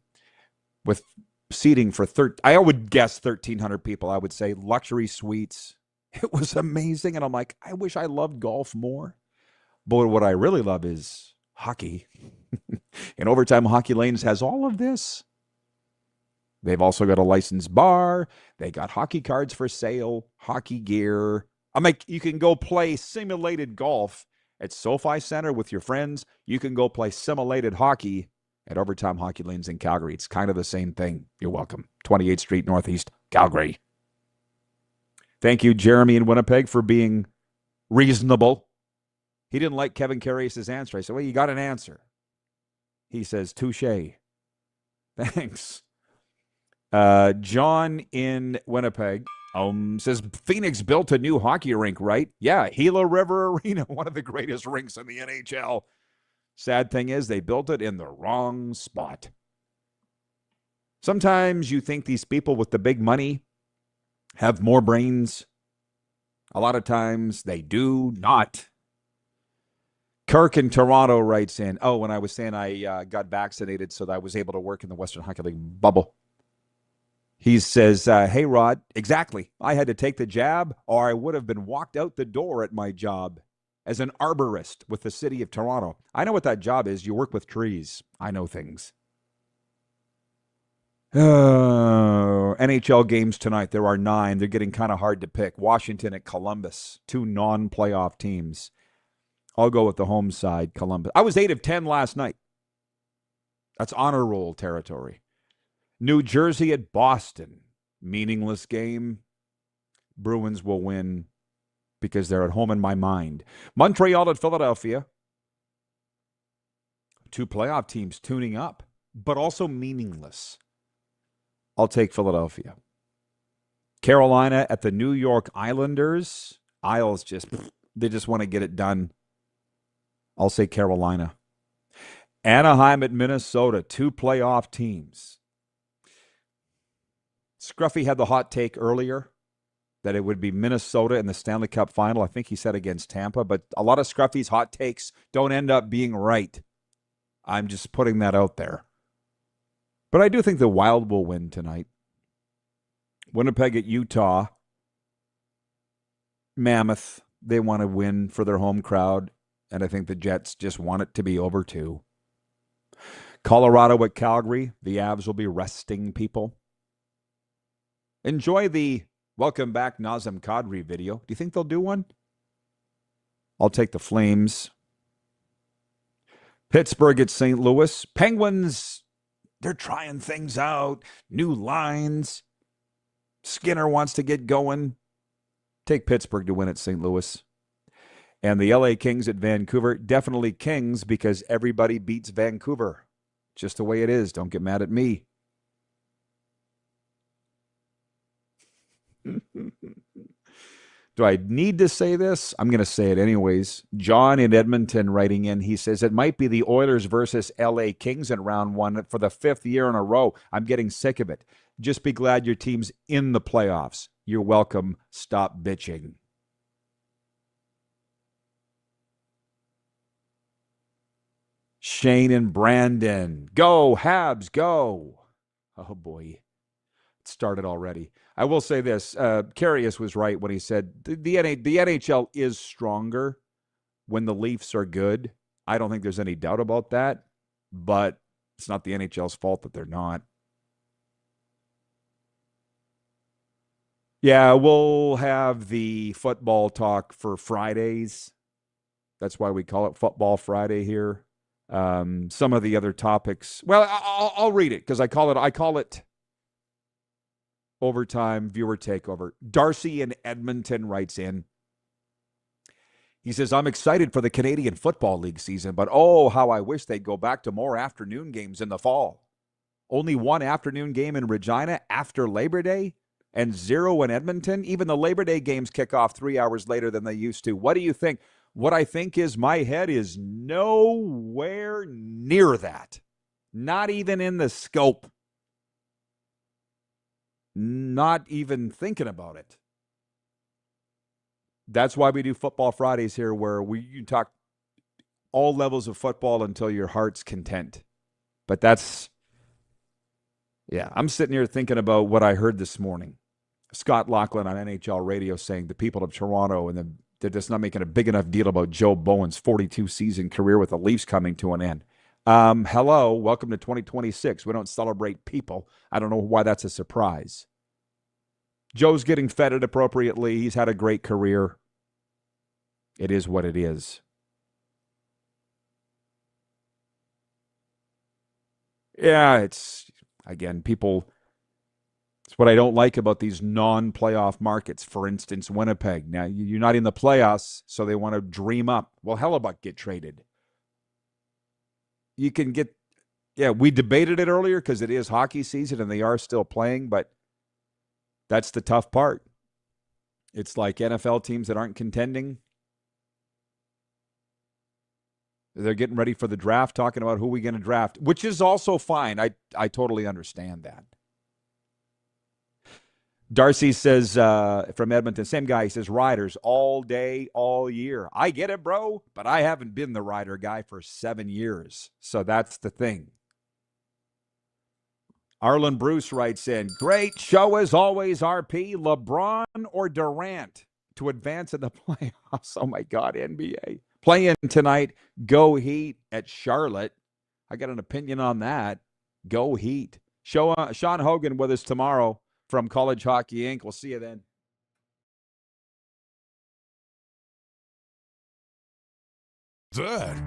S3: with seating for I would guess 1,300 people. I would say luxury suites. It was amazing. And I'm like, I wish I loved golf more. But what I really love is hockey. And Overtime Hockey Lanes has all of this. They've also got a licensed bar. They got hockey cards for sale, hockey gear. I'm like, you can go play simulated golf at SoFi Center with your friends. You can go play simulated hockey at Overtime Hockey Lanes in Calgary. It's kind of the same thing. You're welcome. 28th Street Northeast, Calgary. Thank you, Jeremy in Winnipeg, for being reasonable. He didn't like Kevin Karius' answer. I said, well, you got an answer. He says, touche. Thanks. John in Winnipeg says, Phoenix built a new hockey rink, right? Yeah, Gila River Arena, one of the greatest rinks in the NHL. Sad thing is, they built it in the wrong spot. Sometimes you think these people with the big money have more brains. A lot of times they do not. Kirk in Toronto writes in, when I was saying I got vaccinated so that I was able to work in the Western Hockey League bubble. He says, hey, Rod, exactly. I had to take the jab or I would have been walked out the door at my job as an arborist with the city of Toronto. I know what that job is. You work with trees. I know things. NHL games tonight. There are 9. They're getting kind of hard to pick. Washington at Columbus, 2 non-playoff teams. I'll go with the home side, Columbus. I was 8 of 10 last night. That's honor roll territory. New Jersey at Boston. Meaningless game. Bruins will win because they're at home in my mind. Montreal at Philadelphia. 2 playoff teams tuning up, but also meaningless. I'll take Philadelphia. Carolina at the New York Islanders. Isles they just want to get it done. I'll say Carolina. Anaheim at Minnesota. 2 playoff teams. Scruffy had the hot take earlier. that it would be Minnesota in the Stanley Cup final. I think he said against Tampa, but a lot of Scruffy's hot takes don't end up being right. I'm just putting that out there. But I do think the Wild will win tonight. Winnipeg at Utah. Mammoth, they want to win for their home crowd, and I think the Jets just want it to be over too. Colorado at Calgary, the Avs will be resting people. Enjoy the Welcome Back Nazem Kadri video. Do you think they'll do one? I'll take the Flames. Pittsburgh at St. Louis. Penguins, they're trying things out. New lines. Skinner wants to get going. Take Pittsburgh to win at St. Louis. And the LA Kings at Vancouver. Definitely Kings because everybody beats Vancouver. Just the way it is. Don't get mad at me. Do I need to say this? I'm going to say it anyways. John in Edmonton writing in, he says, it might be the Oilers versus LA Kings in round one for the 5th year in a row. I'm getting sick of it. Just be glad your team's in the playoffs. You're welcome. Stop bitching. Shane and Brandon. Go, Habs, go. Oh, boy. It started already. I will say this. Karius was right when he said the NHL is stronger when the Leafs are good. I don't think there's any doubt about that, but it's not the NHL's fault that they're not. Yeah, we'll have the football talk for Fridays. That's why we call it Football Friday here. Some of the other topics. Well, I'll read it because I call it Overtime Viewer Takeover. Darcy in Edmonton writes in. He says, I'm excited for the Canadian Football League season, but oh, how I wish they'd go back to more afternoon games in the fall. Only one afternoon game in Regina after Labor Day and 0 in Edmonton. Even the Labor Day games kick off 3 hours later than they used to. What do you think? What I think is my head is nowhere near that. Not even in the scope. Not even thinking about it. That's why we do Football Fridays here, where you talk all levels of football until your heart's content. But I'm sitting here thinking about what I heard this morning. Scott Laughlin on NHL radio saying the people of Toronto and they're just not making a big enough deal about Joe Bowen's 42-season career with the Leafs coming to an end. Hello, welcome to 2026. We don't celebrate people. I don't know why that's a surprise. Joe's getting feted appropriately. He's had a great career. It is what it is. Yeah, it's what I don't like about these non-playoff markets. For instance, Winnipeg. Now, you're not in the playoffs, so they want to dream up. Well, Hellebuck get traded. You can get, we debated it earlier because it is hockey season and they are still playing, but that's the tough part. It's like NFL teams that aren't contending. They're getting ready for the draft, talking about who we're going to draft, which is also fine. I totally understand that. Darcy says, from Edmonton, same guy, he says, riders all day, all year. I get it, bro, but I haven't been the rider guy for 7 years. So that's the thing. Arlen Bruce writes in, great show as always, RP. LeBron or Durant to advance in the playoffs? Oh, my God, NBA. Playing tonight, go Heat at Charlotte. I got an opinion on that. Go Heat. Sean Hogan with us tomorrow from College Hockey Inc. We'll see you then.
S16: That.